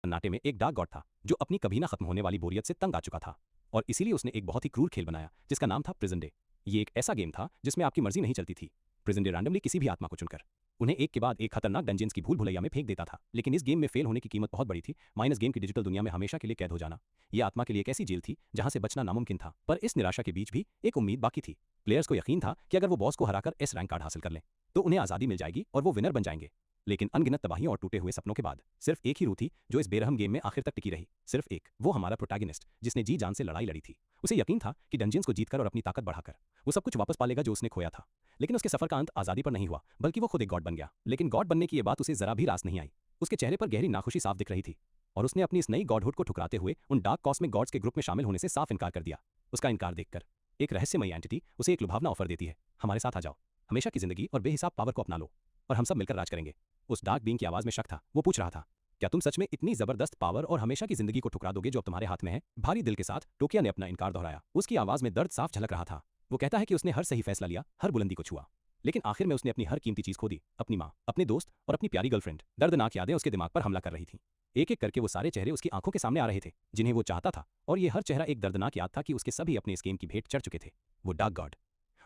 सन्नाटे में एक डार्क गॉड था जो अपनी कभी ना खत्म होने वाली बोरियत से तंग आ चुका था और इसीलिए उसने एक बहुत ही क्रूर खेल बनाया जिसका नाम था प्रिजन डे। ये एक ऐसा गेम था जिसमें आपकी मर्जी नहीं चलती थी। प्रिजन डे रैंडमली किसी भी आत्मा को चुनकर उन्हें एक के बाद एक खतरनाक डंजन्स की भूल भुलैया में फेंक देता था। लेकिन इस गेम में फेल होने की कीमत बहुत बड़ी थी, माइनस गेम की डिजिटल दुनिया में हमेशा के लिए कैद हो जाना। ये आत्मा के लिए एक ऐसी जेल थी जहां से बचना नामुमकिन था, पर इस निराशा के बीच भी एक उम्मीद बाकी थी। प्लेयर्स को यकीन था कि अगर वो बॉस को हराकर एस रैंक कार्ड हासिल कर लें तो उन्हें आज़ादी मिल जाएगी और वो विनर बन जाएंगे। लेकिन अनगिनत तबाहियों और टूटे हुए सपनों के बाद सिर्फ एक ही रूह थी जो इस बेरहम गेम में आखिर तक टिकी रही, सिर्फ एक, वो हमारा प्रोटैगनिस्ट जिसने जी जान से लड़ाई लड़ी थी। उसे यकीन था कि डंजियंस को जीतकर और अपनी ताकत बढ़ाकर वो सब कुछ वापस पालेगा जो उसने खोया था। लेकिन उसके सफर का अंत आज़ादी पर नहीं हुआ, बल्कि वो खुद एक गॉड बन गया। लेकिन गॉड बनने की ये बात उसे जरा भी रास नहीं आई। उसके चेहरे पर गहरी नाखुशी साफ दिख रही थी और उसने अपनी इस नई गॉडहुड को ठुकराते हुए उन डार्क कॉस्मिक गॉड्स के ग्रुप में शामिल होने से साफ इनकार कर दिया। उसका इनकार देखकर एक रहस्यमयी एंटिटी उसे एक लुभावना ऑफर देती है, हमारे साथ आ जाओ, हमेशा की जिंदगी और बेहिसाब पावर को अपना लो और हम सब मिलकर राज करेंगे। उस डार्क बीइंग की आवाज में शक था। वो पूछ रहा था, क्या तुम सच में इतनी जबरदस्त पावर और हमेशा की जिंदगी को ठुकरा दोगे जो अब तुम्हारे हाथ में है? भारी दिल के साथ टोकिया ने अपना इनकार दोहराया। उसकी आवाज में दर्द साफ झलक रहा था। वो कहता है कि उसने हर सही फैसला लिया, हर बुलंदी को छुआ, लेकिन आखिर में उसने अपनी हर कीमती चीज खो दी, अपनी माँ, अपने दोस्त और अपनी प्यारी गर्लफ्रेंड। दर्दनाक यादें उसके दिमाग पर हमला कर रही थीं। एक एक करके वो सारे चेहरे उसकी आंखों के सामने आ रहे थे जिन्हें वो चाहता था, और ये हर चेहरा एक दर्दनाक याद था कि उसके सभी अपने इस गेम की भेंट चढ़ चुके थे। वो डार्क गॉड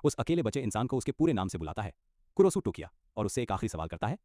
उस अकेले बचे इंसान को उसके पूरे नाम से बुलाता है, कुरोसु टोकिया, और उससे एक आखिरी सवाल करता है,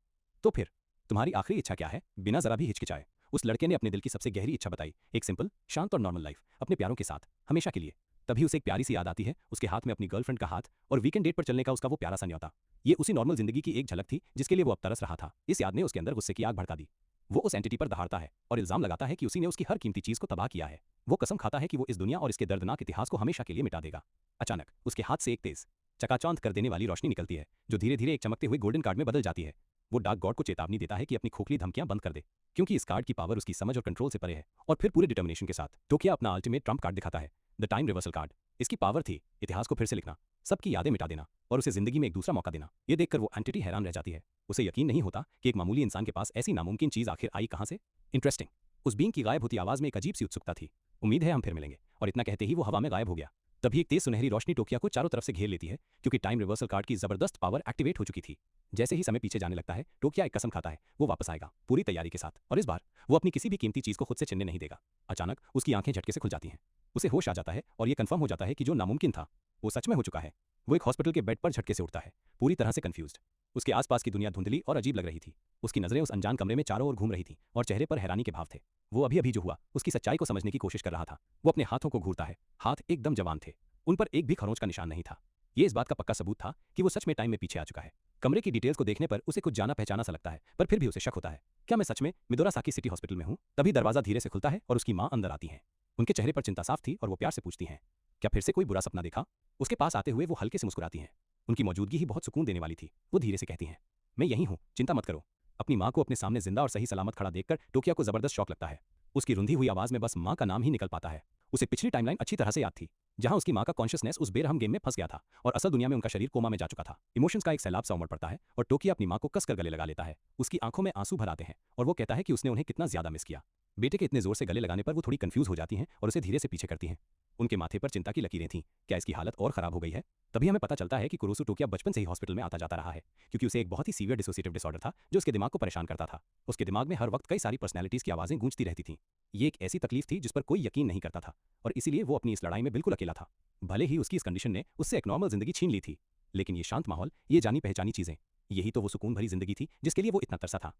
तो फिर तुम्हारी आखिरी इच्छा क्या है? बिना जरा भी हिचकिचाए उस लड़के ने अपने दिल की सबसे गहरी इच्छा बताई, एक सिंपल, शांत और नॉर्मल लाइफ, अपने प्यारों के साथ, हमेशा के लिए। तभी उसे एक प्यारी सी याद आती है, उसके हाथ में अपनी गर्लफ्रेंड का हाथ और वीकेंड डेट पर चलने का उसका वो प्यारा सा न्योता। ये उसी नॉर्मल जिंदगी की एक झलक थी जिसके लिए वो अब तरस रहा था। इस याद ने उसके अंदर गुस्से की आग भड़का दी। वो उस एंटिटी पर दहाड़ता है और इल्जाम लगाता है कि उसी ने उसकी हर कीमती चीज को तबाह किया है। वो कसम खाता है कि वो इस दुनिया और इसके दर्दनाक इतिहास को हमेशा के लिए मिटा देगा। अचानक उसके हाथ से एक तेज, चकाचौंध कर देने वाली रोशनी निकलती है जो धीरे धीरे एक चमकते हुए गोल्डन कार्ड में बदल जाती है। वो डार्क गॉड को चेतावनी देता है कि अपनी खोखली धमकियां बंद कर दे, क्योंकि इस कार्ड की पावर उसकी समझ और कंट्रोल से परे है। और फिर पूरे डिटर्मिनेशन के साथ टोकिया अपना अल्टीमेट ट्रम्प कार्ड दिखाता है, द टाइम रिवर्सल कार्ड। इसकी पावर थी इतिहास को फिर से लिखना, सबकी यादें मिटा देना और उसे जिंदगी में एक दूसरा मौका देना। ये देखकर वो एंटिटी हैरान रह जाती है। उसे यकीन नहीं होता कि एक मामूली इंसान के पास ऐसी नामुमकिन चीज आखिर आई कहां से। इंटरेस्टिंग। उस बीइंग की गायब होती आवाज में एक अजीब सी उत्सुकता थी। उम्मीद है हम फिर मिलेंगे। और इतना कहते ही वो हवा में गायब हो गया। तभी एक तेज सुनहरी रोशनी टोकिया को चारों तरफ से घेर लेती है, क्योंकि टाइम रिवर्सल कार्ड की जबरदस्त पावर एक्टिवेट हो चुकी थी। जैसे ही समय पीछे जाने लगता है, टोकिया एक कसम खाता है, वो वापस आएगा पूरी तैयारी के साथ, और इस बार वो अपनी किसी भी कीमती चीज को खुद से छीनने नहीं देगा। अचानक उसकी आंखें झटके से खुल जाती हैं। उसे होश आ जाता है और ये कंफर्म हो जाता है कि जो नामुमकिन था वो सच में हो चुका है। वो एक हॉस्पिटल के बेड पर झटके से उठता है, पूरी तरह से कंफ्यूज्ड। उसके आसपास की दुनिया धुंधली और अजीब लग रही थी। उसकी नजरें उस अनजान कमरे में चारों ओर घूम रही थीं और चेहरे पर हैरानी के भाव थे। वो अभी अभी जो हुआ उसकी सच्चाई को समझने की कोशिश कर रहा था। वो अपने हाथों को घूरता है। हाथ एकदम जवान थे, उन पर एक भी खरोंच का निशान नहीं था। ये इस बात का पक्का सबूत था कि वो सच में टाइम में पीछे आ चुका है। कमरे की डिटेल्स को देखने पर उसे कुछ जाना पहचाना सा लगता है, पर फिर भी उसे शक होता है, क्या मैं सच में मिदोरासाकी सिटी हॉस्पिटल में हूँ? तभी दरवाजा धीरे से खुलता है और उसकी माँ अंदर आती हैं। उनके चेहरे पर चिंता साफ थी और वो प्यार से पूछती हैं, क्या फिर से कोई बुरा सपना देखा? उसके पास आते हुए वो हल्के से मुस्कुराती हैं। उनकी मौजूदगी ही बहुत सुकून देने वाली थी। वो धीरे से कहती हैं, मैं यहीं हूँ, चिंता मत करो। अपनी माँ को अपने सामने जिंदा और सही सलामत खड़ा देखकर टोकिया को जबरदस्त शौक लगता है। उसकी रुंधी हुई आवाज में बस माँ का नाम ही निकल पाता है। उसे पिछली टाइमलाइन अच्छी तरह से याद थी, जहां उसकी माँ का कॉन्शियसनेस उस बेरहम गेम में फंस गया था और असल दुनिया में उनका शरीर कोमा में जा चुका था। इमोशंस का एक सैलाब सा उमड़ पड़ता है और टोकिया अपनी माँ को कसकर गले लगा लेता है। उसकी आंखों में आंसू भर आते हैं और वो कहता है कि उसने उन्हें कितना ज्यादा मिस किया। बेटे के इतने जोर से गले लगाने पर वो थोड़ी कंफ्यूज हो जाती हैं और उसे धीरे से पीछे करती हैं। उनके माथे पर चिंता की लकीरें थीं, क्या इसकी हालत और खराब हो गई है? तभी हमें पता चलता है कि कुरोसु टोकिया बचपन से ही हॉस्पिटल में आता जाता रहा है, क्योंकि उसे एक बहुत ही सीवियर डिसोसिएटिव डिसऑर्डर था जो उसके दिमाग को परेशान करता था। उसके दिमाग में हर वक्त कई सारी पर्सनैलिटीज की आवाजें गूंजती रहती थीं। ये एक ऐसी तकलीफ थी जिस पर कोई यकीन नहीं करता था और इसीलिए वो अपनी इस लड़ाई में बिल्कुल अकेला था। भले ही उसकी इस कंडीशन ने उससे एक नॉर्मल जिंदगी छीन ली थी, लेकिन ये शांत माहौल, ये जानी पहचानी चीजें, यही तो वो सुकून भरी जिंदगी थी जिसके लिए वो इतना तरसा था।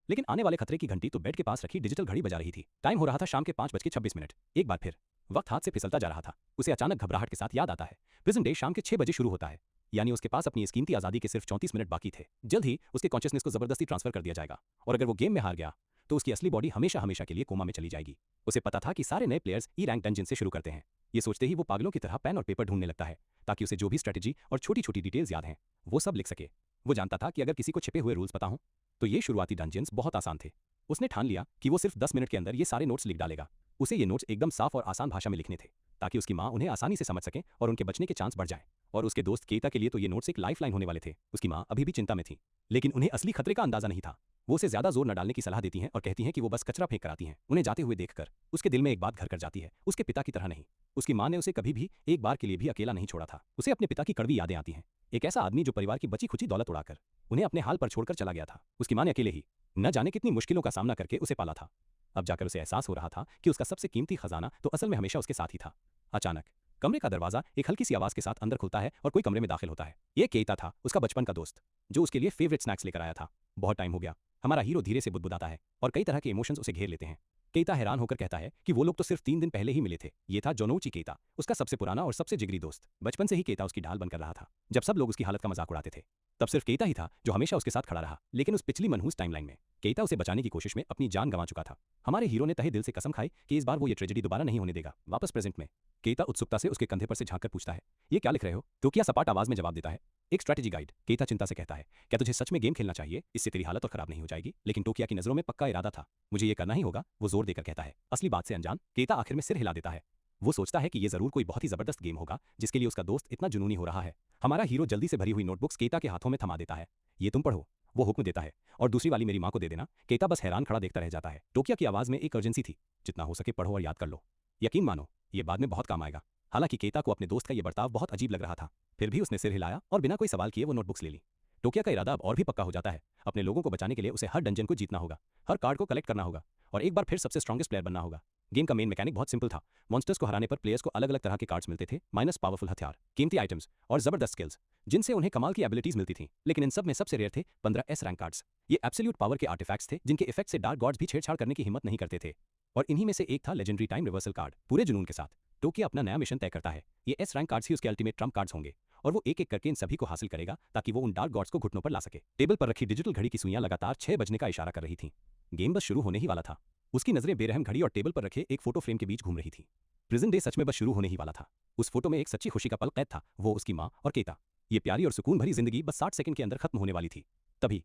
लेकिन आने वाले खतरे की घंटी तो बेड के पास रखी डिजिटल घड़ी बजा रही थी। टाइम हो रहा था शाम के 5:26। एक बार फिर वक्त हाथ से फिसलता जा रहा था। उसे अचानक घबराहट के साथ याद आता है, प्रिजन डे शाम के 6 बजे शुरू होता है, यानी उसके पास अपनी इस कीमती आजादी के सिर्फ 34 मिनट बाकी थे। जल्द ही उसके कॉन्शियसनेस को जबरदस्ती ट्रांसफर कर दिया जाएगा और अगर वो गेम में हार गया तो उसकी असली बॉडी हमेशा हमेशा के लिए कोमा में चली जाएगी। उसे पता था कि सारे नए प्लेयर्स ई रैंक डंजन से शुरू करते हैं। ये सोचते ही वो पागलों की तरह पेन और पेपर ढूंढने लगता है ताकि उसे जो भी स्ट्रेटेजी और छोटी छोटी डिटेल्स याद हैं वो सब लिख सके। वो जानता था कि अगर किसी को छिपे हुए रूल्स पता हों तो ये शुरुआती डंजन्स बहुत आसान थे। उसने ठान लिया कि वो सिर्फ 10 मिनट के अंदर ये सारे नोट्स लिख डालेगा। उसे ये नोट्स एकदम साफ और आसान भाषा में लिखने थे ताकि उसकी माँ उन्हें आसानी से समझ सकें और उनके बचने के चांस बढ़ जाएं। और उसके दोस्त केता के लिए तो ये नोट्स एक लाइफलाइन होने वाले थे। उसकी माँ अभी भी चिंता में थी, लेकिन उन्हें असली खतरे का अंदाजा नहीं था। वो उसे ज्यादा जोर न डालने की सलाह देती हैं और कहती हैं कि वो बस कचरा फेंक कर आती हैं। उन्हें जाते हुए देखकर उसके दिल में एक बात घर कर जाती है, उसके पिता की तरह नहीं। उसकी माँ ने उसे कभी भी एक बार के लिए भी अकेला नहीं छोड़ा था। उसे अपने पिता की कड़वी यादें आती हैं, एक ऐसा आदमी जो परिवार की बची खुची दौलत उड़ाकर उन्हें अपने हाल पर छोड़कर चला गया था। उसकी माँ ने अकेले ही न जाने कितनी मुश्किलों का सामना करके उसे पाला था अब जाकर उसे एहसास हो रहा था कि उसका सबसे कीमती खजाना तो असल में हमेशा उसके साथ ही था। अचानक कमरे का दरवाजा एक हल्की सी आवाज के साथ अंदर खुलता है और कोई कमरे में दाखिल होता है। ये केइता था, उसका बचपन का दोस्त, जो उसके लिए फेवरेट स्नैक्स लेकर आया था। बहुत टाइम हो गया। हमारा हीरो धीरे से बुदबुदाता है और कई तरह के इमोशंस उसे घेर लेते हैं। केइता हैरान होकर कहता है कि वो लोग तो सिर्फ 3 दिन पहले ही मिले थे। ये था जोनोउची केइता, उसका सबसे पुराना और सबसे जिगरी दोस्त। बचपन से ही केइता उसकी ढाल बनकर रहा था। जब सब लोग उसकी हालत का मजाक उड़ाते थे, तब सिर्फ केइता ही था जो हमेशा उसके साथ खड़ा रहा। लेकिन उस पिछली मनहूस टाइमलाइन में केइता उसे बचाने की कोशिश में अपनी जान गंवा चुका था। हमारे हीरो ने तहे दिल से कसम खाई कि इस बार वो ये ट्रेजेडी दोबारा नहीं होने देगा। वापस प्रेजेंट में केइता उत्सुकता से उसके कंधे पर से झांककर पूछता है, ये क्या लिख रहे हो? टोकिया सपाट आवाज में जवाब देता है, एक स्ट्रैटेजी गाइड। केइता चिंता से कहता है, क्या तुझे सच में गेम खेलना चाहिए? इससे तेरी हालत और खराब नहीं हो जाएगी। लेकिन टोकिया की नजरों में पक्का इरादा था, मुझे ये करना ही होगा। वो जोर देकर कहता है। असली बात से अनजान केइता आखिर में सिर हिला देता है। वो सोचता है कि ये जरूर कोई बहुत ही जबरदस्त गेम होगा जिसके लिए उसका दोस्त इतना जुनूनी हो रहा है। हमारा हीरो जल्दी से भरी हुई नोटबुक्स केइता के हाथों में थमा देता है। ये तुम पढ़ो, वो हुक्म देता है, और दूसरी वाली मेरी मां को दे देना। केइता बस हैरान खड़ा देखता रह जाता है। टोकिया की आवाज में एक अर्जेंसी थी, जितना हो सके पढ़ो और याद कर लो। यकीन मानो, ये बाद में बहुत काम आएगा। हालांकि केइता को अपने दोस्त का ये बर्ताव बहुत अजीब लग रहा था, फिर भी उसने सिर हिलाया और बिना कोई सवाल किए वो नोटबुक्स ले ली। टोकिया का इरादा अब और भी पक्का हो जाता है। अपने लोगों को बचाने के लिए उसे हर डंजन को जीतना होगा, हर कार्ड को कलेक्ट करना होगा और एक बार फिर सबसे स्ट्रॉन्गेस्ट प्लेयर बनना होगा। गेम का मेन मैकेनिक बहुत सिंपल था। मॉन्स्टर्स को हराने पर प्लेयर्स को अलग अलग तरह के कार्ड्स मिलते थे, माइनस पावरफुल हथियार, कीमती आइटम्स और जबरदस्त स्किल्स, जिनसे उन्हें कमाल की एबिलिटीज मिलती थीं। लेकिन इन सब में सबसे रेयर थे 15 रैंक कार्ड्स। ये एब्सोल्यूट पावर के आर्टिफैक्ट्स थे जिनके इफेक्ट से डार्क गॉड्स भी छेड़छाड़ करने की हिम्मत नहीं करते थे। और इन्हीं में से एक था लेजेंडरी टाइम रिवर्सल कार्ड। पूरे जुनून के साथ टोकिया अपना नया मिशन तय करता है। ये एस रैंक कार्ड्स ही उसके अल्टीमेट ट्रम्प कार्ड्स होंगे और वो एक एक करके इन सभी को हासिल करेगा ताकि वो उन डार्क गॉड्स को घुटनों पर ला सके। टेबल पर रखी डिजिटल घड़ी की सुइयां लगातार 6 बजने का इशारा कर रही थीं। गेम बस शुरू होने ही वाला था। उसकी नजरें बेरहम घड़ी और टेबल पर रखे एक फोटो फ्रेम के बीच घूम रही थी। प्रिजन डे सच में बस शुरू होने ही वाला था। उस फोटो में एक सच्ची खुशी का पल कैद था, वो उसकी माँ और केइता। ये प्यारी और सुकून भरी जिंदगी बस 60 सेकंड के अंदर खत्म होने वाली थी। तभी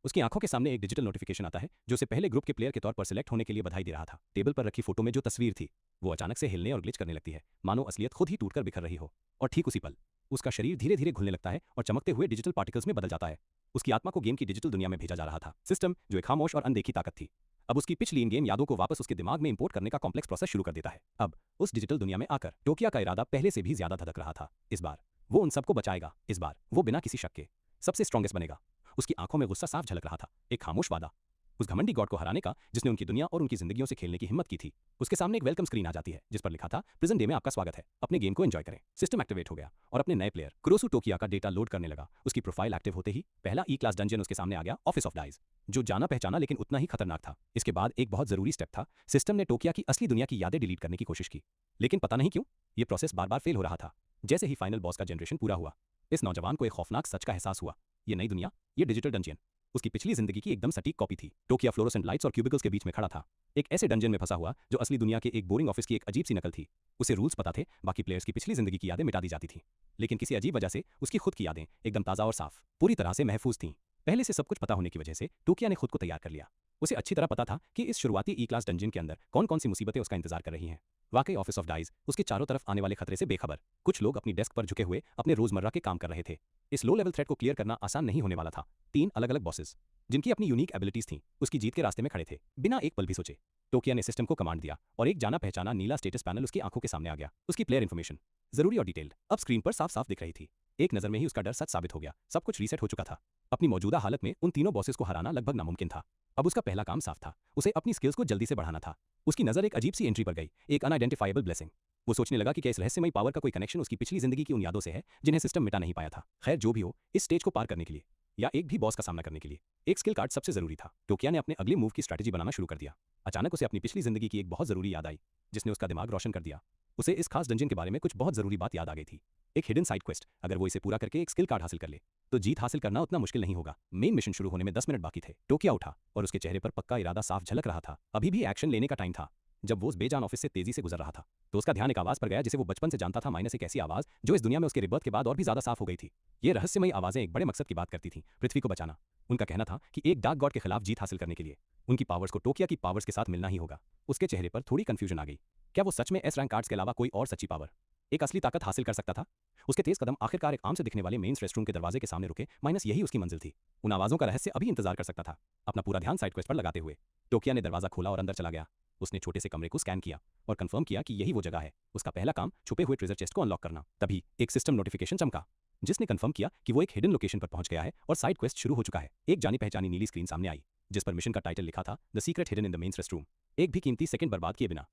उसकी आंखों के सामने एक डिजिटल नोटिफिकेशन आता है जो उसे पहले ग्रुप के प्लेयर के तौर पर सिलेक्ट होने के लिए बधाई दे रहा था। टेबल पर रखी फोटो में जो तस्वीर थी वो अचानक से हिलने और ग्लिच करने लगती है, मानो असलियत खुद ही टूटकर बिखर रही हो। और ठीक उसी पल उसका शरीर धीरे धीरे घुलने लगता है और चमकते हुए डिजिटल पार्टिकल्स में बदल जाता है। उसकी आत्मा को गेम की डिजिटल दुनिया में भेजा जा रहा था। सिस्टम, जो एक खामोश और अनदेखी ताकत थी, अब उसकी पिछली इन गेम यादों को वापस उसके दिमाग में इंपोर्ट करने का कॉम्प्लेक्स प्रोसेस शुरू कर देता है। अब उस डिजिटल दुनिया में आकर टोकिया का इरादा पहले से भी ज्यादा धधक रहा था। इस बार वो उन सबको बचाएगा। इस बार वो बिना किसी शक के सबसे स्ट्रॉन्गेस्ट बनेगा। उसकी आंखों में गुस्सा साफ झलक रहा था, एक खामोश वादा उस घमंडी गॉड को हराने का जिसने उनकी दुनिया और उनकी जिंदगियों से खेलने की हिम्मत की थी। उसके सामने एक वेलकम स्क्रीन आ जाती है जिस पर लिखा था, प्रिजन डे में आपका स्वागत है, अपने गेम को एंजॉय करें। सिस्टम एक्टिवेट हो गया और अपने नए प्लेयर कुरोसु टोकिया का डेटा लोड करने लगा। उसकी प्रोफाइल एक्टिव होते ही पहला ई क्लास डंजन उसके सामने आ गया, ऑफिस ऑफ डाइज, जो जाना पहचाना लेकिन उतना ही खतरनाक था। इसके बाद एक बहुत जरूरी स्टेप था। सिस्टम ने टोकिया की असली दुनिया की यादें डिलीट करने की कोशिश की, लेकिन पता नहीं क्यों ये प्रोसेस बार बार फेल हो रहा था। जैसे ही फाइनल बॉस का जनरेशन पूरा हुआ, इस नौजवान को एक खौफनाक सच का एहसास हुआ। ये नई दुनिया, ये डिजिटल डंजन उसकी पिछली जिंदगी की एकदम सटीक कॉपी थी। टोकिया फ्लोरोसेंट लाइट्स और क्यूबिकल्स के बीच में खड़ा था, एक ऐसे डंजन में फंसा हुआ जो असली दुनिया के एक बोरिंग ऑफिस की एक अजीब सी नकल थी। उसे रूल्स पता थे, बाकी प्लेयर्स की पिछली जिंदगी की यादें मिटा दी जाती थीं, लेकिन किसी अजीब वजह से उसकी खुद की यादें एकदम ताज़ा और साफ, पूरी तरह से महफूज थीं। पहले से सब कुछ पता होने की वजह से टोकिया ने खुद को तैयार कर लिया। उसे अच्छी तरह पता था कि इस शुरुआती ई क्लास डंजन के अंदर कौन कौन सी मुसीबतें उसका इंतजार कर रही हैं। वाकई ऑफिस ऑफ डाइज उसके चारों तरफ आने वाले खतरे से बेखबर। कुछ लोग अपनी डेस्क पर झुके हुए अपने रोजमर्रा के काम कर रहे थे। इस लो लेवल थ्रेट को क्लियर करना आसान नहीं होने वाला था। 3 अलग अलग बॉसेस जिनकी अपनी यूनिक एबिलिटीज थीं उसकी जीत के रास्ते में खड़े थे। बिना एक पल भी सोचे टोकिया ने सिस्टम को कमांड दिया और एक जाना पहचाना नीला स्टेटस पैनल उसकी आंखों के सामने आ गया। उसकी प्लेयर इन्फॉर्मेशन, जरूरी और डिटेल्ड, अब स्क्रीन पर साफ साफ दिख रही थी। एक नजर में ही उसका डर सच साबित हो गया। सब कुछ रीसेट हो चुका था। अपनी मौजूदा हालत में उन तीनों बॉसेस को हराना लगभग नामुमकिन था। अब उसका पहला काम साफ था, उसे अपनी स्किल्स को जल्दी से बढ़ाना था। उसकी नजर एक अजीब सी एंट्री पर गई, एक अनआइडेंटिफाइबल ब्लेसिंग। वो सोचने लगा कि क्या इस रहस्यमयी पावर का कोई कनेक्शन उसकी पिछली जिंदगी की उन यादों से है जिन्हें सिस्टम मिटा नहीं पाया था। खैर जो भी हो, इस स्टेज को पार करने के लिए या एक भी बॉस का सामना करने के लिए एक स्किल कार्ड सबसे जरूरी था। टोकिया ने अपने अगले मूव की स्ट्रैटेजी बनाना शुरू कर दिया। अचानक उसे अपनी पिछली जिंदगी की एक बहुत जरूरी याद आई जिसने उसका दिमाग रोशन कर दिया। उसे इस खास डंजन के बारे में कुछ बहुत जरूरी बात याद आ गई थी, एक हिडन साइड क्वेस्ट। अगर वो इसे पूरा करके एक स्किल कार्ड हासिल कर ले तो जीत हासिल करना उतना मुश्किल नहीं होगा। मेन मिशन शुरू होने में 10 मिनट बाकी थे। टोकिया उठा और उसके चेहरे पर पक्का इरादा साफ झलक रहा था। अभी भी एक्शन लेने का टाइम था। जब वो उस बेजान ऑफिस से तेजी से गुजर रहा था तो उसका ध्यान एक आवाज पर गया जिसे वो बचपन से जानता था, माइनस एक ऐसी आवाज जो इस दुनिया में उसके रिबर्थ के बाद और भी ज्यादा साफ हो गई थी। ये रहस्यमयी आवाजें एक बड़े मकसद की बात करती थीं, पृथ्वी को बचाना। उनका कहना था कि एक डार्क गॉड के खिलाफ जीत हासिल करने के लिए उनकी पावर्स को टोकिया की पावर्स के साथ मिलना ही होगा। उसके चेहरे पर थोड़ी कंफ्यूजन आ गई। क्या वो सच में एस रैंक कार्ड्स के अलावा कोई और सच्ची पावर, एक असली ताकत हासिल कर सकता था? उसके तेज कदम आखिरकार एक आम से दिखने वाले मेंस रेस्टरूम के दरवाजे के सामने रुके, माइनस यही उसकी मंजिल थी। उन आवाजों का रहस्य अभी इंतजार कर सकता था। अपना पूरा ध्यान साइड क्वेस्ट पर लगाते हुए टोकिया ने दरवाजा खोला और अंदर चला गया। उसने छोटे से कमरे को स्कैन किया और कंफर्म किया कि यही वो जगह है। उसका पहला काम छुपे हुए ट्रेजर चेस्ट को अनलॉक करना। तभी एक सिस्टम नोटिफिकेशन चमका जिसने कंफर्म किया कि वो एक हिडन लोकेशन पर पहुंच गया है और साइड क्वेस्ट शुरू हो चुका है। एक जानी पहचानी नीली स्क्रीन सामने आई जिस पर मिशन का टाइटल लिखा था, the secret hidden in the men's restroom. एक भी कीमती सेकंड बर्बाद किए बिना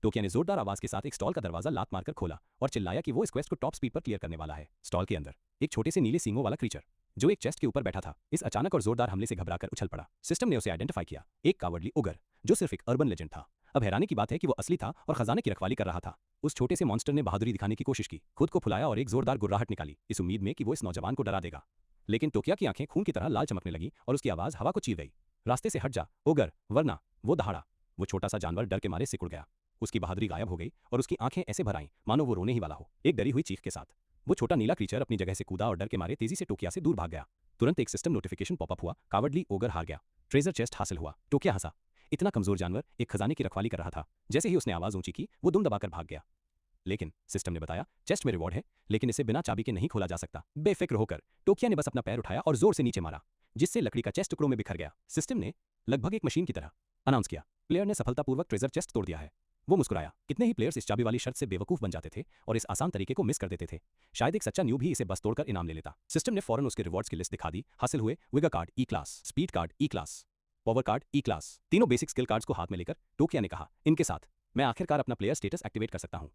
टोकिया ने जोरदार आवाज के साथ एक स्टॉल का दरवाजा लात मारकर खोला और चिल्लाया कि वो इस क्वेस्ट को टॉप स्पीड पर क्लियर करने वाला है। स्टॉल के अंदर एक छोटे से नीले सींगों वाला क्रीचर जो एक चेस्ट के ऊपर बैठा था, इस अचानक और जोरदार हमले से घबराकर उछल पड़ा। सिस्टम ने उसे आइडेंटिफाई किया, एक कावर्डली ओगर जो सिर्फ एक अर्बन लेजेंड था। अब हैरानी की बात है कि वो असली था और खजाने की रखवाली कर रहा था। उस छोटे से मॉन्स्टर ने बहादुरी दिखाने की कोशिश की, खुद को फुलाया और एक जोरदार गुर्राहट निकाली, इस उम्मीद में कि वो इस नौजवान को डरा देगा। लेकिन टोकिया की आंखें खून की तरह लाल चमकने लगी और उसकी आवाज हवा को चीर गई, रास्ते से हट जा ओगर, वरना। वो दहाड़ा। वो छोटा सा जानवर डर के मारे सिकुड़ गया। उसकी बहादुरी गायब हो गई और उसकी आंखें ऐसे भर आईं मानो वो रोने ही वाला हो। एक डरी हुई चीख के साथ वो छोटा नीला क्रीचर अपनी जगह से कूदा और डर के मारे तेजी से टोकिया से दूर भाग गया। तुरंत एक सिस्टम नोटिफिकेशन पॉपअप हुआ, कावर्डली ओगर हार गया, ट्रेजर चेस्ट हासिल हुआ। टोकिया हंसा। इतना कमजोर जानवर एक खजाने की रखवाली कर रहा था। जैसे ही उसने आवाज ऊंची की, वो दुम दबाकर भाग गया। लेकिन सिस्टम ने बताया, चेस्ट में रिवॉर्ड है, लेकिन इसे बिना चाबी के नहीं खोला जा सकता। बेफिक्र होकर टोकिया ने बस अपना पैर उठाया और जोर से नीचे मारा, जिससे लकड़ी का चेस्ट टुकड़ों में बिखर गया। सिस्टम ने लगभग एक मशीन की तरह अनाउंस किया, प्लेयर ने सफलतापूर्वक ट्रेजर चेस्ट तोड़ दिया है। वो मुस्कुराया। कितने ही प्लेयर्स इस चाबी वाली शर्त से बेवकूफ बन जाते थे और इस आसान तरीके को मिस कर देते थे। शायद एक सच्चा न्यू भी इसे बस तोड़कर इनाम ले लेता। सिस्टम ने फौरन उसके रिवॉर्ड्स की लिस्ट दिखा दी। हासिल हुए विगर कार्ड ई क्लास, स्पीड कार्ड ई क्लास, पावर कार्ड ई क्लास, तीनों बेसिक स्किल कार्ड्स को हाथ में लेकर टोकिया ने कहा, इनके साथ मैं आखिरकार अपना प्लेयर स्टेटस एक्टिवेट कर सकता हूं।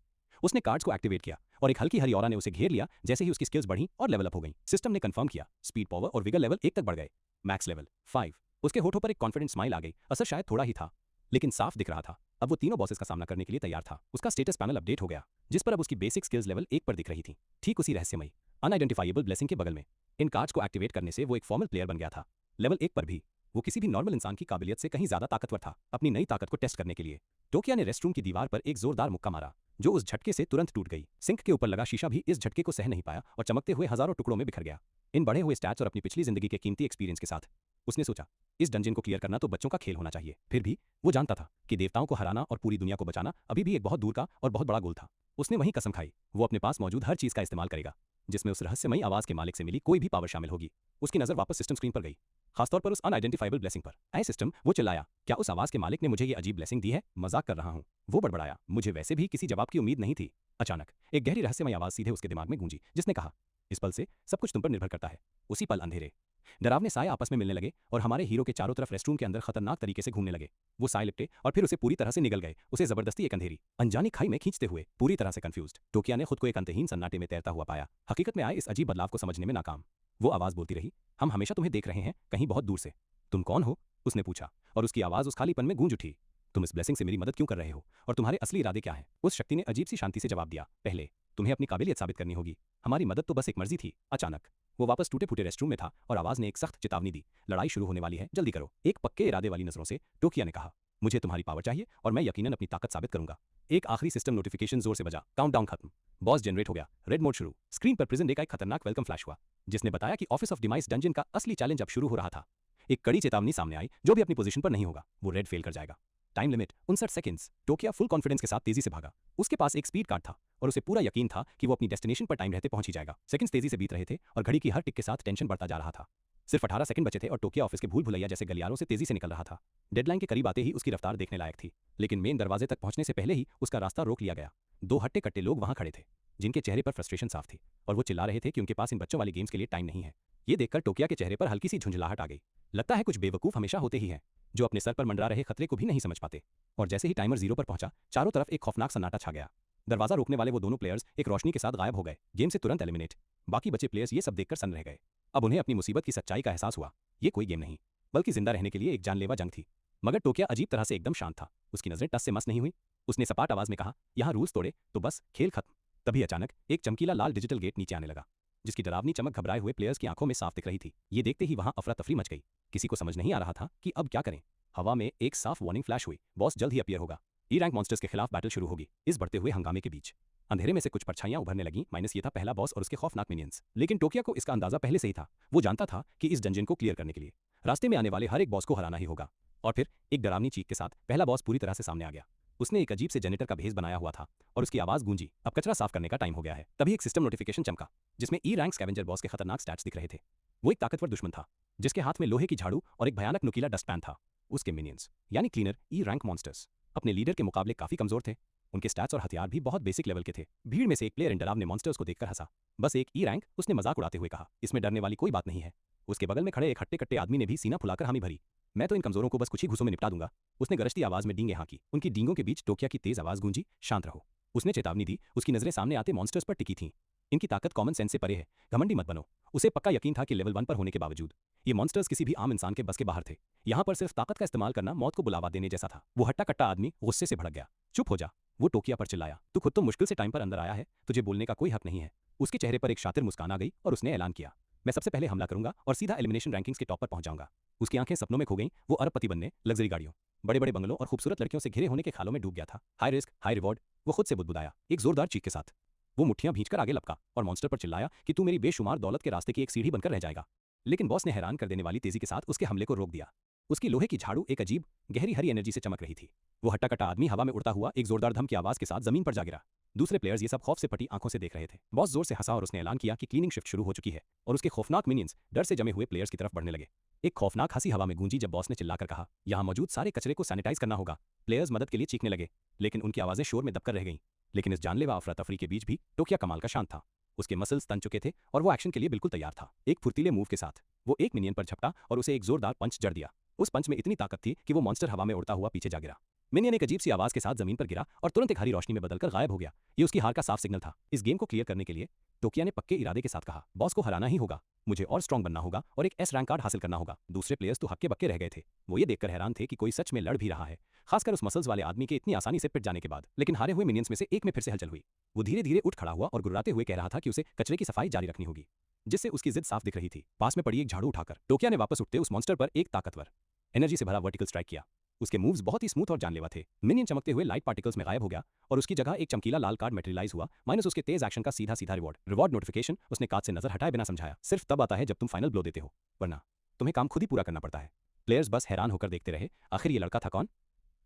उसने कार्ड्स को एक्टिवेट किया और एक हल्की हरी ऑरा ने उसे घेर लिया। जैसे ही उसकी स्किल्स बढ़ी और लेवल अप हो गई, सिस्टम ने कंफर्म किया, स्पीड, पावर और विगर लेवल 1 तक बढ़ गए, मैक्स लेवल 5। उसके होठों पर एक कॉन्फिडेंट स्माइल आ गई। असर शायद थोड़ा ही था, लेकिन साफ दिख रहा था। अब वो तीनों बॉसेस का सामना करने के लिए तैयार था। उसका स्टेटस पैनल अपडेट हो गया, जिस पर अब उसकी बेसिक स्किल्स लेवल 1 पर दिख रही थी, ठीक उसी रहस्यमयी अनआइडेंटिफाइएबल ब्लेसिंग के बगल में। इन कार्ड्स को एक्टिवेट करने से वो एक फॉर्मल प्लेयर बन गया था। लेवल 1 पर भी वो किसी भी नॉर्मल इंसान की काबिलियत से कहीं ज्यादा ताकतवर था। अपनी नई ताकत को टेस्ट करने के लिए टोकिया ने रेस्टरूम की दीवार पर एक जोरदार मुक्का मारा, जो उस झटके से तुरंत टूट गई। सिंक के ऊपर लगा शीशा भी इस झटके को सह नहीं पाया और चमकते हुए हजारों टुकड़ों में बिखर गया। इन बढ़े हुए स्टैट्स और अपनी पिछली जिंदगी के कीमती एक्सपीरियंस के साथ उसने सोचा, इस डंजन को क्लियर करना तो बच्चों का खेल होना चाहिए। फिर भी वो जानता था कि देवताओं को हराना और पूरी दुनिया को बचाना अभी भी एक बहुत दूर का और बहुत बड़ा गोल था। उसने वहीं कसम खाई, वो अपने पास मौजूद हर चीज का इस्तेमाल करेगा जिसमें उस रहस्यमयी आवाज के मालिक से मिली कोई भी पावर शामिल होगी। उसकी नजर वापस सिस्टम स्क्रीन पर गई, खासतौर पर उस अनआइडेंटिफाइबल ब्लेसिंग पर। ऐ सिस्टम, वो चिल्लाया, क्या उस आवाज के मालिक ने मुझे ये अजीब ब्लेसिंग दी है? मजाक कर रहा हूं, वो बड़बड़ाया। मुझे वैसे भी किसी जवाब की उम्मीद नहीं थी। अचानक एक गहरी रहस्यमयी आवाज सीधे उसके दिमाग में गूंजी, जिसने कहा, इस पल से सब कुछ तुम पर निर्भर करता है। उसी पल अंधेरे डरावने साए आपस में मिलने लगे और हमारे हीरो के चारों तरफ रेस्टरूम के अंदर खतरनाक तरीके से घूमने लगे। वो साए लिपटे और फिर उसे पूरी तरह से निगल गए, उसे जबरदस्ती एक अंधेरी अनजानी खाई में खींचते हुए। पूरी तरह से कंफ्यूज्ड टोकिया ने खुद को एक अंतहीन सन्नाटे में तैरता हुआ पाया, हकीकत में आए इस अजीब बदलाव को समझने में नाकाम। वो आवाज बोलती रही, हम हमेशा तुम्हें देख रहे हैं, कहीं बहुत दूर से। तुम कौन हो? उसने पूछा, और उसकी आवाज उस खालीपन में गूंज उठी। तुम इस ब्लेसिंग से मेरी मदद क्यों कर रहे हो और तुम्हारे असली इरादे क्या हैं? उस शक्ति ने अजीब सी शांति से जवाब दिया, पहले तुम्हें अपनी काबिलियत साबित करनी होगी, हमारी मदद तो बस एक मर्जी थी। अचानक वो वापस टूटे फूटे रेस्टरूम में था और आवाज ने एक सख्त चेतावनी दी, लड़ाई शुरू होने वाली है, जल्दी करो। एक पक्के इरादे वाली नजरों से टोकिया ने कहा, मुझे तुम्हारी पावर चाहिए और मैं यकीनन अपनी ताकत साबित करूंगा। एक आखिरी सिस्टम नोटिफिकेशन जोर से बजा, काउंटडाउन खत्म, बॉस जनरेट हो गया, रेड मोड शुरू। स्क्रीन पर प्रिजन डे का एक खतरनाक वेलकम फ्लैश हुआ, जिसने बताया कि ऑफिस ऑफ डिमाइस डंजन का असली चैलेंज अब शुरू हो रहा था। एक कड़ी चेतावनी सामने आई, जो भी अपनी पोजीशन पर नहीं होगा वो रेड फेल कर जाएगा। Time limit 59 seconds. Tokio full confidence के साथ तेजी से भागा। उसके पास एक स्पीड कार्ड था और उसे पूरा यकीन था कि वो अपनी डेस्टिनेशन पर टाइम रहते पहुंच ही जाएगा। सेकंड्स तेजी से बीत रहे थे और घड़ी की हर टिक के साथ टेंशन बढ़ता जा रहा था। सिर्फ 18 सेकंड बचे थे और टोकिया ऑफिस के भूल भुलैया जैसे गलियारों से तेजी से निकल रहा था। डेडलाइन के करीब आते ही उसकी रफ्तार देखने लायक थी, लेकिन मेन दरवाजे तक पहुंचने से पहले ही उसका रास्ता रोक लिया गया। दो हट्टे कट्टे लोग वहां खड़े थे, जिनके चेहरे पर फ्रस्ट्रेशन साफ थी और वो चिल्ला रहे थे कि उनके पास इन बच्चों वाली गेम्स के लिए टाइम नहीं है। ये देखकर टोकिया के चेहरे पर हल्की सी झुंझलाहट आ गई। लगता है कुछ बेवकूफ हमेशा होते ही हैं, जो अपने सर पर मंडरा रहे खतरे को भी नहीं समझ पाते। और जैसे ही टाइमर 0 पर पहुंचा, चारों तरफ एक खौफनाक सन्नाटा छा गया। दरवाजा रोकने वाले वो दोनों प्लेयर्स एक रोशनी के साथ गायब हो गए, गेम से तुरंत एलिमिनेट। बाकी बचे प्लेयर्स ये सब देखकर सन्न रह गए। अब उन्हें अपनी मुसीबत की सच्चाई का एहसास हुआ, ये कोई गेम नहीं, बल्कि जिंदा रहने के लिए एक जानलेवा जंग थी। मगर टोकिया अजीब तरह से एकदम शांत था, उसकी नजरें टस से मस नहीं हुई। उसने सपाट आवाज में कहा, यहाँ रूल्स तोड़े तो बस खेल खत्म। तभी अचानक एक चमकीला लाल डिजिटल गेट नीचे आने लगा, जिसकी डरावनी चमक घबराए हुए प्लेयर्स की आंखों में साफ दिख रही थी। ये देखते ही वहां अफरा तफरी मच गई, किसी को समझ नहीं आ रहा था कि अब क्या करें। हवा में एक साफ वार्निंग फ्लैश हुई, बॉस जल्द ही अपीयर होगा, ई रैंक मॉन्स्टर्स के खिलाफ बैटल शुरू होगी। इस बढ़ते हुए हंगामे के बीच अंधेरे में से कुछ परछाइयां उभरने लगीं, माइनस ये था पहला बॉस और उसके खौफनाक मिनियंस। लेकिन टोकिया को इसका अंदाजा पहले से ही था। वो जानता था कि इस डंजन को क्लियर करने के लिए रास्ते में आने वाले हर एक बॉस को हराना ही होगा। और फिर एक डरावनी चीख के साथ पहला बॉस पूरी तरह से सामने आ गया। उसने एक अजीब से जनरेटर का भेस बनाया हुआ था और उसकी आवाज गूंजी, अब कचरा साफ करने का टाइम हो गया है। तभी एक सिस्टम नोटिफिकेशन चमका, जिसमें ई रैंक स्कैवेंजर बॉस के खतरनाक स्टैट्स दिख रहे थे। वो एक ताकतवर दुश्मन था, जिसके हाथ में लोहे की झाड़ू और एक भयानक नुकीला डस्टपैन था। उसके मिनियंस यानी क्लीनर ई रैंक मॉन्स्टर्स अपने लीडर के मुकाबले काफी कमजोर थे। उनके स्टैट्स और हथियार भी बहुत बेसिक लेवल के थे। भीड़ में से एक प्लेयर इन डरावने मॉन्स्टर्स को देखकर हंसा, बस एक ई रैंक, उसने मजाक उड़ाते हुए कहा, इसमें डरने वाली कोई बात नहीं है। उसके बगल में खड़े एक हट्टे कट्टे आदमी ने भी सीना फुलाकर हामी भरी, मैं तो इन कमजोरों को बस कुछ ही घुसों में निपटा दूंगा। उसने गरजती आवाज में डींगे हाँकी। उनकी डींगों के बीच टोकिया की तेज आवाज गूंजी, शांत रहो। उसने चेतावनी दी। उसकी नजरें सामने आते मॉन्स्टर्स पर टिकी थीं। इनकी ताकत कॉमन सेंस से परे है, घमंडी मत बनो। उसे पक्का यकीन था कि लेवल 1 पर होने के बावजूद ये मॉन्स्टर्स किसी भी आम इंसान के बस के बाहर थे। यहाँ पर सिर्फ ताकत का इस्तेमाल करना मौत को बुलावा देने जैसा था। वो हट्टा कट्टा आदमी गुस्से से भड़क गया। चुप हो जा, वो टोकिया पर चिल्लाया। तू खुद तो मुश्किल से टाइम पर अंदर आया है, तुझे बोलने का कोई हक नहीं है। उसके चेहरे पर एक शातिर मुस्कान आ गई और उसने ऐलान किया, मैं सबसे पहले हमला करूंगा और सीधा एलिमिनेशन रैंकिंग्स के टॉप पर पहुंच जाऊंगा। उसकी आंखें सपनों में खो गईं। वो अरबपति बनने, लग्जरी गाड़ियों, बड़े बड़े बंगलों और खूबसूरत लड़कियों से घिरे होने के ख्यालों में डूब गया था। हाई रिस्क हाई रिवॉर्ड, वो खुद से बुदबुदाया। एक जोरदार चीख के साथ वो मुट्ठियां भींचकर आगे लपका और मॉन्स्टर पर चिल्लाया कि तू मेरी बेशुमार दौलत के रास्ते की एक सीढ़ी बनकर रह जाएगा। लेकिन बॉस ने हैरान कर देने वाली तेजी के साथ उसके हमले को रोक दिया। उसकी लोहे की झाड़ू एक अजीब गहरी हरी एनर्जी से चमक रही थी। वो हट्टा कट्टा आदमी हवा में उड़ता हुआ एक जोरदार धम की आवाज के साथ जमीन पर जा गिरा। दूसरे प्लेयर्स ये सब खौफ से फटी आंखों से देख रहे थे। बॉस जोर से हंसा और उसने ऐलान किया कि क्लीनिंग शिफ्ट शुरू हो चुकी है और उसके खौफनाक मिनियंस डर से जमे हुए प्लेयर्स की तरफ बढ़ने लगे। एक खौफनाक हंसी हवा में गूंजी जब बॉस ने चिल्लाकर कहा, यहाँ मौजूद सारे कचरे को सैनिटाइज करना होगा। प्लेयर्स मदद के लिए चीखने लगे, लेकिन उनकी आवाजें शोर में दबकर रह गईं। लेकिन इस जानलेवा अफरा तफरी के बीच भी टोकिया कमाल का शांत था। उसके मसल्स तन चुके थे और वो एक्शन के लिए बिल्कुल तैयार था। एक फुर्तीले मूव के साथ वो एक मिनियन पर झपटा और उसे एक जोरदार पंच जड़ दिया। उस पंच में इतनी ताकत थी कि वो मॉन्स्टर हवा में उड़ता हुआ पीछे जा गिरा। मिनियन एक अजीब सी आवाज के साथ जमीन पर गिरा और तुरंत एक हरी रोशनी में बदलकर गायब हो गया। ये उसकी हार का साफ सिग्नल था। इस गेम को क्लियर करने के लिए टोकिया ने पक्के इरादे के साथ कहा, बॉस को हराना ही होगा, मुझे और स्ट्रांग बनना होगा और एक एस रैंक कार्ड हासिल करना होगा। दूसरे प्लेयर्स तो हक्के बक्के रह गए थे। वो ये देखकर हैरान थे कि कोई सच में लड़ भी रहा है, खासकर उस मसल्स वाले आदमी के इतनी आसानी से पिट जाने के बाद। लेकिन हारे हुए मिनियंस में से एक में फिर से हलचल हुई। वो धीरे धीरे उठ खड़ा हुआ और गुर्राते हुए कह रहा था कि उसे कचरे की सफाई जारी रखनी होगी, जिससे उसकी जिद साफ दिख रही थी। पास में पड़ी एक झाड़ू उठाकर टोकिया ने वापस उठते उस मॉन्स्टर पर एक ताकतवर एनर्जी से भरा वर्टिकल स्ट्राइक किया। उसके मूव्स बहुत ही स्मूथ और जानलेवा थे। मिनियन चमकते हुए लाइट पार्टिकल्स में गायब हो गया और उसकी जगह एक चमकीला लाल कार्ड मटेरियलाइज हुआ, माइनस उसके तेज एक्शन का सीधा सीधा रिवॉर्ड नोटिफिकेशन। उसने कार्ड से नजर हटाए बिना समझाया, सिर्फ तब आता है जब तुम फाइनल ब्लो देते हो, वरना तुम्हें काम खुद ही पूरा करना पड़ता है। प्लेयर्स बस हैरान होकर देखते रहे। आखिर ये लड़का था कौन?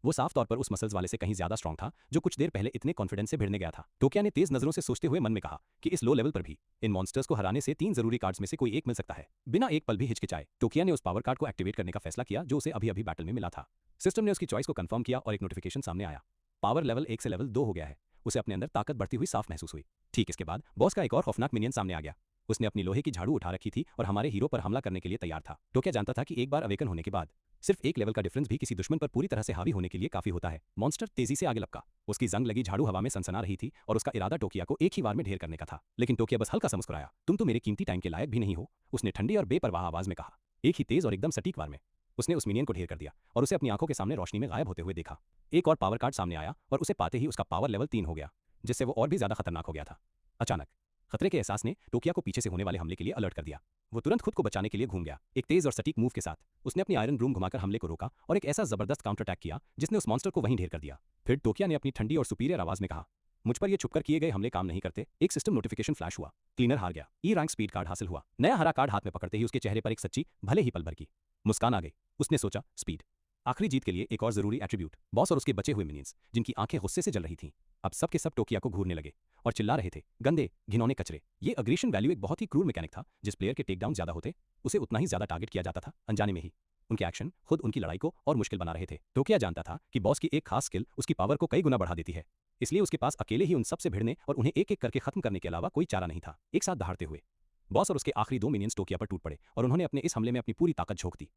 वो साफ तौर पर उस मसल्स वाले से कहीं ज्यादा स्ट्रांग था जो कुछ देर पहले इतने कॉन्फिडेंस से भिड़ने गया था। टोकिया ने तेज नजरों से सोचते हुए मन में कहा कि इस लो लेवल पर भी इन मॉन्स्टर्स को हराने से 3 जरूरी कार्ड्स में से कोई एक मिल सकता है। बिना एक पल भी हिचकिचाए टोकिया ने उस पावर कार्ड को एक्टिवेट करने का फैसला किया जो उसे अभी अभी बैटल में मिला था। सिस्टम ने उसकी चॉइस को कंफर्म किया और एक नोटिफिकेशन सामने आया, पावर लेवल 1 से लेवल 2 हो गया है। उसे अपने अंदर ताकत बढ़ती हुई साफ महसूस हुई। ठीक इसके बाद बॉस का एक और खौफनाक मिनियन सामने आ गया। उसने अपनी लोहे की झाड़ू उठा रखी थी और हमारे हीरो पर हमला करने के लिए तैयार था। टोकिया जानता था कि एक बार अवेकन होने के बाद सिर्फ एक लेवल का डिफरेंस भी किसी दुश्मन पर पूरी तरह से हावी होने के लिए काफी होता है। मॉन्स्टर तेजी से आगे लपका। उसकी जंग लगी झाड़ू हवा में सनसना रही थी और उसका इरादा टोकिया को एक ही बार में ढेर करने का था। लेकिन टोकिया बस हल्का सा मुस्कुराया। तुम तो मेरे कीमती टाइम के लायक भी नहीं हो, उसने ठंडी और बेपरवाह आवाज में कहा। एक ही तेज और एकदम सटीक वार में उसने उस मिनियन को ढेर कर दिया और उसे अपनी आंखों के सामने रोशनी में गायब होते हुए देखा। एक और पावर कार्ड सामने आया और उसे पाते ही उसका पावर लेवल 3 हो गया, जिससे वो और भी ज्यादा खतरनाक हो गया था। अचानक खतरे के एहसास ने टोकिया को पीछे से होने वाले हमले के लिए अलर्ट कर दिया। वो तुरंत खुद को बचाने के लिए घूम गया। एक तेज और सटीक मूव के साथ उसने अपनी आयरन ब्रूम घुमाकर हमले को रोका और एक ऐसा जबरदस्त काउंटर अटैक किया जिसने उस मॉन्स्टर को वहीं ढेर कर दिया। फिर टोकिया ने अपनी ठंडी और सुपीरियर आवाज में कहा, मुझ पर ये छुपकर किए गए हमले काम नहीं करते। एक सिस्टम नोटिफिकेशन फ्लैश हुआ। क्लीनर हार गया। ई रैंक स्पीड कार्ड हासिल हुआ। नया हरा कार्ड हाथ में पकड़ते ही उसके चेहरे पर एक सच्ची भले ही पल भर की मुस्कान आ गई। उसने सोचा, स्पीड, आखिरी जीत के लिए एक और जरूरी एट्रीब्यूट। बॉस और उसके बचे हुए मिनियंस जिनकी आंखें गुस्से से जल रही थीं, अब सब के सब टोकिया को घूरने लगे और चिल्ला रहे थे, गंदे घिनौने कचरे। ये अग्रेशन वैल्यू एक बहुत ही क्रूर मैकेनिक था। जिस प्लेयर के टेकडाउन ज्यादा होते उसे उतना ही ज्यादा टारगेट किया जाता था। अनजाने में ही उनके एक्शन खुद उनकी लड़ाई को और मुश्किल बना रहे थे। टोकिया जानता था कि बॉस की एक खास स्किल उसकी पावर को कई गुना बढ़ा देती है, इसलिए उसके पास अकेले ही उन सब से भिड़ने और उन्हें एक एक करके खत्म करने के अलावा कोई चारा नहीं था। एक साथ दहाड़ते हुए बॉस और उसके आखिरी 2 मिनियंस टोकिया पर टूट पड़े और उन्होंने अपने इस हमले में अपनी पूरी ताकत झोंक दी।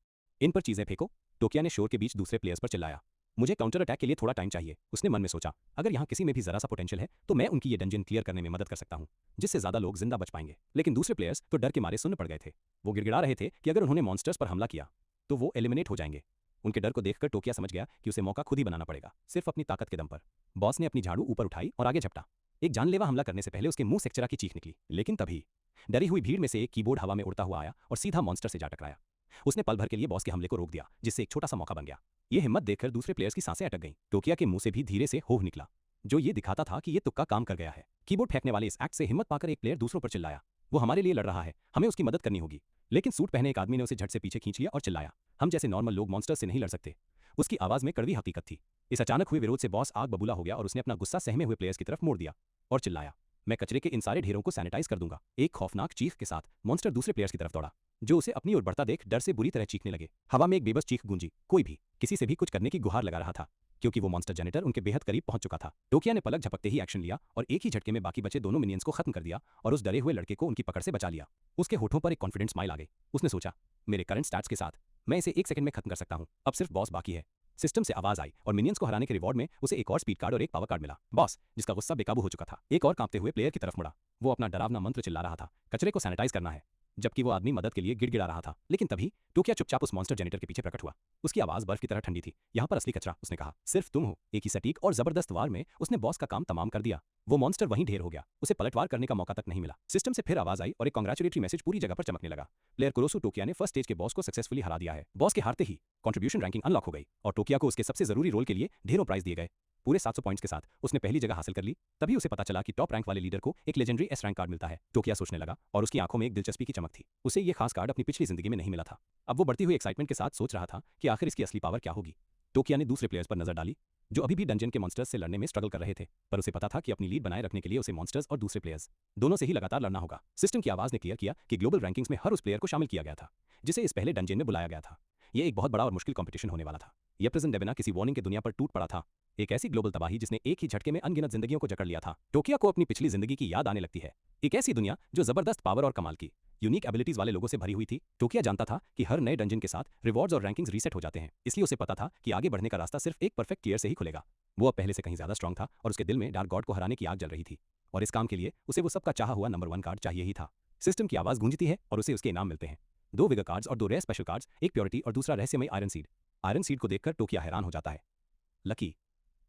इन पर चीजें फेंको, टोकिया ने शोर के बीच दूसरे प्लेयर्स पर चिल्लाया। मुझे काउंटर अटैक के लिए थोड़ा टाइम चाहिए, उसने मन में सोचा। अगर यहाँ किसी में भी जरा सा पोटेंशियल है तो मैं उनकी ये डंजन क्लियर करने में मदद कर सकता हूँ, जिससे ज्यादा लोग जिंदा बच पाएंगे। लेकिन दूसरे प्लेयर्स तो डर के मारे सुन्न पड़ गए थे। वो गिड़गिड़ा रहे थे कि अगर उन्होंने मॉन्स्टर्स पर हमला किया तो वो एलिमिनेट हो जाएंगे। उनके डर को देखकर टोकिया समझ गया कि उसे मौका खुद ही बनाना पड़ेगा, सिर्फ अपनी ताकत के दम पर। बॉस ने अपनी झाड़ू ऊपर उठाई और आगे झपटा। एक जानलेवा हमला करने से पहले उसके मुंह से एक चिरा की चीख निकली। लेकिन तभी डरी हुई भीड़ में से एक कीबोर्ड हवा में उड़ता हुआ आया और सीधा मॉन्स्टर से जा टकराया। उसने पल भर के लिए बॉस के हमले को रोक दिया, जिससे एक छोटा सा मौका बन गया। ये हिम्मत देखकर दूसरे प्लेयर्स की सांसें अटक गईं। टोकिया के मुंह से भी धीरे से होह निकला, जो ये दिखाता था कि ये तुक्का काम कर गया है। कीबोर्ड फेंकने वाले इस एक्ट से हिम्मत पाकर एक प्लेयर दूसरों पर चिल्लाया, वो हमारे लिए लड़ रहा है, हमें उसकी मदद करनी होगी। लेकिन सूट पहने एक आदमी ने उसे झट से पीछे खींच लिया और चिल्लाया, हम जैसे नॉर्मल लोग मॉन्स्टर से नहीं लड़ सकते। उसकी आवाज में कड़वी हकीकत थी। इस अचानक हुए विरोध से बॉस आग बबूला हो गया और उसने अपना गुस्सा सहमे हुए प्लेयर्स की तरफ मोड़ दिया और चिल्लाया, मैं कचरे के इन सारे ढेरों को सैनिटाइज कर दूंगा। एक खौफनाक चीख के साथ मॉन्स्टर दूसरे प्लेयर्स की तरफ दौड़ा, जो उसे अपनी ओर बढ़ता देख डर से बुरी तरह चीखने लगे। हवा में एक बेबस चीख गूंजी। कोई भी किसी से भी कुछ करने की गुहार लगा रहा था, क्योंकि वो मॉन्स्टर जेनेटर उनके बेहद करीब पहुंच चुका था। टोकिया ने पलक झपकते ही एक्शन लिया और एक ही झटके में बाकी बचे दोनों मिनियंस को खत्म कर दिया और उस डरे हुए लड़के को उनकी पकड़ से बचा लिया। उसके होठों पर एक कॉन्फिडेंट स्माइल आ गई। उसने सोचा, मेरे करंट स्टैट्स के साथ मैं इसे 1 सेकंड में खत्म कर सकता हूँ, अब सिर्फ बॉस बाकी है। सिस्टम से आवाज आई और मिनियंस को हराने के रिवॉर्ड में उसे एक और स्पीड कार्ड और एक पावर कार्ड मिला। बॉस, जिसका गुस्सा बेकाबू हो चुका था, एक और कांपते हुए प्लेयर की तरफ मुड़ा। वो अपना डरावना मंत्र चिल्ला रहा था, कचरे को सैनिटाइज करना है, जबकि वो आदमी मदद के लिए गिड़गिड़ा रहा था। लेकिन तभी टोकिया चुपचाप उस मॉन्स्टर जेनेटर के पीछे प्रकट हुआ। उसकी आवाज बर्फ की तरह ठंडी थी। यहाँ पर असली कचरा, उसने कहा, सिर्फ तुम हो। एक ही सटीक और जबरदस्त वार में उसने बॉस का काम तमाम कर दिया। वो मॉन्स्टर वहीं ढेर हो गया, उसे पलटवार करने का मौका तक नहीं मिला। सिस्टम से फिर आवाज आई और एक कांग्रेचुलेटरी मैसेज पूरी जगह पर चमकने लगा। प्लेयर कुरोसु टोकिया ने फर्स्ट स्टेज के बॉस को सक्सेसफुली हरा दिया है। बॉस के हारते ही कंट्रीब्यूशन रैंकिंग अनलॉक हो गई और टोकिया को उसके सबसे जरूरी रोल के लिए ढेरों प्राइज दिए गए। पूरे 700 पॉइंट्स के साथ उसने पहली जगह हासिल कर ली। तभी उसे पता चला कि टॉप रैंक वाले लीडर को एक लेजेंडरी एस रैंक कार्ड मिलता है। टोकिया सोचने लगा और उसकी आंखों में एक दिलचस्पी की चमक थी। उसे ये खास कार्ड अपनी पिछली जिंदगी में नहीं मिला था। अब वो बढ़ती हुई एक्साइटमेंट के साथ सोच रहा था कि आखिर इसकी असली पावर क्या होगी। टोकिया ने दूसरे प्लेयर्स पर नजर डाली जो अभी भी डंजन के मॉन्स्टर्स से लड़ने में स्ट्रगल कर रहे थे, पर उसे पता था कि अपनी लीड बनाए रखने के लिए उसे मॉन्स्टर्स और दूसरे प्लेयर्स दोनों से ही लगातार लड़ना होगा। सिस्टम की आवाज ने क्लियर किया कि ग्लोबल रैंकिंग्स में हर उस प्लेयर को शामिल किया गया था जिसे इस पहले डंजन में बुलाया गया था। यह एक बहुत बड़ा और मुश्किल कंपटीशन होने वाला था। यह प्रेजेंट बिना किसी वार्निंग के दुनिया पर टूट पड़ा था, एक ऐसी ग्लोबल तबाही जिसने एक ही झटके में अनगिनत जिंदगियों को जकड़ लिया था। टोकिया को अपनी पिछली जिंदगी की याद आने लगती है, एक ऐसी दुनिया जो जबरदस्त पावर और कमाल की यूनिक एबिलिटीज वाले लोगों से भरी हुई थी। टोकिया जानता था कि हर नए डंजन के साथ रिवॉर्ड्स और रैंकिंग्स रीसेट हो जाते हैं, इसलिए उसे पता था कि आगे बढ़ने का रास्ता सिर्फ एक परफेक्ट क्लियर से ही खुलेगा। वो अब पहले से कहीं ज्यादा स्ट्रांग था और उसके दिल में डार्क गॉड को हराने की आग जल रही थी, और इस काम के लिए उसे वो सबका चाहा हुआ नंबर 1 कार्ड चाहिए ही था। सिस्टम की आवाज गूंजती है और उसे उसके इनाम मिलते हैं, 2 विगर कार्ड्स और 2 रेयर स्पेशल कार्ड्स, एक प्योरिटी और दूसरा रहस्यमय आयरन सीड। आयरन सीड को देखकर टोकिया हैरान हो जाता है। लकी,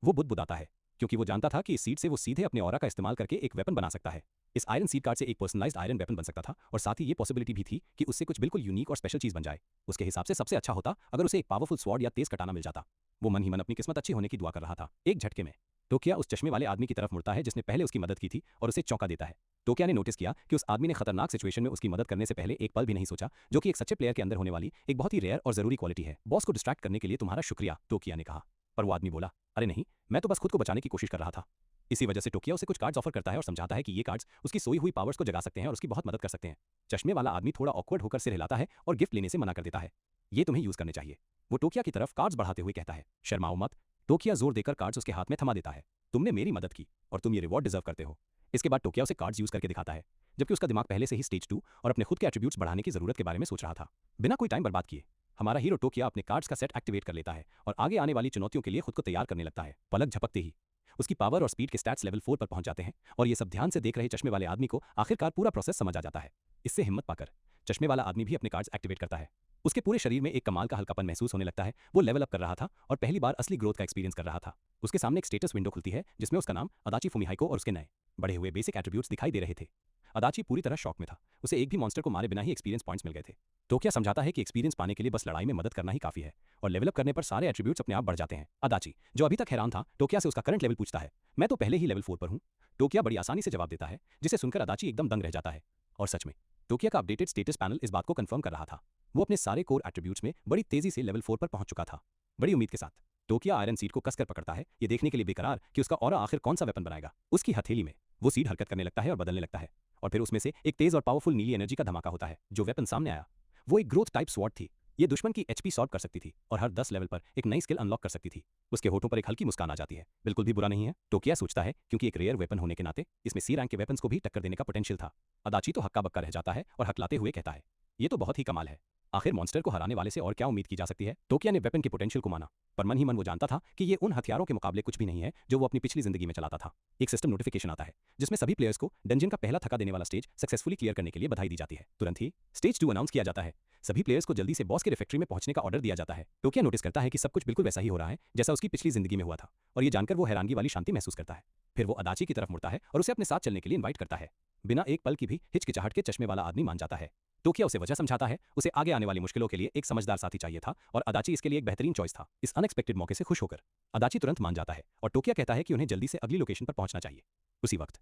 वो बुदबुदाता है क्योंकि वो जानता था कि इस सीड से वो सीधे अपने ऑरा का इस्तेमाल करके एक वेपन बना सकता है। इस आयरन सीड कार्ड से एक पर्सनलाइज्ड आयरन वेपन बन सकता था और साथ ही ये पॉसिबिलिटी भी थी कि उससे कुछ बिल्कुल यूनिक और स्पेशल चीज बन जाए। उसके हिसाब से सबसे अच्छा होता अगर उसे एक पावरफुल स्वॉर्ड या तेज कटाना मिल जाता। वो मन ही मन अपनी किस्मत अच्छी होने की दुआ कर रहा था। एक झटके में टोकिया उस चश्मे वाले आदमी की तरफ मुड़ता है जिसने पहले उसकी मदद की थी और उसे चौंका देता है। टोकिया ने नोटिस किया कि उस आदमी ने खतरनाक सिचुएशन में उसकी मदद करने से पहले एक पल भी नहीं सोचा, जो कि एक सच्चे प्लेयर के अंदर होने वाली एक बहुत ही रेयर और जरूरी क्वालिटी है। बॉस को डिस्ट्रैक्ट करने के लिए तुम्हारा शुक्रिया, टोकिया ने कहा। पर वो आदमी बोला, अरे नहीं, मैं तो बस खुद को बचाने की कोशिश कर रहा था। इसी वजह से टोकिया उसे कुछ कार्ड्स ऑफर करता है और समझाता है कि ये कार्ड्स उसकी सोई हुई पावर्स को जगा सकते हैं और उसकी बहुत मदद कर सकते हैं। चश्मे वाला आदमी थोड़ा ऑकवर्ड होकर सिर हिलाता है और गिफ्ट लेने से मना कर देता है। ये तुम्हें यूज करने चाहिए, वो टोकिया की तरफ कार्ड्स बढ़ाते हुए कहता है। शर्माओ मत, टोकिया जोर देकर कार्ड्स उसके हाथ में थमा देता है। तुमने मेरी मदद की और तुम ये रिवॉर्ड डिजर्व करते हो। इसके बाद टोकिया उसे कार्ड्स यूज करके दिखाता है, जबकि उसका दिमाग पहले से ही स्टेज 2 और अपने खुद के एट्रीब्यूट्स बढ़ाने की जरूरत के बारे में सोच रहा था। बिना कोई टाइम बर्बाद किए हमारा हीरो टोकिया अपने कार्ड्स का सेट एक्टिवेट कर लेता है और आगे आने वाली चुनौतियों के लिए खुद को तैयार करने लगता है। पलक झपकते ही उसकी पावर और स्पीड के स्टैट्स लेवल 4 पर पहुंच जाते हैं और ये सब ध्यान से देख रहे चश्मे वाले आदमी को आखिरकार पूरा प्रोसेस समझ आ जाता है। इससे हिम्मत पाकर चश्मे वाला आदमी भी अपने कार्ड्स एक्टिवेट करता है। उसके पूरे शरीर में एक कमाल का हल्कापन महसूस होने लगता है। वो लेवल अप कर रहा था और पहली बार असली ग्रोथ का एक्सपीरियंस कर रहा था। उसके सामने एक स्टेटस विंडो खुलती है जिसमें उसका नाम अदाची फुमिहाइको और उसके नए बढ़े हुए बेसिक एट्रीब्यूट्स दिखाई दे रहे थे। अदाची पूरी तरह शॉक में था, उसे एक भी मॉन्स्टर को मारे बिना ही एक्सपीरियंस पॉइंट्स मिल गए थे। टोकिया समझाता है कि एक्सपीरियंस पाने के लिए बस लड़ाई में मदद करना ही काफी है और लेवल अप करने पर सारे एट्रीब्यूट्स अपने आप बढ़ जाते हैं। अदाची, जो अभी तक हैरान था, टोकिया से उसका करंट लेवल पूछता है। मैं तो पहले ही लेवल 4 पर हूँ, टोकिया बड़ी आसानी से जवाब देता है, जिसे सुनकर अदाची एकदम दंग रह जाता है। और सच में टोकिया का अपडेटेड स्टेटस पैनल इस बात को कंफर्म कर रहा था। वो अपने सारे कोर एट्रीब्यूट्स में बड़ी तेजी से लेवल 4 पर पहुंच चुका था। बड़ी उम्मीद के साथ टोकिया आयरन सीड को कसकर पकड़ता है, ये देखने के लिए बेकरार कि उसका ऑरा आखिर कौन सा वेपन बनाएगा। उसकी हथेली में वो सीड हरकत करने लगता है और बदलने लगता है और फिर उसमें से एक तेज और पावरफुल नीली एनर्जी का धमाका होता है। जो वेपन सामने आया वो एक ग्रोथ टाइप स्वॉर्ड थी। ये दुश्मन की एचपी सॉर्ट कर सकती थी और हर 10 लेवल पर एक नई स्किल अनलॉक कर सकती थी। उसके होठों पर एक हल्की मुस्कान आ जाती है। बिल्कुल भी बुरा नहीं है, टोकिया सोचता है, क्योंकि एक रेयर वेपन होने के नाते इसमें सी रैंक के वेपन्स को भी टक्कर देने का पोटेंशियल था। अदाची तो हक्का बक्का रह जाता है और हकलाते हुए कहता है, ये तो बहुत ही कमाल है। आखिर मॉन्स्टर को हराने वाले से और क्या उम्मीद की जा सकती है। टोकिया ने वेपन के पोटेंशियल को माना, पर मन ही मन वो जानता था कि ये उन हथियारों के मुकाबले कुछ भी नहीं है जो वो अपनी पिछली जिंदगी में चलाता था। एक सिस्टम नोटिफिकेशन आता है जिसमें सभी प्लेयर्स को डंजन का पहला थका देने वाला स्टेज सक्सेसफुली क्लियर करने के लिए बधाई दी जाती है। तुरंत ही स्टेज 2 अनाउंस किया जाता है। सभी प्लेयर्स को जल्दी से बॉस के रिफैक्ट्री में पहुंचने का ऑर्डर दिया जाता है। टोकिया नोटिस करता है कि सब कुछ बिल्कुल वैसा ही हो रहा है जैसा उसकी पिछली जिंदगी में हुआ था और ये जानकर वो हैरानगी वाली शांति महसूस करता है। फिर वो अदाची की तरफ मुड़ता है और उसे अपने साथ चलने के लिए इनवाइट करता है। बिना एक पल की भी हिचकिचाहट के चश्मे वाला आदमी मान जाता है। टोकिया उसे वजह समझाता है, उसे आगे आने वाली मुश्किलों के लिए एक समझदार साथी चाहिए था और अदाची इसके लिए एक बेहतरीन चॉइस था। इस अनएक्सपेक्टेड मौके से खुश होकर अदाची तुरंत मान जाता है और टोकिया कहता है कि उन्हें जल्दी से अगली लोकेशन पर पहुंचना चाहिए। उसी वक्त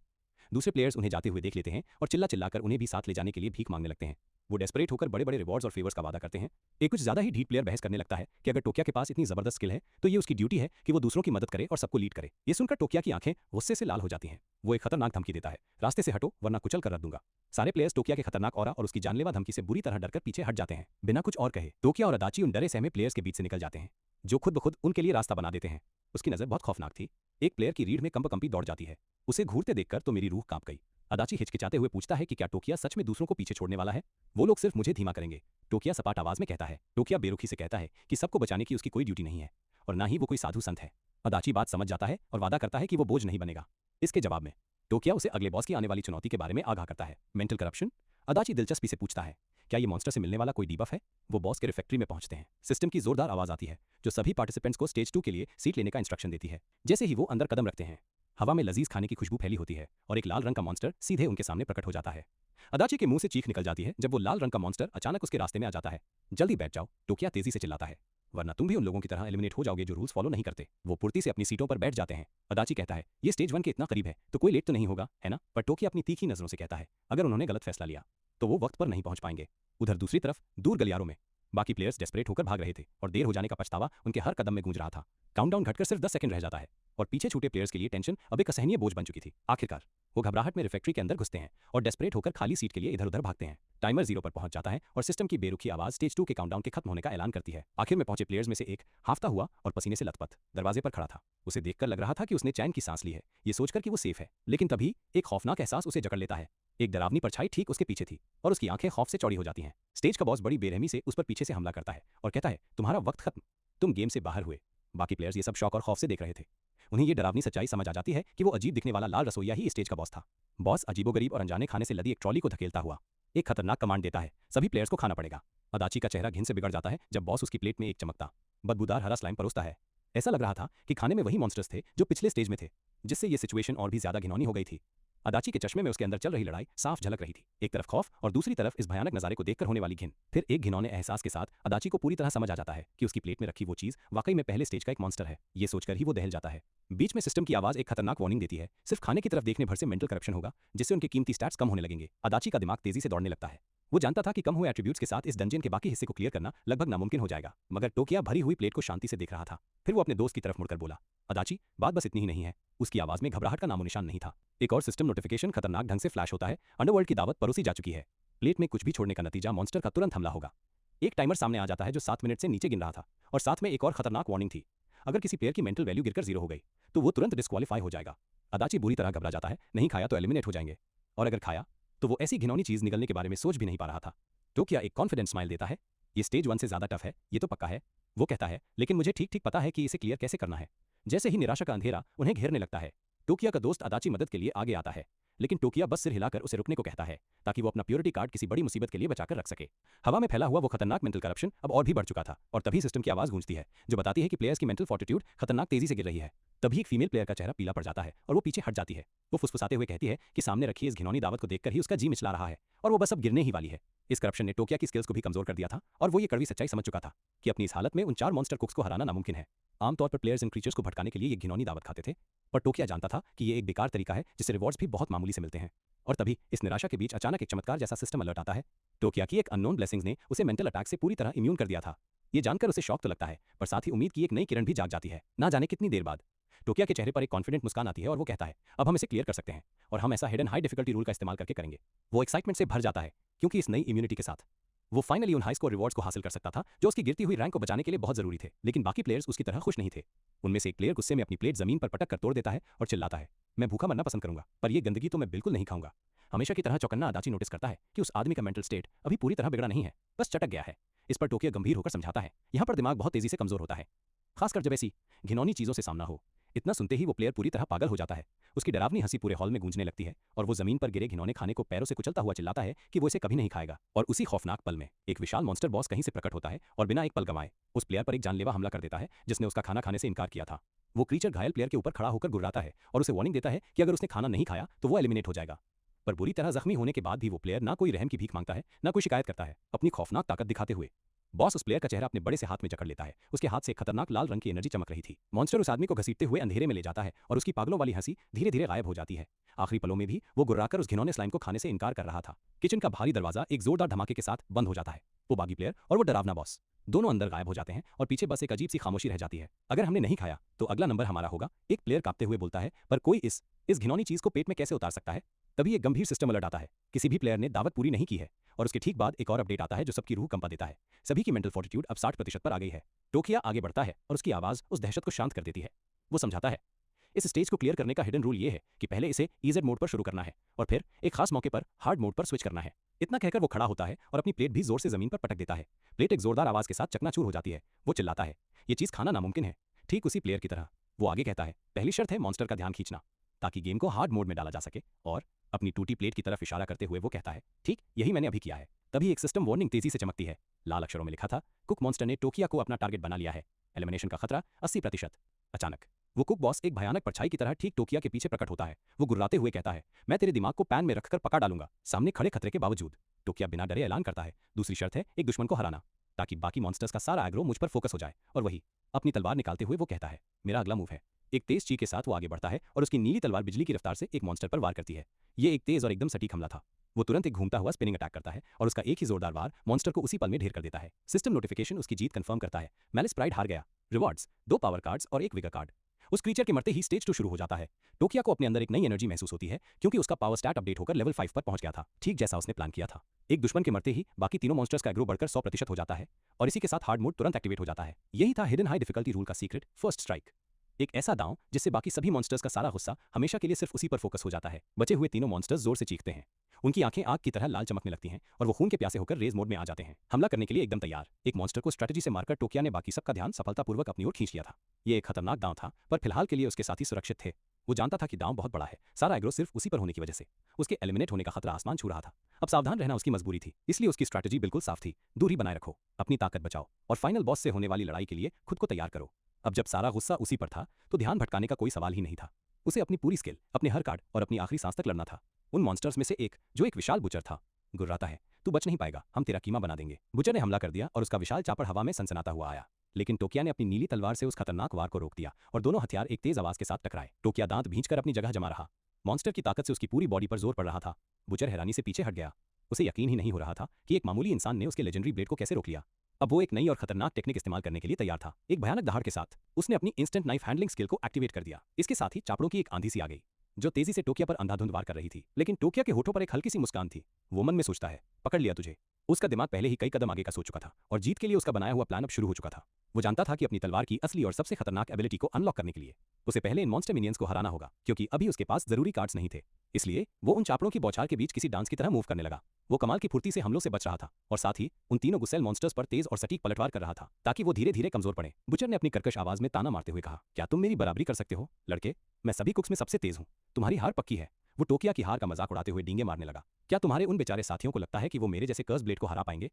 दूसरे प्लेयर्स उन्हें जाते हुए देख लेते हैं और चिल्ला चिल्लाकर उन्हें भी साथ ले जाने के लिए भीख मांगने लगते हैं। वो डेस्परेट होकर बड़े बड़े रिवॉर्ड्स और फेवर्स का वादा करते हैं। एक कुछ ज्यादा ही ढीठ प्लेयर बहस करने लगता है कि अगर टोकिया के पास इतनी जबरदस्त स्किल है तो ये उसकी ड्यूटी है कि वो दूसरों की मदद करे और सबको लीड करे। ये सुनकर टोकिया की आंखें गुस्से से लाल हो जाती हैं। वो एक खतरनाक धमकी देता है, रास्ते से हटो वरना कुचल कर रख दूंगा। सारे प्लेयर्स टोकिया के खतरनाक ऑरा और उसकी जानलेवा धमकी से बुरी तरह डरकर पीछे हट जाते हैं। बिना कुछ और कहे टोकिया और अदाची उन डरे सहमे प्लेयर्स के बीच से निकल जाते हैं जो खुद ब खुद उनके लिए रास्ता बना देते हैं। उसकी नजर बहुत खौफनाक थी। एक प्लेयर की रीढ़ में कंपकंपी दौड़ जाती है। उसे घूरते देखकर तो मेरी रूह कांप गई। अदाची हिचकिचाते हुए पूछता है कि क्या टोकिया सच में दूसरों को पीछे छोड़ने वाला है। वो लोग सिर्फ मुझे धीमा करेंगे, टोकिया सपाट आवाज में कहता है। टोकिया बेरुखी से कहता है कि सबको बचाने की उसकी कोई ड्यूटी नहीं है और ना ही वो कोई साधु संत है। अदाची बात समझ जाता है और वादा करता है कि वो बोझ नहीं बनेगा। इसके जवाब में टोकिया उसे अगले बॉस की आने वाली चुनौती के बारे में आगाह करता है, मेंटल करप्शन। अदाची दिलचस्पी से पूछता है क्या ये मॉन्स्टर से मिलने वाला कोई डीबफ है। वो बॉस के रिफैक्ट्री में पहुंचते हैं। सिस्टम की जोरदार आवाज आती है जो सभी पार्टिसिपेंट्स को स्टेज 2 के लिए सीट लेने का इंस्ट्रक्शन देती है। जैसे ही वो अंदर कदम रखते हैं, हवा में लजीज खाने की खुशबू फैली होती है और एक लाल रंग का मॉन्स्टर सीधे उनके सामने प्रकट हो जाता है। अदाची के मुंह से चीख निकल जाती है जब वो लाल रंग का मॉन्स्टर अचानक उसके रास्ते में आ जाता है। जल्दी बैठ जाओ, टोकिया तेजी से चिल्लाता है, वरना तुम भी उन लोगों की तरह एलिमिनेट हो जाओगे जो रूल्स फॉलो नहीं करते। वो फुर्ती से अपनी सीटों पर बैठ जाते हैं। अदाची कहता है ये स्टेज 1 के इतना करीब है तो कोई लेट तो नहीं होगा, है ना। पर टोकिया अपनी तीखी नजरों से कहता है अगर उन्होंने गलत फैसला लिया तो वो वक्त पर नहीं पहुंच पाएंगे। उधर दूसरी तरफ दूर गलियारों में बाकी प्लेयर्स डेस्परेट होकर भाग रहे थे और देर हो जाने का पछतावा उनके हर कदम में गूंज रहा था। काउंटडाउन घटकर सिर्फ 10 सेकंड रह जाता है और पीछे छूटे प्लेयर्स के लिए टेंशन अब एक असहनीय बोझ बन चुकी थी। आखिरकार वो घबराहट में रिफैक्ट्री के अंदर घुसते हैं और डेस्परेट होकर खाली सीट के लिए इधर उधर भागते हैं। टाइमर 0 पर पहुंच जाता है और सिस्टम की बेरुखी आवाज स्टेज 2 के काउंटडाउन के खत्म होने का ऐलान करती है। आखिर में पहुंचे प्लेयर्स में से एक हाफता हुआ और पसीने से लथपथ दरवाजे पर खड़ा था। उसे देखकर लग रहा था कि उसने चैन की सांस ली है, ये सोचकर कि वो सेफ है। लेकिन तभी एक खौफनाक एहसास उसे जकड़ लेता है। एक डरावनी परछाई ठीक उसके पीछे थी और उसकी आंखें खौफ से चौड़ी हो जाती हैं। स्टेज का बॉस बड़ी बेरहमी से उस पर पीछे से हमला करता है और कहता है तुम्हारा वक्त खत्म, तुम गेम से बाहर हुए। बाकी प्लेयर्स ये सब शौक और खौफ से देख रहे थे। उन्हें ये डरावनी सच्चाई समझ आ जाती है कि वो अजीब दिखने वाला लाल रसोइया ही स्टेज का बॉस था। बॉस अजीबोगरीब और अनजाने खाने से लदी एक ट्रॉली को धकेलता हुआ एक खतरनाक कमांड देता है, सभी प्लेयर्स को खाना पड़ेगा। अदाची का चेहरा घिन से बिगड़ जाता है जब बॉस उसकी प्लेट में एक चमकता बदबूदार हरा स्लाइम परोसता है। ऐसा लग रहा था कि खाने में वही मॉन्स्टर्स थे जो पिछले स्टेज में थे, जिससे ये सिचुएशन और भी ज्यादा घिनौनी हो गई थी। अदाची के चश्मे में उसके अंदर चल रही लड़ाई साफ झलक रही थी, एक तरफ खौफ और दूसरी तरफ इस भयानक नजारे को देखकर होने वाली घिन। फिर एक घिनौने एहसास के साथ अदाची को पूरी तरह समझ आ जाता है कि उसकी प्लेट में रखी वो चीज वाकई में पहले स्टेज का एक मॉन्स्टर है। ये सोचकर ही वो दहल जाता है। बीच में सिस्टम की आवाज एक खतरनाक वार्निंग देती है, सिर्फ खाने की तरफ देखने भर से मेंटल करप्शन होगा जिससे उनके कीमती स्टैट्स कम होने लगेंगे। अदाची का दिमाग तेजी से दौड़ने लगता है। वो जानता था कि कम हुए एट्रीब्यूट्स के साथ इस डंजन के बाकी हिस्से को क्लियर करना लगभग नामुमकिन हो जाएगा, मगर टोकिया भरी हुई प्लेट को शांति से देख रहा था। फिर वो अपने दोस्त की तरफ मुड़कर बोला, अदाची बात बस इतनी ही नहीं है। उसकी आवाज में घबराहट का नामोनिशान नहीं था। एक और सिस्टम नोटिफिकेशन खतरनाक ढंग से फ्लैश होता है, अंडरवर्ल्ड की दावत परोसी जा चुकी है। प्लेट में कुछ भी छोड़ने का नतीजा मॉन्स्टर का तुरंत हमला होगा। एक टाइमर सामने आ जाता है जो 7 मिनट से नीचे गिन रहा था और साथ में एक और खतरनाक वार्निंग थी, अगर किसी प्लेयर की मेंटल वैल्यू गिरकर 0 हो गई तो वो तुरंत डिस्क्वालीफाई हो जाएगा। अदाची बुरी तरह घबरा जाता है, नहीं खाया तो एलिमिनेट हो जाएंगे, और अगर खाया तो वो ऐसी घिनौनी चीज निगलने के बारे में सोच भी नहीं पा रहा था। टोकिया एक कॉन्फिडेंट स्माइल देता है, ये स्टेज 1 से ज्यादा टफ है, ये तो पक्का है। वो कहता है लेकिन मुझे ठीक ठीक पता है कि इसे क्लियर कैसे करना है। जैसे ही निराशा का अंधेरा उन्हें घेरने लगता है, टोकिया का दोस्त अदाची मदद के लिए आगे आता है, लेकिन टोकिया बस सिर हिलाकर उसे रुकने को कहता है ताकि वो अपना प्योरिटी कार्ड किसी बड़ी मुसीबत के लिए बचाकर रख सके। हवा में फैला हुआ वो खतरनाक मेंटल करप्शन अब और भी बढ़ चुका था और तभी सिस्टम की आवाज गूंजती है जो बताती है कि प्लेयर्स की मेंटल फोर्टिट्यूड खतरनाक तेजी से गिर रही है। तभी एक फीमेल प्लेयर का चेहरा पीला पड़ जाता है और वो पीछे हट जाती है। वो फुसफुसाते हुए कहती है कि सामने रखी इस घिनौनी दावत को देखकर ही उसका जी मिचला रहा है और वो बस अब गिरने ही वाली है। इस करप्शन ने टोकिया की स्किल्स को भी कमजोर कर दिया था और वो ये कड़वी सच्चाई समझ चुका था कि अपनी इस हालत में उन 4 मॉन्स्टर कुक्स को हराना नामुमकिन है। आमतौर पर प्लेयर्स इन क्रीचर्स को भटकाने के लिए ये घिनौनी दावत खाते थे, पर टोकिया जानता था कि ये एक बेकार तरीका है जिससे रिवॉर्ड्स भी बहुत मामूली से मिलते हैं। और तभी इस निराशा के बीच अचानक एक चमत्कार जैसा सिस्टम अलर्ट आता है। टोकिया की एक अननोन ब्लेसिंग्स ने उसे मेंटल अटैक से पूरी तरह इम्यून कर दिया था। ये जानकर उसे शौक तो लगता है, पर साथ ही उम्मीद की एक नई किरण भी जाग जाती है। ना जाने कितनी देर बाद टोकिया के चेहरे पर एक कॉन्फिडेंट मुस्कान आती है और वो कहता है अब हम इसे क्लियर कर सकते हैं और हम ऐसा हिडन हाई डिफिकल्टी रूल का इस्तेमाल करके करेंगे। वो एक्साइटमेंट से भर जाता है क्योंकि इस नई इम्यूनिटी के साथ वो फाइनली उन हाई स्कोर रिवॉर्ड्स को हासिल कर सकता था जो उसकी गिरती हुई रैंक को बचाने के लिए बहुत जरूरी थे। लेकिन बाकी प्लेयर्स उसकी तरह खुश नहीं थे। उनमें से एक प्लेयर गुस्से में अपनी प्लेट जमीन पर पटक कर तोड़ देता है और चिल्लाता है, मैं भूखा मरना पसंद करूंगा पर यह गंदगी तो मैं बिल्कुल नहीं खाऊंगा। हमेशा की तरह चौकन्ना अदाची नोटिस करता है कि उस आदमी का मेंटल स्टेट अभी पूरी तरह बिगड़ा नहीं है, बस चटक गया है। इस पर टोकिया गंभीर होकर समझाता है, यहाँ पर दिमाग बहुत तेजी से कमजोर होता है, खासकर जब ऐसी घिनौनी चीजों से सामना हो। इतना सुनते ही वो प्लेयर पूरी तरह पागल हो जाता है। उसकी डरावनी हंसी पूरे हॉल में गूंजने लगती है और वो जमीन पर गिरे घिनौने खाने को पैरों से कुचलता हुआ चिल्लाता है कि वो इसे कभी नहीं खाएगा। और उसी खौफनाक पल में एक विशाल मॉन्स्टर बॉस कहीं से प्रकट होता है और बिना एक पल गंवाए उस प्लेयर पर एक जानलेवा हमला कर देता है जिसने उसका खाना खाने से इनकार किया था। वो क्रीचर घायल प्लेयर के ऊपर खड़ा होकर गुर्राता है और उसे वार्निंग देता है कि अगर उसने खाना नहीं खाया तो वो एलिमिनेट हो जाएगा। पर बुरी तरह जख्मी होने के बाद भी वो प्लेयर ना कोई रहम की भीख मांगता है ना कोई शिकायत करता है। अपनी खौफनाक ताकत दिखाते हुए बॉस उस प्लेयर का चेहरा अपने बड़े से हाथ में जकड़ लेता है। उसके हाथ से खतरनाक लाल रंग की एनर्जी चमक रही थी। मॉन्स्टर उस आदमी को घसीटते हुए अंधेरे में ले जाता है और उसकी पागलों वाली हंसी धीरे धीरे गायब हो जाती है। आखिरी पलों में भी वो गुर्राकर उस घिनौने स्लाइम को खाने से इनकार कर रहा था। किचन का भारी दरवाजा एक जोरदार धमाके के साथ बंद हो जाता है। वो बागी प्लेयर और वो डरावना बॉस दोनों अंदर गायब हो जाते हैं और पीछे बस एक अजीब सी खामोशी रह जाती है। अगर हमने नहीं खाया तो अगला नंबर हमारा होगा, एक प्लेयर कांपते हुए बोलता है, पर कोई इस घिनौनी चीज को पेट में कैसे उतार सकता है। तभी एक गंभीर सिस्टम अलर्ट आता है, किसी भी प्लेयर ने दावत पूरी नहीं की है। और उसके ठीक बाद एक और अपडेट आता है जो सबकी रूह कंपा देता है। सभी की मेंटल फोर्टिट्यूड अब 60% पर आ गई है। टोकिया आगे बढ़ता है और उसकी आवाज उस दहशत को शांत कर देती है। वो समझाता है इस स्टेज को क्लियर करने का हिडन रूल ये है कि पहले इसे ईजेड मोड पर शुरू करना है और फिर एक खास मौके पर हार्ड मोड पर स्विच करना है। इतना कहकर वो खड़ा होता है और अपनी प्लेट भी जोर से जमीन पर पटक देता है। प्लेट एक जोरदार आवाज के साथ चकनाचूर हो जाती है। वो चिल्लाता है, ये चीज खाना नामुमकिन है। ठीक उसी प्लेयर की तरह वो आगे कहता है, पहली शर्त है मॉन्स्टर का ध्यान खींचना ताकि गेम को हार्ड मोड में डाला जा सके। और अपनी टूटी प्लेट की तरफ इशारा करते हुए वो कहता है, ठीक यही मैंने अभी किया है। तभी एक सिस्टम वार्निंग तेजी से चमकती है। लाल अक्षरों में लिखा था, कुक मॉन्स्टर ने टोकिया को अपना टारगेट बना लिया है। एलिमिनेशन का खतरा 80%। अचानक वो कुक बॉस एक भयानक परछाई की तरह ठीक टोकिया के पीछे प्रकट होता है। वो गुर्राते हुए कहता है, मैं तेरे दिमाग को पैन में रखकर पका डालूंगा। सामने खड़े खतरे के बावजूद टोकिया बिना डरे ऐलान करता है, दूसरी शर्त है एक दुश्मन को हराना ताकि बाकी मॉन्स्टर्स का सारा एग्रो मुझ पर फोकस हो जाए। और वही अपनी तलवार निकालते हुए वो कहता है, मेरा अगला मूव है। एक तेज चीख के साथ वो आगे बढ़ता है और उसकी नीली तलवार बिजली की रफ्तार से एक मॉन्स्टर पर वार करती है। ये एक तेज और एकदम सटीक हमला था। वो तुरंत एक घूमता हुआ स्पिनिंग अटैक करता है और उसका एक ही जोरदार वार मॉन्स्टर को उसी पल में ढेर कर देता है। सिस्टम नोटिफिकेशन उसकी जीत कंफर्म करता है। मैलिस प्राइड हार गया। रिवॉर्ड्स 2 पावर कार्ड्स और 1 विगर कार्ड। उस क्रीचर के मरते ही स्टेज 2 शुरू हो जाता है। टोकिया को अपने अंदर एक नई एनर्जी महसूस होती है क्योंकि उसका पावर स्टैट अपडेट होकर लेवल 5 पर पहुंच गया था, ठीक जैसा उसने प्लान किया था। एक दुश्मन के मरते ही बाकी तीनों मॉन्स्टर्स का एग्रो बढ़कर 100% हो जाता है और इसी के साथ हार्ड मोड तुरंत एक्टिवेट हो जाता है। यही था हिडन हाई डिफिकल्टी रूल का सीक्रेट, फर्स्ट स्ट्राइक। एक ऐसा दांव जिससे बाकी सभी मॉन्स्टर्स का सारा गुस्सा हमेशा के लिए सिर्फ उसी पर फोकस हो जाता है। बचे हुए तीनों मॉन्स्टर्स जोर से चीखते हैं। उनकी आंखें आग की तरह लाल चमकने लगती हैं और वो खून के प्यासे होकर रेज मोड में आ जाते हैं, हमला करने के लिए एकदम तैयार। एक मॉन्स्टर को स्ट्रेटजी से मारकर टोकिया ने बाकी सबका ध्यान सफलतापूर्वक अपनी ओर खींच लिया था। ये एक खतरनाक दांव था, पर फिलहाल के लिए उसके साथी सुरक्षित थे। वो जानता था कि दांव बहुत बड़ा है, सारा एग्रो सिर्फ उसी पर होने की वजह से उसके एलिमिनेट होने का खतरा आसमान छू रहा था। अब सावधान रहना उसकी मजबूरी थी, इसलिए उसकी स्ट्रैटेजी बिल्कुल साफ थी, दूरी बनाए रखो, अपनी ताकत बचाओ और फाइनल बॉस से होने वाली लड़ाई के लिए खुद को तैयार करो। अब जब सारा गुस्सा उसी पर था तो ध्यान भटकाने का कोई सवाल ही नहीं था। उसे अपनी पूरी स्किल, अपने हर कार्ड और अपनी आखिरी सांस तक लड़ना था। उन मॉन्स्टर्स में से एक जो एक विशाल बुचर था गुर्राता है, तू बच नहीं पाएगा, हम तेरा कीमा बना देंगे। बुचर ने हमला कर दिया और उसका विशाल चापड़ हवा में सनसनाता हुआ आया, लेकिन टोकिया ने अपनी नीली तलवार से उस खतरनाक वार को रोक दिया और दोनों हथियार एक तेज आवाज के साथ टकराए। टोकिया दांत भींचकर अपनी जगह जमा रहा। मॉन्स्टर की ताकत से उसकी पूरी बॉडी पर जोर पड़ रहा था। बुचर हैरानी से पीछे हट गया। उसे यकीन ही नहीं हो रहा था कि एक मामूली इंसान ने उसके लेजेंडरी ब्लेड को कैसे रोक लिया। अब वो एक नई और खतरनाक टेक्निक इस्तेमाल करने के लिए तैयार था। एक भयानक दहाड़ के साथ उसने अपनी इंस्टेंट नाइफ हैंडलिंग स्किल को एक्टिवेट कर दिया। इसके साथ ही चापड़ों की एक आंधी सी आ गई जो तेजी से टोकिया पर अंधाधुंध वार कर रही थी। लेकिन टोकिया के होठों पर एक हल्की सी मुस्कान थी। वो मन में सोचता है, पकड़ लिया तुझे। उसका दिमाग पहले ही कई कदम आगे का सोच चुका था और जीत के लिए उसका बनाया हुआ प्लान अब शुरू हो चुका था। वो जानता था कि अपनी तलवार की असली और सबसे खतरनाक एबिलिटी को अनलॉक करने के लिए उसे पहले इन मॉन्स्टर मिनियंस को हराना होगा, क्योंकि अभी उसके पास जरूरी कार्ड्स नहीं थे। इसलिए वो उन चापड़ों की बौछार के बीच किसी डांस की तरह मूव करने लगा। वो कमाल की फुर्ती से हमलों से बच रहा था और साथ ही उन तीनों गुस्सैल मॉन्स्टर्स पर तेज और सटीक पलटवार कर रहा था ताकि वो धीरे धीरे कमजोर पड़े। बुचर ने अपनी कर्कश आवाज में ताना मारते हुए कहा, क्या तुम मेरी बराबरी कर सकते हो लड़के? मैं सभी कुक्स में सबसे तेज हूँ, तुम्हारी हार पक्की है। वो टोकिया की हार का मजाक उड़ाते हुए डींगे मारने लगा। क्या तुम्हारे उन बेचारे साथियों को लगता है कि वो मेरे जैसे कर्स ब्लेड को हरा पाएंगे?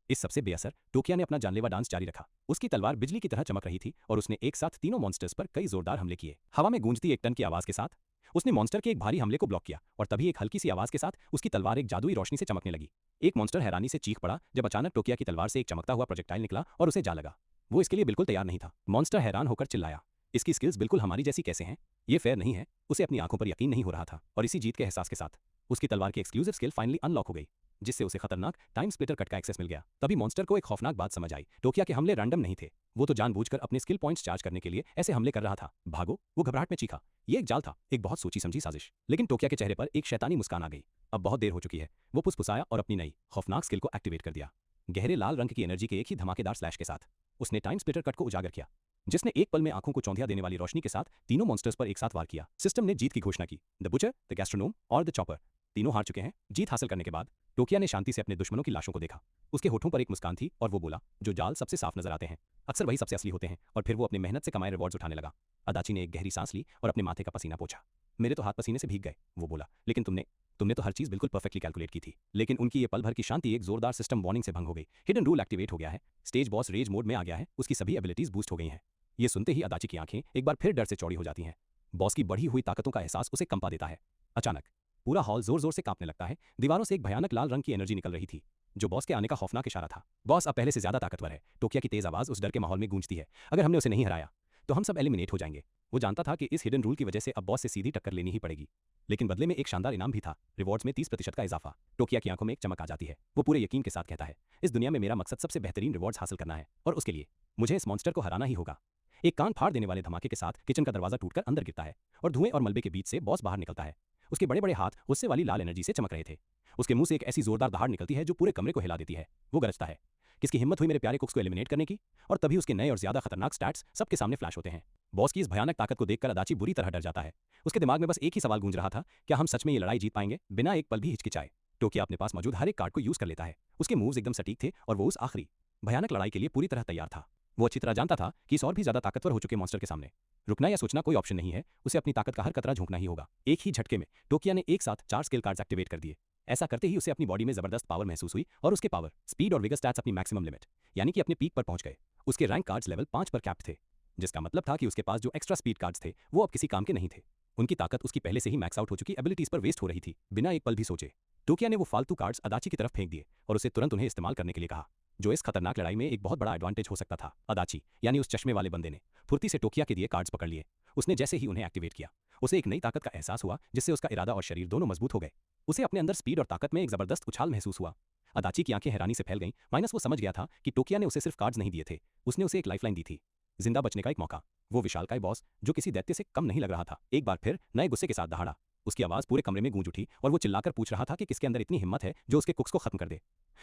इस सबसे बेअसर टोकिया ने अपना जानलेवा डांस जारी रखा। उसकी तलवार बिजली की तरह चमक रही थी और उसने एक साथ तीनों मॉन्स्टर्स पर कई जोरदार हमले किए। हवा में गूंजती एक टन की आवाज के साथ उसने मॉन्स्टर के एक भारी हमले को ब्लॉक किया और तभी एक हल्की सी आवाज के साथ उसकी तलवार एक जादुई रोशनी से चमकने लगी। एक मॉन्स्टर हैरानी से चीख पड़ा जब अचानक टोकिया की तलवार से एक चमकता हुआ प्रोजेक्टाइल निकला और उसे जा लगा। वो इसके लिए बिल्कुल तैयार नहीं था। मॉन्स्टर हैरान होकर चिल्लाया, इसकी स्किल्स बिल्कुल हमारी जैसी कैसे हैं? ये फेयर नहीं है। उसे अपनी आंखों पर यकीन नहीं हो रहा था और इसी जीत के एहसास के साथ उसकी तलवार की एक्सक्लूसिव स्किल फाइनली अनलॉक हो गई, जिससे उसे खतरनाक टाइम स्प्लिटर कट का एक्सेस मिल गया। तभी मॉन्स्टर को एक खौफनाक बात समझ आई, टोकिया के हमले रैंडम नहीं थे। वो तो जानबूझकर अपने स्किल पॉइंट्स चार्ज करने के लिए ऐसे हमले कर रहा था। भागो, वो घबराहट में चीखा। ये एक जाल था, एक बहुत सोची समझी साजिश। लेकिन टोकिया के चेहरे पर एक शैतानी मुस्कान आ गई। अब बहुत देर हो चुकी है। वो फुसफुसाया और अपनी नई खौफनाक स्किल को एक्टिवेट कर दिया। गहरे लाल रंग की एनर्जी के एक ही धमाकेदार स्लैश के साथ उसने टाइम स्प्लिटर कट को उजागर किया, जिसने एक पल में आंखों को चौंधिया देने वाली रोशनी के साथ तीनों मॉन्स्टर्स पर एक साथ वार किया। सिस्टम ने जीत की घोषणा की। द बुचर, द गैस्ट्रोनोम और द चॉपर तीनों हार चुके हैं। जीत हासिल करने के बाद टोकिया ने शांति से अपने दुश्मनों की लाशों को देखा। उसके होठों पर एक मुस्कान थी और वो बोला, जो जाल सबसे साफ नजर आते हैं अक्सर वही सबसे असली होते हैं। और फिर वो अपनी मेहनत से कमाए रिवॉर्ड्स उठाने लगा। अदाची ने एक गहरी सांस ली और अपने माथे का पसीना पोंछा। मेरे तो हाथ पसीने से भीग गए, वो बोला, लेकिन तुमने तो हर चीज बिल्कुल परफेक्टली कैलकुलेट की थी। लेकिन उनकी ये पल भर की शांति एक जोरदार सिस्टम वार्निंग से भंग हो गई। हिडन रूल एक्टिवेट हो गया है, स्टेज बॉस रेज मोड में आ गया है, उसकी सभी एबिलिटीज बूस्ट हो गई हैं। ये सुनते ही अदाची की आंखें एक बार फिर डर से चौड़ी हो जाती हैं। बॉस की बढ़ी हुई ताकतों का एहसास उसे कंपा देता है। अचानक पूरा हॉल जोर जोर से कांपने लगता है। दीवारों से एक भयानक लाल रंग की एनर्जी निकल रही थी, जो बॉस के आने का खौफनाक इशारा था। बॉस अब पहले से ज्यादा ताकतवर है। टोकिया की तेज आवाज उस डर के माहौल में गूंजती है, अगर हमने उसे नहीं हराया तो हम सब एलिमिनेट हो जाएंगे। वो जानता था कि इस हिडन रूल की वजह से अब बॉस से सीधी टक्कर लेनी ही पड़ेगी, लेकिन बदले में एक शानदार इनाम भी था, रिवॉर्ड्स में 30% का इजाफा। टोकिया की आंखों में एक चमक आ जाती है। वो पूरे यकीन के साथ कहता है, इस दुनिया में मेरा मकसद सबसे बेहतरीन रिवॉर्ड्स हासिल करना है और उसके लिए मुझे इस मॉन्स्टर को हराना ही होगा। एक कान फाड़ देने वाले धमाके के साथ किचन का दरवाजा टूटकर अंदर गिरता है और धुएं और मलबे के बीच से बॉस बाहर निकलता है। उसके बड़े बड़े हाथ गुस्से वाली लाल एनर्जी से चमक रहे थे। उसके मुंह से एक ऐसी जोरदार दहाड़ निकलती है जो पूरे कमरे को हिला देती है। वो गरजता है, किसकी हिम्मत हुई मेरे प्यारे कुक्स को एलिमिनेट करने की? और तभी उसके नए और ज्यादा खतरनाक स्टैट्स सबके सामने फ्लैश होते हैं। बॉस की इस भयानक ताकत को देखकर अदाची बुरी तरह डर जाता है। उसके दिमाग में बस एक ही सवाल गूंज रहा था, क्या हम सच में ये लड़ाई जीत पाएंगे? बिना एक पल भी हिचकिचाए टोकिया अपने पास मौजूद हर एक कार्ड को यूज कर लेता है। उसके मूव्स एकदम सटीक थे और वो उस आखिरी भयानक लड़ाई के लिए पूरी तरह तैयार था। वो अच्छी तरह जानता था कि इस और भी ज्यादा ताकतवर हो चुके मॉन्स्टर के सामने रुकना या सोचना कोई ऑप्शन नहीं है। उसे अपनी ताकत का हर कतरा झोंकना ही होगा। एक ही झटके में टोकिया ने एक साथ 4 स्किल कार्ड्स एक्टिवेट कर दिए। ऐसा करते ही उसे अपनी बॉडी में जबरदस्त पावर महसूस हुई और उसके पावर, स्पीड और विगस स्टैट्स अपनी मैक्सिमम लिमिट यानी कि अपने पीक पर पहुंच गए। उसके रैंक कार्ड्स लेवल 5 पर कैप्ड थे, जिसका मतलब था कि उसके पास जो एक्स्ट्रा स्पीड कार्ड्स थे वो अब किसी काम के नहीं थे। उनकी ताकत उसकी पहले से ही मैक्स आउट हो चुकी एबिलिटीज पर वेस्ट हो रही थी। बिना एक पल भी सोचे टोकिया ने वो फालतू कार्ड्स अदाची की तरफ फेंक दिए और उसे तुरंत उन्हें इस्तेमाल करने के लिए कहा, जो इस खतरनाक लड़ाई में एक बहुत बड़ा एडवांटेज हो सकता था। अदाची यानी उस चश्मे वाले बंदे ने फुर्ती से टोकिया के दिए कार्ड्स पकड़ लिए। उसने जैसे ही उन्हें एक्टिवेट किया, उसे एक नई ताकत का एहसास हुआ जिससे उसका इरादा और शरीर दोनों मजबूत हो गए। उसे अपने अंदर स्पीड और ताकत में एक जबरदस्त उछाल महसूस हुआ। अदाची की आंखें हैरानी से फैल गईं, माइनस वो समझ गया था कि टोकिया ने उसे सिर्फ कार्ड्स नहीं दिए थे, उसने उसे एक लाइफलाइन दी थी, जिंदा बचने का एक मौका। वो विशालकाय बॉस जो किसी दैत्य से कम नहीं लग रहा था, एक बार फिर नए गुस्से के साथ दहाड़ा। उसकी आवाज पूरे कमरे में गूंज उठी और वो चिल्लाकर पूछ रहा था कि किसके अंदर इतनी हिम्मत है जो उसके कुक्स को खत्म कर दे।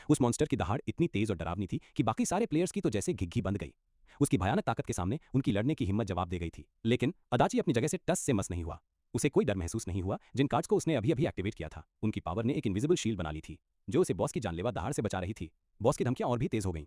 उस मॉन्स्टर की दहाड़ इतनी तेज और डरावनी थी कि बाकी सारे प्लेयर्स की तो जैसे घिघी बंद गई। उसकी भयानक ताकत के सामने उनकी लड़ने की हिम्मत जवाब दे गई थी। लेकिन अदाची अपनी जगह से टस से मस नहीं हुआ। उसे कोई डर महसूस नहीं हुआ। जिन कार्ड्स को उसने अभी अभी एक्टिवेट किया था, उनकी पावर ने एक इनविजिबल शील्ड बना ली थी जो उसे बॉस की जानलेवा दहाड़ से बचा रही थी। बॉस की धमकियां और भी तेज हो गईं।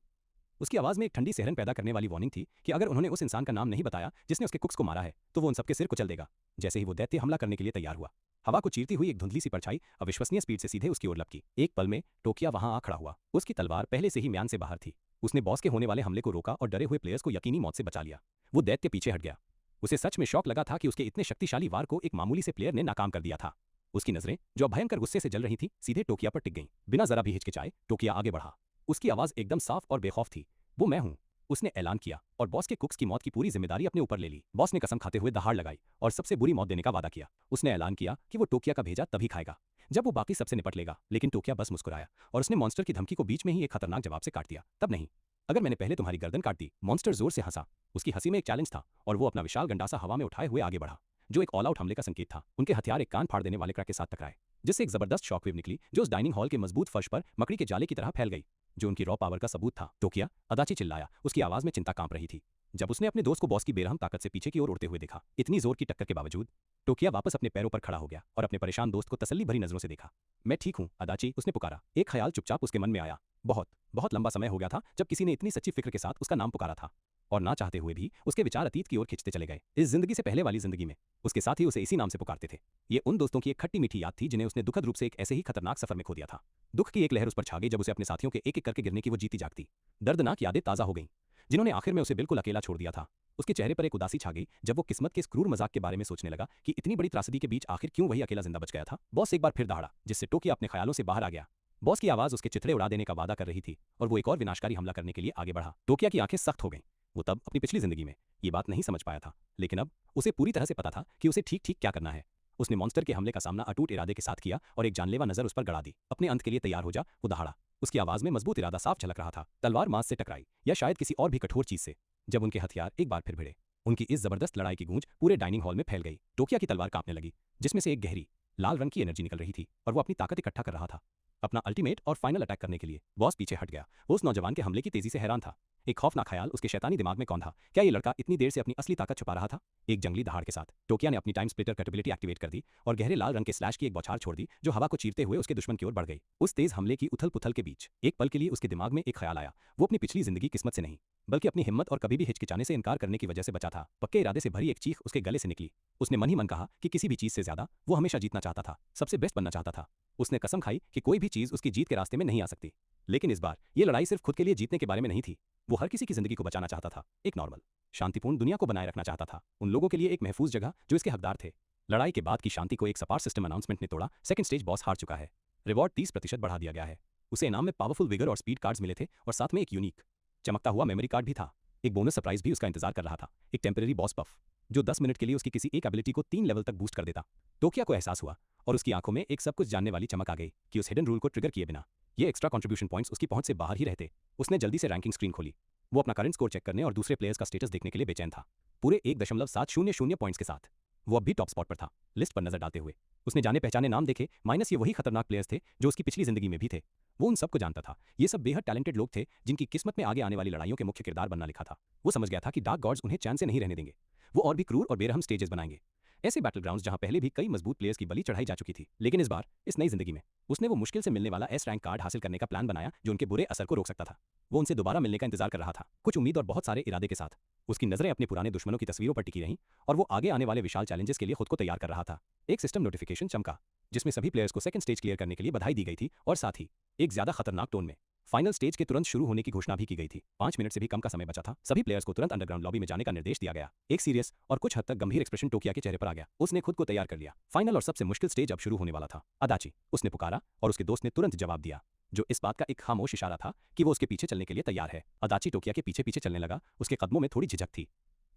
उसकी आवाज में एक ठंडी सिहरन पैदा करने वाली वार्निंग थी कि अगर उन्होंने उस इंसान का नाम नहीं बताया जिसने उसके कुक्स को मारा है, तो वो उन सबके सिर कुचल देगा। जैसे ही वो दैत्य हमला करने के लिए तैयार हुआ, हवा को चीरती हुई एक धुंधली सी परछाई अविश्वसनीय स्पीड से सीधे उसकी ओर लपकी। एक पल में टोकिया वहां आ खड़ा हुआ। उसकी तलवार पहले से ही म्यान से बाहर थी। उसने बॉस के होने वाले हमले को रोका और डरे हुए प्लेयर्स को यकीनी मौत से बचा लिया। वो दैत्य पीछे हट गया। उसे सच में शौक लगा था कि उसके इतने शक्तिशाली वार को एक मामूली से प्लेयर ने नाकाम कर दिया था। उसकी नजरें, जो भयंकर गुस्से से जल रही थीं, सीधे टोकिया पर टिक गईं। बिना जरा भी हिचकिचाए टोकिया आगे बढ़ा। उसकी आवाज एकदम साफ और बेखौफ थी। वो मैं हूं, उसने ऐलान किया और बॉस के कुक्स की मौत की पूरी जिम्मेदारी अपने ऊपर ले ली। बॉस ने कसम खाते हुए दहाड़ लगाई और सबसे बुरी मौत देने का वादा किया। उसने ऐलान किया कि वो टोकिया का भेजा तभी खाएगा जब वो बाकी सबसे निपट लेगा। लेकिन टोकिया बस मुस्कुराया और उसने मॉन्स्टर की धमकी को बीच में ही एक खतरनाक जवाब से काट दिया। तब नहीं, अगर मैंने पहले तुम्हारी गर्दन काट दी। मॉन्स्टर जोर से हंसा। उसकी हंसी में एक चैलेंज था और वो अपना विशाल गंडासा हवा में उठाए हुए आगे बढ़ा, जो एक ऑल आउट हमले का संकेत था। उनके हथियार एक कान फाड़ देने वाले क्रैक के साथ टकराए, जिससे एक जबरदस्त शॉकवेव निकली जो उस डाइनिंग हॉल के मजबूत फर्श पर मकड़ी के जाले की तरह फैल गई, जो उनकी रॉ पावर का सबूत था। टोकिया, अदाची चिल्लाया। उसकी आवाज में चिंता कांप रही थी जब उसने अपने दोस्त को बॉस की बेरहम ताकत से पीछे की ओर उड़ते हुए देखा। इतनी जोर की टक्कर के बावजूद टोकिया वापस अपने पैरों पर खड़ा हो गया और अपने परेशान दोस्त को तसल्ली भरी नजरों से देखा। मैं ठीक हूं अदाची, उसने पुकारा। एक ख्याल चुपचाप उसके मन में आया। बहुत बहुत लंबा समय हो गया था जब किसी ने इतनी सच्ची फिक्र के साथ उसका नाम पुकारा था, और ना चाहते हुए भी उसके विचार अतीत की ओर खिंचते चले गए। इस जिंदगी से पहले वाली जिंदगी में उसके साथ ही उसे इसी नाम से पुकारते थे। ये उन दोस्तों की एक खट्टी मीठी याद थी जिन्हें उसने दुखद रूप से एक ऐसे ही खतरनाक सफर में खो दिया था। दुख की एक लहर उस पर छा गई जब उसे अपने साथियों के एक एक करके गिरने की वो जीती जागती दर्दनाक यादें ताजा हो गईं, जिन्होंने आखिर में उसे बिल्कुल अकेला छोड़ दिया था। उसके चेहरे पर एक उदासी छा गई जब वो किस्मत के इस क्रूर मजाक के बारे में सोचने लगा कि इतनी बड़ी त्रासदी के बीच आखिर क्यों वही अकेला जिंदा बच गया था। बॉस एक बार फिर दहाड़ा, जिससे टोकिया अपने ख्यालों से बाहर आ गया। बॉस की आवाज उसके चिथड़े उड़ा देने का वादा कर रही थी और वो एक और विनाशकारी हमला करने के लिए आगे बढ़ा। टोकिया की आंखें सख्त हो गईं। वो तब अपनी पिछली जिंदगी में ये बात नहीं समझ पाया था, लेकिन अब उसे पूरी तरह से पता था कि उसे ठीक ठीक क्या करना है। उसने मॉन्स्टर के हमले का सामना अटूट इरादे के साथ किया और एक जानलेवा नजर उस पर गड़ा दी। अपने अंत के लिए तैयार हो जा, वो दहाड़ा। उसकी आवाज में मजबूत इरादा साफ झलक रहा था। तलवार मांस से टकराई या शायद किसी और भी कठोर चीज से। जब उनके हथियार एक बार फिर भिड़े, उनकी इस जबरदस्त लड़ाई की गूंज पूरे डाइनिंग हॉल में फैल गई। टोकिया की तलवार कांपने लगी, जिसमें से एक गहरी लाल रंग की एनर्जी निकल रही थी और वो अपनी ताकत इकट्ठा कर रहा था अपना अल्टीमेट और फाइनल अटैक करने के लिए। बॉस पीछे हट गया। वो उस नौजवान के हमले की तेजी से हैरान था। एक खौफनाक ख्याल उसके शैतानी दिमाग में कौंधा, क्या ये लड़का इतनी देर से अपनी असली ताकत छुपा रहा था? एक जंगली दहाड़ के साथ टोकिया ने अपनी टाइम स्प्लिटर कैपेबिलिटी एक्टिवेट कर दी और गहरे लाल रंग के स्लैश की एक बौछार छोड़ दी जो हवा को चीरते हुए उसके दुश्मन की ओर बढ़ गई। उस तेज हमले की उथल पुथल के बीच एक पल के लिए उसके दिमाग में एक ख्याल आया। वो अपनी पिछली जिंदगी किस्मत से नहीं, बल्कि अपनी हिम्मत और कभी भी हिचकिचाने से इनकार करने की वजह से बचा था। पक्के इरादे से भरी एक चीख उसके गले से निकली। उसने मन ही मन कहा कि किसी भी चीज से ज्यादा वो हमेशा जीतना चाहता था, सबसे बेस्ट बनना चाहता था। उसने कसम खाई कि कोई भी चीज उसकी जीत के रास्ते में नहीं आ सकती। लेकिन इस बार ये लड़ाई सिर्फ खुद के लिए जीतने के बारे में नहीं थी। वो हर किसी की जिंदगी को बचाना चाहता था, एक नॉर्मल शांतिपूर्ण दुनिया को बनाए रखना चाहता था, उन लोगों के लिए एक महफूज जगह जो इसके हकदार थे। लड़ाई के बाद की शांति को एक सपाट सिस्टम अनाउंसमेंट ने तोड़ा। सेकंड स्टेज बॉस हार चुका है। रिवॉर्ड 30% बढ़ा दिया गया है। उसे इनाम में पावरफुल विगर और स्पीड कार्ड्स मिले थे और साथ में एक यूनिक चमकता हुआ मेमोरी कार्ड भी था। एक बोनस सरप्राइज भी उसका इंतजार कर रहा था, एक टेम्पररी बॉस बफ जो 10 मिनट के लिए उसकी किसी एक एबिलिटी को 3 लेवल तक बूस्ट कर देता। टोकिया को एहसास हुआ और उसकी आंखों में एक सब कुछ जानने वाली चमक आ गई कि उस हिडन रूल को ट्रिगर किए बिना ये एक्स्ट्रा कंट्रीब्यूशन पॉइंट्स उसकी पहुंच से बाहर ही रहते। उसने जल्दी से रैंकिंग स्क्रीन खोली। वो अपना करंट स्कोर चेक करने और दूसरे प्लेयर्स का स्टेटस देखने के लिए बेचैन था। पूरे 1.700 पॉइंट्स के साथ वो अब भी टॉप स्पॉट पर था। लिस्ट पर नजर डालते हुए उसने जाने पहचाने नाम देखे, माइनस ये वही खतरनाक प्लेयर्स थे जो उसकी पिछली जिंदगी में भी थे। वो उन सबको जानता था। ये सब बेहद टैलेंटेड लोग थे जिनकी किस्मत में आगे आने वाली लड़ाइयों के मुख्य किरदार बनना लिखा था। वो समझ गया था कि डार्क गॉड्स उन्हें चैन से नहीं रहने देंगे। वो और भी क्रूर और बेरहम स्टेजेस बनाएंगे, ऐसे बैटल ग्राउंड्स जहां पहले भी कई मजबूत प्लेयर्स की बलि चढ़ाई जा चुकी थी। लेकिन इस बार इस नई जिंदगी में उसने वो मुश्किल से मिलने वाला एस रैंक कार्ड हासिल करने का प्लान बनाया जो उनके बुरे असर को रोक सकता था। वो उनसे दोबारा मिलने का इंतजार कर रहा था, कुछ उम्मीद और बहुत सारे इरादे के साथ। उसकी नजरें अपने पुराने दुश्मनों की तस्वीरों पर टिकी रहीं और वो आगे आने वाले विशाल चैलेंजेस के लिए खुद को तैयार कर रहा था। एक सिस्टम नोटिफिकेशन चमका जिसमें सभी प्लेयर्स को सेकंड स्टेज क्लियर करने के लिए बधाई दी गई थी और साथ ही एक ज्यादा खतरनाक टोन में फाइनल स्टेज के तुरंत शुरू होने की घोषणा भी की गई थी। 5 मिनट से भी कम का समय बचा था। सभी प्लेयर्स को तुरंत अंडरग्राउंड लॉबी में जाने का निर्देश दिया गया। एक सीरियस और कुछ हद तक गंभीर एक्सप्रेशन टोकिया के चेहरे पर आ गया। उसने खुद को तैयार कर लिया। फाइनल और सबसे मुश्किल स्टेज अब शुरू होने वाला था। अदाची, उसने पुकारा और उसके दोस्त ने तुरंत जवाब दिया, जो इस बात का एक खामोश इशारा था कि वो उसके पीछे चलने के लिए तैयार है। अदाची टोकिया के पीछे पीछे चलने लगा। उसके कदमों में थोड़ी झिझक थी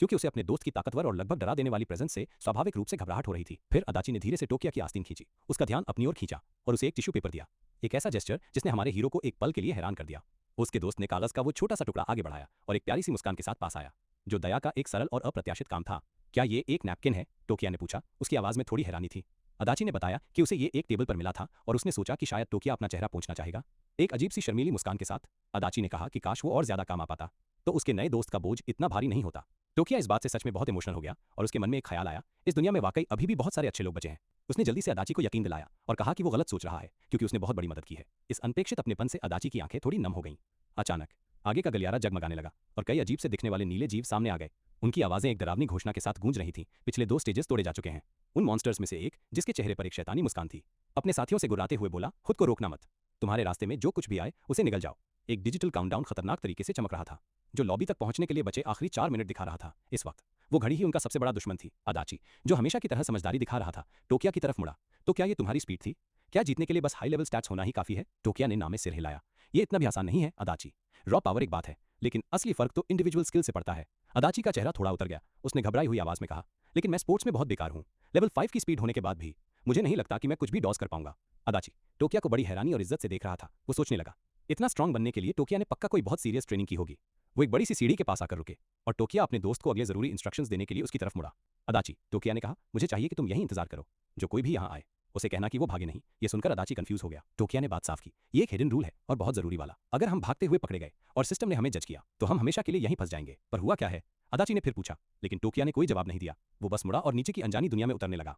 क्योंकि उसे अपने दोस्त की ताकतवर और लगभग डरा देने वाली प्रेजेंस से स्वाभाविक रूप से घबराहट हो रही थी। फिर अदाची ने धीरे से टोकिया की आस्तीन खींची, उसका ध्यान अपनी ओर खींचा और उसे एक टिश्यू पेपर दिया। एक ऐसा जेस्चर जिसने हमारे हीरो को एक पल के लिए हैरान कर दिया। उसके दोस्त ने कागज का वो छोटा सा टुकड़ा आगे बढ़ाया और एक प्यारी सी मुस्कान के साथ पास आया, जो दया का एक सरल और अप्रत्याशित काम था। क्या ये एक नैपकिन है? टोकिया ने पूछा। उसकी आवाज में थोड़ी हैरानी थी। अदाची ने बताया कि उसे ये एक टेबल पर मिला था और उसने सोचा कि शायद टोकिया अपना चेहरा पोंछना चाहेगा। एक अजीब सी शर्मीली मुस्कान के साथ अदाची ने कहा कि काश वो और ज्यादा काम आ पाता तो उसके नए दोस्त का बोझ इतना भारी नहीं होता। टोकिया इस बात से सच में बहुत इमोशनल हो गया और उसके मन में एक ख्याल आया, इस दुनिया में वाकई अभी भी बहुत सारे अच्छे लोग बचे हैं। उसने जल्दी से अदाची को यकीन दिलाया और कहा कि वो गलत सोच रहा है क्योंकि उसने बहुत बड़ी मदद की है। इस अनपेक्षित अपनेपन से अदाची की आंखें थोड़ी नम हो गईं। अचानक आगे का गलियारा जगमगाने लगा और कई अजीब से दिखने वाले नीले जीव सामने आ गए। उनकी आवाजें एक डरावनी घोषणा के साथ गूंज रही थीं। पिछले 2 स्टेजेस तोड़े जा चुके हैं। उन मॉन्स्टर्स में से एक, जिसके चेहरे पर एक शैतानी मुस्कान थी, अपने साथियों से गुर्राते हुए बोला, खुद को रोकना मत। तुम्हारे रास्ते में जो कुछ भी आए उसे निगल जाओ। एक डिजिटल काउंटडाउन खतरनाक तरीके से चमक रहा था जो लॉबी तक पहुंचने के लिए बचे आखिरी 4 मिनट दिखा रहा था। इस वक्त वो घड़ी ही उनका सबसे बड़ा दुश्मन थी। अदाची, जो हमेशा की तरह समझदारी दिखा रहा था, टोकिया की तरफ मुड़ा। तो क्या ये तुम्हारी स्पीड थी? क्या जीतने के लिए बस हाई लेवल स्टैट्स होना ही काफी है? टोकिया ने नाम में सिर हिलाया। ये इतना भी आसान नहीं है अदाची। रॉ पावर एक बात है, लेकिन असली फर्क तो इंडिविजुअल स्किल से पड़ता है। अदाची का चेहरा थोड़ा उतर गया। उसने घबराई हुई आवाज में कहा, लेकिन मैं स्पोर्ट्स में बहुत बेकार हूं। लेवल 5 की स्पीड होने के बाद भी मुझे नहीं लगता कि मैं कुछ भी डॉज कर पाऊंगा। अदाची टोकिया को बड़ी हैरानी और इज्जत से देख रहा था। वो सोचने लगा, इतना स्ट्रांग बनने के लिए टोकिया ने पक्का कोई बहुत सीरियस ट्रेनिंग की होगी। वो एक बड़ी सी सीढ़ी के पास आकर रुके और टोकिया अपने दोस्त को अगले जरूरी इंस्ट्रक्शंस देने के लिए उसकी तरफ मुड़ा। अदाची, टोकिया ने कहा, मुझे चाहिए कि तुम यहीं इंतजार करो। जो कोई भी यहाँ आए उसे कहना कि वो भागे नहीं। ये सुनकर अदाची कंफ्यूज हो गया। टोकिया ने बात साफ की, ये एक हिडन रूल है और बहुत जरूरी वाला। अगर हम भागते हुए पकड़े गए और सिस्टम ने हमें जज किया तो हम हमेशा के लिए यहीं फंस जाएंगे। पर हुआ क्या है? अदाची ने फिर पूछा, लेकिन टोकिया ने कोई जवाब नहीं दिया। वो बस मुड़ा और नीचे की अनजानी दुनिया में उतरने लगा।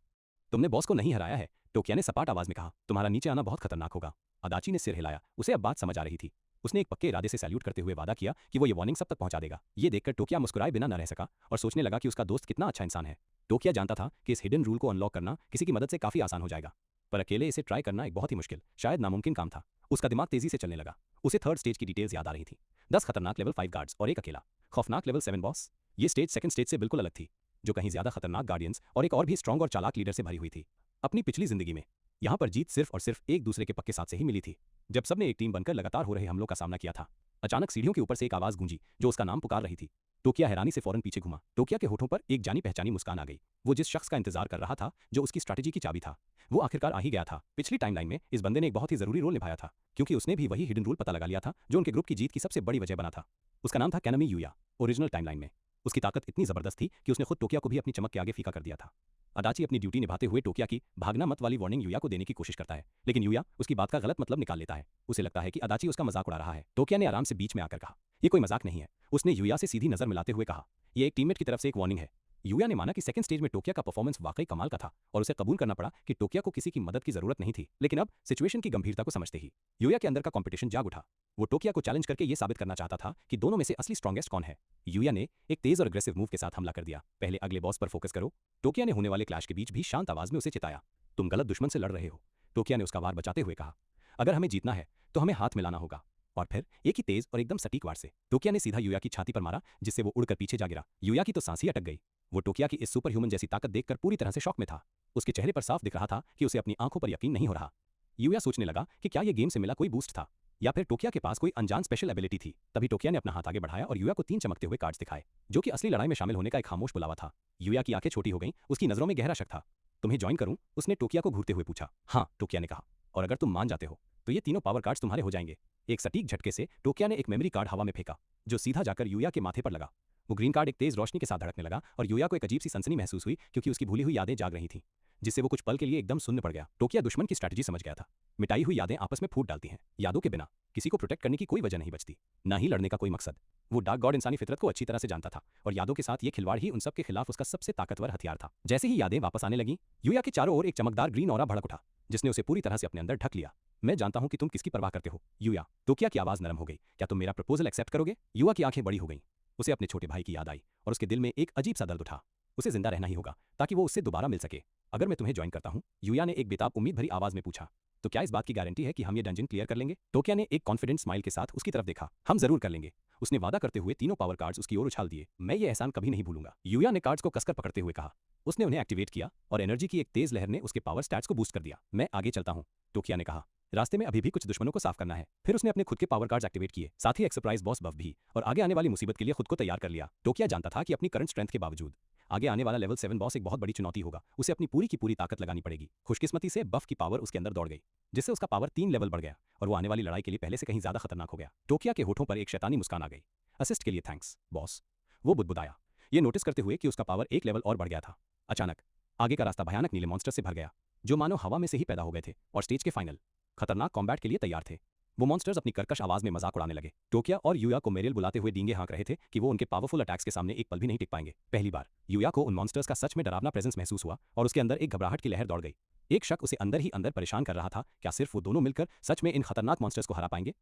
तुमने बॉस को नहीं हराया है, टोकिया ने सपाट आवाज में कहा। तुम्हारा नीचे आना बहुत खतरनाक होगा। अदाची ने सिर हिलाया। उसे अब बात समझ आ रही थी। उसने एक पक्के इरादे से सैल्यूट करते हुए वादा किया कि वो ये वार्निंग सब तक पहुंचा देगा। ये देखकर टोकिया मुस्कुराए बिना न रह सका और सोचने लगा कि उसका दोस्त कितना अच्छा इंसान है। टोकिया जानता था कि इस हिडन रूल को अनलॉक करना किसी की मदद से काफी आसान हो जाएगा, पर अकेले इसे ट्राई करना एक बहुत ही मुश्किल, शायद नामुमकिन काम था। उसका दिमाग तेजी से चलने लगा। उसे थर्ड स्टेज की डिटेल्स याद आ रही थी। 10 खतरनाक लेवल 5 गार्ड्स और एक अकेला खौफनाक लेवल 7 बॉस। ये स्टेज सेकंड स्टेज से बिल्कुल अलग थी, जो कहीं ज्यादा खतरनाक गार्डियंस और एक और भी स्ट्रॉन्ग और चालाक लीडर से भरी हुई थी। अपनी पिछली जिंदगी में यहाँ पर जीत सिर्फ और सिर्फ एक दूसरे के पक्के साथ से ही मिली थी, जब सबने एक टीम बनकर लगातार हो रहे हमलों का सामना किया था। अचानक सीढ़ियों के ऊपर से एक आवाज गूंजी जो उसका नाम पुकार रही थी। टोकिया हैरानी से फौरन पीछे घुमा। टोकिया के होठों पर एक जानी पहचानी मुस्कान आ गई। वो जिस शख्स का इंतजार कर रहा था, जो उसकी स्ट्रैटेजी की चाबी था, वो आखिरकार आ ही गया था। पिछली टाइमलाइन में इस बंदे ने एक बहुत ही जरूरी रोल निभाया था, क्योंकि उसने भी वही हिडन रूल पता लगा लिया था जो उनके ग्रुप की जीत की सबसे बड़ी वजह बना था। उसका नाम था कैनमी यूया। ओरिजिनल टाइमलाइन में उसकी ताकत इतनी जबरदस्त थी कि उसने खुद टोकिया को भी अपनी चमक के आगे फीका कर दिया था। अदाची अपनी ड्यूटी निभाते हुए टोकिया की भागना मत वाली वार्निंग यूया को देने की कोशिश करता है, लेकिन यूया उसकी बात का गलत मतलब निकाल लेता है। उसे लगता है कि अदाची उसका मजाक उड़ा रहा है। टोकिया ने आराम से बीच में आकर कहा, ये कोई मजाक नहीं है। उसने यूया से सीधी नजर मिलाते हुए कहा, ये एक टीममेट की तरफ से एक वार्निंग है। यूया ने माना कि सेकंड स्टेज में टोकिया का परफॉर्मेंस वाकई कमाल का था और उसे कबूल करना पड़ा कि टोकिया को किसी की मदद की जरूरत नहीं थी। लेकिन अब सिचुएशन की गंभीरता को समझते ही यूया के अंदर का कंपटीशन जाग उठा। वो टोकिया को चैलेंज करके ये साबित करना चाहता था कि दोनों में से असली स्ट्रॉन्गेस्ट कौन है। यूया ने एक तेज और अग्रेसिव मूव के साथ हमला कर दिया। पहले अगले बॉस पर फोकस करो। टोकिया ने होने वाले क्लैश के बीच भी शांत आवाज में उसे चिताया। तुम गलत दुश्मन से लड़ रहे हो। टोकिया ने उसका वार बचाते हुए कहा, अगर हमें जीतना है तो हमें हाथ मिलाना होगा। और फिर एक ही तेज और एकदम सटीक वार से टोकिया ने सीधा यूया की छाती पर मारा, जिससे वो उड़कर पीछे जा गिरा। यूया की तो सांस ही अटक गई। वो टोकिया की इस सुपर ह्यूमन जैसी ताकत देखकर पूरी तरह से शॉक में था। उसके चेहरे पर साफ दिख रहा था कि उसे अपनी आंखों पर यकीन नहीं हो रहा। यूया सोचने लगा कि क्या ये गेम से मिला कोई बूस्ट था या फिर टोकिया के पास कोई अनजान स्पेशल एबिलिटी थी। तभी टोकिया ने अपना हाथ आगे बढ़ाया और यूया को 3 चमकते हुए कार्ड्स दिखाए, जो कि असली लड़ाई में शामिल होने का एक खामोश बुलावा था। यूया की आंखें छोटी हो गईं। उसकी नजरों में गहरा शक था। तुम्हें ज्वाइन करूं? उसने टोकिया को घूरते हुए पूछा। हाँ, टोकिया ने कहा, और अगर तुम मान जाते हो तो ये तीनों पावर कार्ड्स तुम्हारे हो जाएंगे। एक सटीक झटके से टोकिया ने एक मेमोरी कार्ड हवा में फेंका, जो सीधा जाकर यूया के माथे पर लगा। वो ग्रीन कार्ड एक तेज रोशनी के साथ धड़कने लगा और यूया को एक अजीब सी सनसनी महसूस हुई, क्योंकि उसकी भूली हुई यादें जाग रही थीं। जिससे वो कुछ पल के लिए एकदम शून्य पड़ गया। टोकिया दुश्मन की स्ट्रैटेजी समझ गया था। मिटाई हुई यादें आपस में फूट डालती हैं। यादों के बिना किसी को प्रोटेक्ट करने की कोई वजह नहीं बचती, ना ही लड़ने का कोई मकसद। वो डार्क गॉड इंसानी फितरत को अच्छी तरह से जानता था और यादों के साथ ये खिलवाड़ ही उन सब के खिलाफ उसका सबसे ताकतवर हथियार था। जैसे ही यादें वापस आने लगी, यूया के चारों ओर एक चमकदार ग्रीन ऑरा भड़क उठा, जिसने उसे पूरी तरह से अपने अंदर ढक लिया। मैं जानता हूं कि तुम किसकी परवाह करते हो, यूया। टोकिया की आवाज नरम हो गई। क्या तुम मेरा प्रपोजल एक्सेप्ट करोगे? युवा की आंखें बड़ी हो गईं। उसे अपने छोटे भाई की याद आई और उसके दिल में एक अजीब सा दर्द उठा। उसे जिंदा रहना ही होगा ताकि वो उससे दोबारा मिल सके। अगर मैं तुम्हें ज्वाइन करता हूं, यूया ने एक बेताब उम्मीद भरी आवाज में पूछा, तो क्या इस बात की गारंटी है कि हम ये डंजन क्लियर कर लेंगे? टोकिया ने एक कॉन्फिडेंट स्माइल के साथ उसकी तरफ देखा। हम जरूर कर लेंगे, उसने वादा करते हुए तीनों पावर कार्ड्स उसकी ओर उछाल दिए। मैं ये एहसान कभी नहीं भूलूंगा, यूया ने कार्ड्स को कसकर पकड़ते हुए कहा। उसने उन्हें एक्टिवेट किया और एनर्जी की एक तेज लहर ने उसके पावर स्टैट्स को बूस्ट कर दिया। मैं आगे चलता हूं, टोकिया ने कहा। रास्ते में अभी भी कुछ दुश्मनों को साफ करना है। फिर उसने अपने खुद के पावर कार्ड्स एक्टिवेट किए, साथ ही एक सरप्राइज बॉस बफ भी, और आगे आने वाली मुसीबत के लिए खुद को तैयार कर लिया। टोकिया जानता था कि अपनी करंट स्ट्रेंथ के बावजूद आगे आने वाला लेवल 7 बॉस एक बहुत बड़ी चुनौती होगा। उसे अपनी पूरी की पूरी ताकत लगानी पड़ेगी। खुशकिस्मती से बफ की पावर उसके अंदर दौड़ गई, जिससे उसका पावर 3 लेवल बढ़ गया और वो आने वाली लड़ाई के लिए पहले से कहीं ज्यादा खतरनाक हो गया। टोकिया के होठों पर एक शैतानी मुस्कान आ गई। असिस्ट के लिए थैंक्स बॉस, वो बुदबुदाया, ये नोटिस करते हुए कि उसका पावर एक लेवल और बढ़ गया था। अचानक आगे का रास्ता भयानक नीले मॉन्स्टर से भर गया, जो मानो हवा में से ही पैदा हो गए थे और स्टेज के फाइनल खतरनाक कॉम्बैट के लिए तैयार थे। वो मॉन्स्टर्स अपनी कर्कश आवाज में मजाक उड़ाने लगे। टोकिया और यूया को मेरिल बुलाते हुए डींगे हाँक रहे थे कि वो उनके पावरफुल अटैक्स के सामने एक पल भी नहीं टिक पाएंगे। पहली बार यूया को उन मॉन्स्टर्स का सच में डरावना प्रेजेंस महसूस हुआ और उसके अंदर एक घबराहट की लहर दौड़ गई। एक शक उसे अंदर ही अंदर परेशान कर रहा था, क्या सिर्फ वो दोनों मिलकर सच में इन खतरनाक मॉन्स्टर्स को हरा पाएंगे?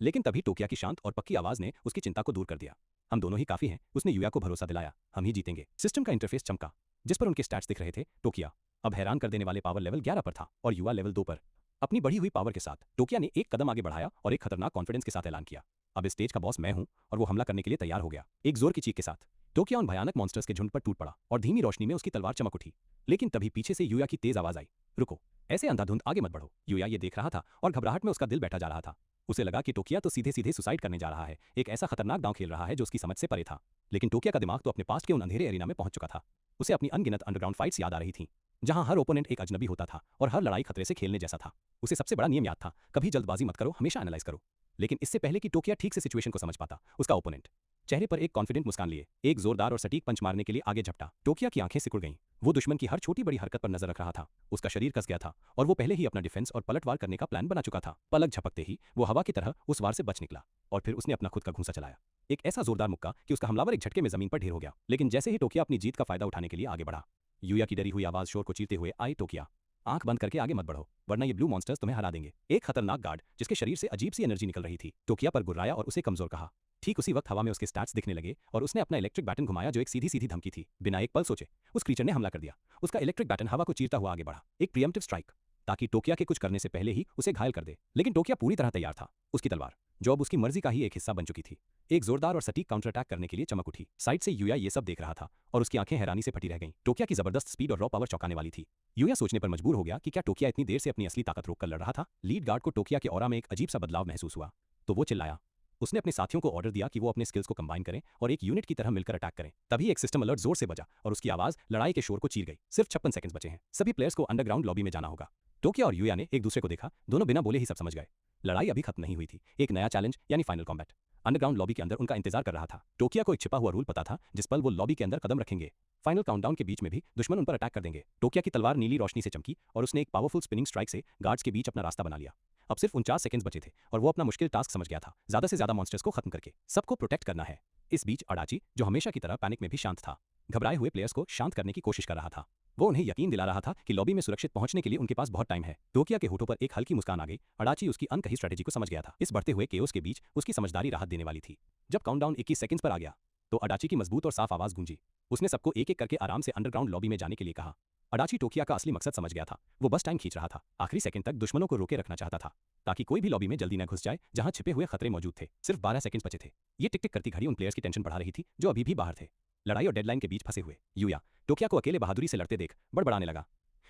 लेकिन तभी टोकिया की शांत और पक्की आवाज ने उसकी चिंता को दूर कर दिया। हम दोनों ही काफी हैं, उसने यूया को भरोसा दिलाया। हम ही जीतेंगे। सिस्टम का इंटरफेस चमका, जिस पर उनके स्टैट्स दिख रहे थे। टोकिया अब हैरान कर देने वाले पावर लेवल 11 पर था और युवा लेवल 2 पर। अपनी बढ़ी हुई पावर के साथ टोकिया ने एक कदम आगे बढ़ाया और एक खतरनाक कॉन्फिडेंस के साथ ऐलान किया, अब इस स्टेज का बॉस मैं हूं। और वो हमला करने के लिए तैयार हो गया। एक जोर की चीख के साथ टोकिया उन भयानक मॉन्स्टर्स के झुंड पर टूट पड़ा और धीमी रोशनी में उसकी तलवार चमक उठी। लेकिन तभी पीछे से यूया की तेज आवाज आई, रुको, ऐसे अंधाधुंध आगे मत बढ़ो। यूया ये देख रहा था और घबराहट में उसका दिल बैठा जा रहा था। उसे लगा कि टोकिया तो सीधे सीधे सुसाइड करने जा रहा है, एक ऐसा खतरनाक दांव खेल रहा है जो उसकी समझ से परे था। लेकिन टोकिया का दिमाग तो अपने पास्ट के उन अंधेरे एरिना में पहुंच चुका था। उसे अपनी अनगिनत अंडरग्राउंड फाइट्स याद आ रही थीं, जहां हर ओपोनेंट एक अजनबी होता था और हर लड़ाई खतरे से खेलने जैसा था। उसे सबसे बड़ा नियम याद था, कभी जल्दबाजी मत करो, हमेशा एनालाइज करो। लेकिन इससे पहले कि टोकिया ठीक से सिचुएशन को समझ पाता, उसका ओपोनेंट चेहरे पर एक कॉन्फिडेंट मुस्कान लिए एक जोरदार और सटीक पंच मारने के लिए आगे झपटा। टोकिया की आंखें सिकुड़ गईं। वो दुश्मन की हर छोटी बड़ी हरकत पर नजर रख रहा था। उसका शरीर कस गया था और वो पहले ही अपना डिफेंस और पलटवार करने का प्लान बना चुका था। पलक झपकते ही वो हवा की तरह उस वार से बच निकला और फिर उसने अपना खुद का घूंसा चलाया, एक ऐसा जोरदार मुक्का कि उसका हमलावर एक झटके में जमीन पर ढेर हो गया। लेकिन जैसे ही टोकिया अपनी जीत का फायदा उठाने के लिए आगे बढ़ा, यूया की डरी हुई आवाज शोर को चीरते हुए आई, टोकिया आंख बंद करके आगे मत बढ़ो, वरना ये ब्लू मॉन्स्टर्स तुम्हें हरा देंगे। एक खतरनाक गार्ड जिसके शरीर से अजीब सी एनर्जी निकल रही थी, टोकिया पर गुर्राया और उसे कमजोर कहा। ठीक उसी वक्त हवा में उसके स्टैट्स दिखने लगे और उसने अपना इलेक्ट्रिक बैटन घुमाया जो एक सीधी सीधी धमकी थी। बिना एक पल सोचे उस क्रीचर ने हमला कर दिया। उसका इलेक्ट्रिक बैटन हवा को चीरता हुआ आगे बढ़ा, एक प्रीएम्प्टिव स्ट्राइक, ताकि टोकिया के कुछ करने से पहले ही उसे घायल कर दे। लेकिन टोकिया पूरी तरह तैयार था। उसकी तलवार, जो अब उसकी मर्जी का ही एक हिस्सा बन चुकी थी, एक जोरदार और सटीक काउंटर अटैक करने के लिए चमक उठी। साइड से यूया ये सब देख रहा था और उसकी आंखें हैरानी से फटी रह गईं। टोकिया की जबरदस्त स्पीड और रॉ पावर चौंकाने वाली थी। यूया सोचने पर मजबूर हो गया कि क्या टोकिया इतनी देर से अपनी असली ताकत रोककर लड़ रहा था। लीड गार्ड को टोकिया के ऑरा में एक अजीब सा बदलाव महसूस हुआ, तो वो चिल्लाया। उसने अपने साथियों को ऑर्डर दिया कि वो अपने स्किल्स को कंबाइन करें और एक यूनिट की तरह मिलकर अटैक करें। तभी एक सिस्टम अलर्ट जोर से बजा और उसकी आवाज लड़ाई के शोर को चीर गई। सिर्फ 56 सेकंड्स बचे हैं, सभी प्लेयर्स को अंडरग्राउंड लॉबी में जाना होगा। टोकिया और यूया ने एक दूसरे को देखा, दोनों बिना बोले ही सब समझ गए। लड़ाई अभी खत्म नहीं हुई थी, एक नया चैलेंज यानी फाइनल कॉम्बैट अंडरग्राउंड लॉबी के अंदर उनका इंतजार कर रहा था। टोकिया को एक छिपा हुआ रूल पता था, जिस पल वो लॉबी के अंदर कदम रखेंगे, फाइनल काउंटडाउन के बीच में भी दुश्मन उन पर अटैक कर देंगे। टोकिया की तलवार नीली रोशनी से चमकी और उसने एक पावरफुल स्पिनिंग स्ट्राइक से गार्ड्स के बीच अपना रास्ता बना लिया। अब सिर्फ 49 सेकंड्स बचे थे और वो अपना मुश्किल टास्क समझ गया था, ज्यादा से ज्यादा मॉन्स्टर्स को खत्म करके सबको प्रोटेक्ट करना है। इस बीच अडाची, जो हमेशा की तरह पैनिक में भी शांत था, घबराए हुए प्लेयर्स को शांत करने की कोशिश कर रहा था। वो उन्हें यकीन दिला रहा था कि लॉबी में सुरक्षित पहुंचने के लिए उनके पास बहुत टाइम है। टोकिया के होठों पर एक हल्की मुस्कान आ गई। अडाची उसकी अनकही स्ट्रेटेजी को समझ गया था। इस बढ़ते हुए केओस के बीच उसकी समझदारी राहत देने वाली थी। जब काउंटडाउन 21 सेकंड्स पर आ गया, तो अडाची की मजबूत और साफ आवाज गूंजी। उसने सबको एक एक करके आराम से अंडरग्राउंड लॉबी में जाने के लिए कहा। अडाची टोकिया का असली मकसद समझ गया था। वो बस टाइम खींच रहा था, आखिरी सेकंड तक दुश्मनों को रोके रखना चाहता था, ताकि कोई भी लॉबी में जल्दी न घुस जाए जहां छिपे हुए खतरे मौजूद थे। सिर्फ 12 सेकंड्स बचे थे। ये टिक टिक करती घड़ी उन प्लेयर्स की टेंशन बढ़ा रही थी जो अभी भी बाहर थे। लड़ाई और डेडलाइन के बीच फंसे हुए यूया टोकिया को अकेले बहादुरी से लड़ते देख बड़बड़ाने लगा।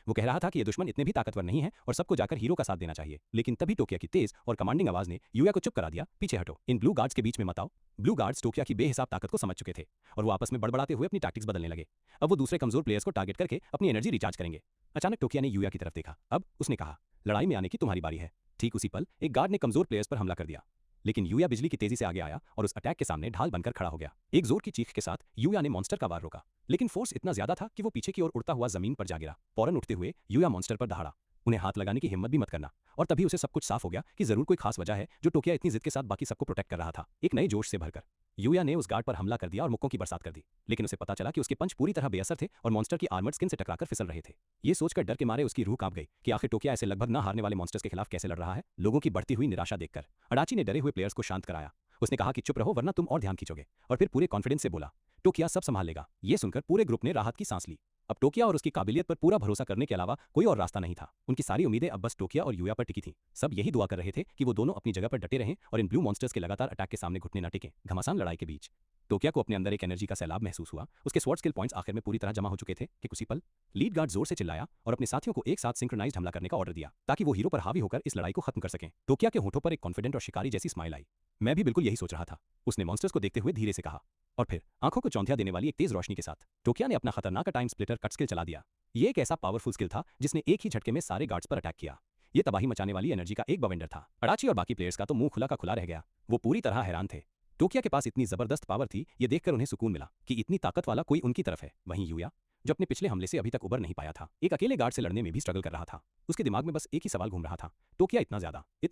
वो कह रहा था कि ये दुश्मन इतने भी ताकतवर नहीं है और सबको जाकर हीरो का साथ देना चाहिए। लेकिन तभी टोकिया की तेज और कमांडिंग आवाज ने यूया को चुप करा दिया। पीछे हटो, इन ब्लू गार्ड्स के बीच में मत आओ। ब्लू गार्ड्स टोकिया की बेहिसाब ताकत को समझ चुके थे और वो आपस में बड़बड़ाते हुए अपनी टैक्टिक्स बदलने लगे। अब वो दूसरे कमजोर प्लेयर्स को टारगेट करके अपनी एनर्जी रिचार्ज करेंगे। अचानक टोकिया ने यूया की तरफ देखा। अब उसने कहा, लड़ाई में आने की तुम्हारी बारी है। ठीक उसी पल एक गार्ड ने कमजोर प्लेयर्स पर हमला कर दिया। लेकिन यूया बिजली की तेजी से आगे आया और उस अटैक के सामने ढाल बनकर खड़ा हो गया। एक जोर की चीख के साथ यूया ने मॉन्स्टर का वार रोका, लेकिन फोर्स इतना ज्यादा था कि वो पीछे की ओर उड़ता हुआ जमीन पर जा गिरा। फौरन उठते हुए यूया मॉन्स्टर पर दहाड़ा। उन्हें हाथ लगाने की हिम्मत भी मत करना। और तभी उसे सब कुछ साफ हो गया कि जरूर कोई खास वजह है जो टोकिया इतनी जिद के साथ बाकी सबको प्रोटेक्ट कर रहा था। एक नए जोश से भरकर यूया ने उस गार्ड पर हमला कर दिया और मुक्कों की बरसात कर दी, लेकिन उसे पता चला कि उसके पंच पूरी तरह बेअसर थे और मॉन्स्टर की आर्मर्ड स्किन से टकराकर फिसल रहे थे। ये सोचकर डर के मारे उसकी रूह कांप गई कि आखिर टोकिया ऐसे लगभग न हारने वाले मॉन्स्टर्स के खिलाफ कैसे लड़ रहा है। लोगों की बढ़ती हुई निराशा देखकर अडाची ने डरे हुए प्लेयर्स को शांत कराया। उसने कहा कि चुप रहो वरना तुम और ध्यान खींचोगे, और फिर पूरे कॉन्फिडेंस से बोला, टोकिया सब संभाल लेगा। ये सुनकर पूरे ग्रुप ने राहत की सांस ली। अब टोकिया और उसकी काबिलियत पर पूरा भरोसा करने के अलावा कोई और रास्ता नहीं था। उनकी सारी उम्मीदें अब बस टोकिया और यूया पर टिकी थीं। सब यही दुआ कर रहे थे कि वो दोनों अपनी जगह पर डटे रहें और इन ब्लू मॉन्स्टर्स के लगातार अटैक के सामने घुटने न टेकें। घमासान लड़ाई के बीच टोकिया को अपने अंदर एक एनर्जी का सैलाब महसूस हुआ। उसके स्वॉर्ड स्किल पॉइंट्स आखिर में पूरी तरह जमा हो चुके थे कि उसी पल लीड गार्ड जोर से चिल्लाया और अपने साथियों को एक साथ सिंक्रोनाइज्ड हमला करने का ऑर्डर दिया ताकि वो हीरो पर हावी होकर इस लड़ाई को खत्म कर सकें। टोकिया के होठों पर एक कॉन्फिडेंट और शिकारी जैसी स्माइल आई। मैं भी बिल्कुल यही सोच रहा था, उसने मॉन्स्टर्स को देखते हुए धीरे से कहा, और फिर आंखों को चौंधिया देने वाली एक तेज रोशनी के साथ टोकिया ने अपना खतरनाक टाइम स्प्लिटर कट स्किल चला दिया। ये एक ऐसा पावरफुल स्किल था जिसने एक ही झटके में सारे गार्ड्स पर अटैक किया। ये तबाही मचाने वाली एनर्जी का एक बवेंडर था। अडाची और बाकी प्लेयर्स का तो मुंह खुला का खुला रह गया। वो पूरी तरह हैरान थे। टोकिया के पास इतनी जबरदस्त पावर थी, ये देखकर उन्हें सुकून मिला कि इतनी ताकत वाला कोई उनकी तरफ है। वहीं यूया, जो अपने पिछले हमले से अभी तक उबर नहीं पाया था, एक अकेले गार्ड से लड़ने में भी स्ट्रगल कर रहा था। उसके दिमाग में बस एक ही सवाल घूम रहा था, टोकिया इतना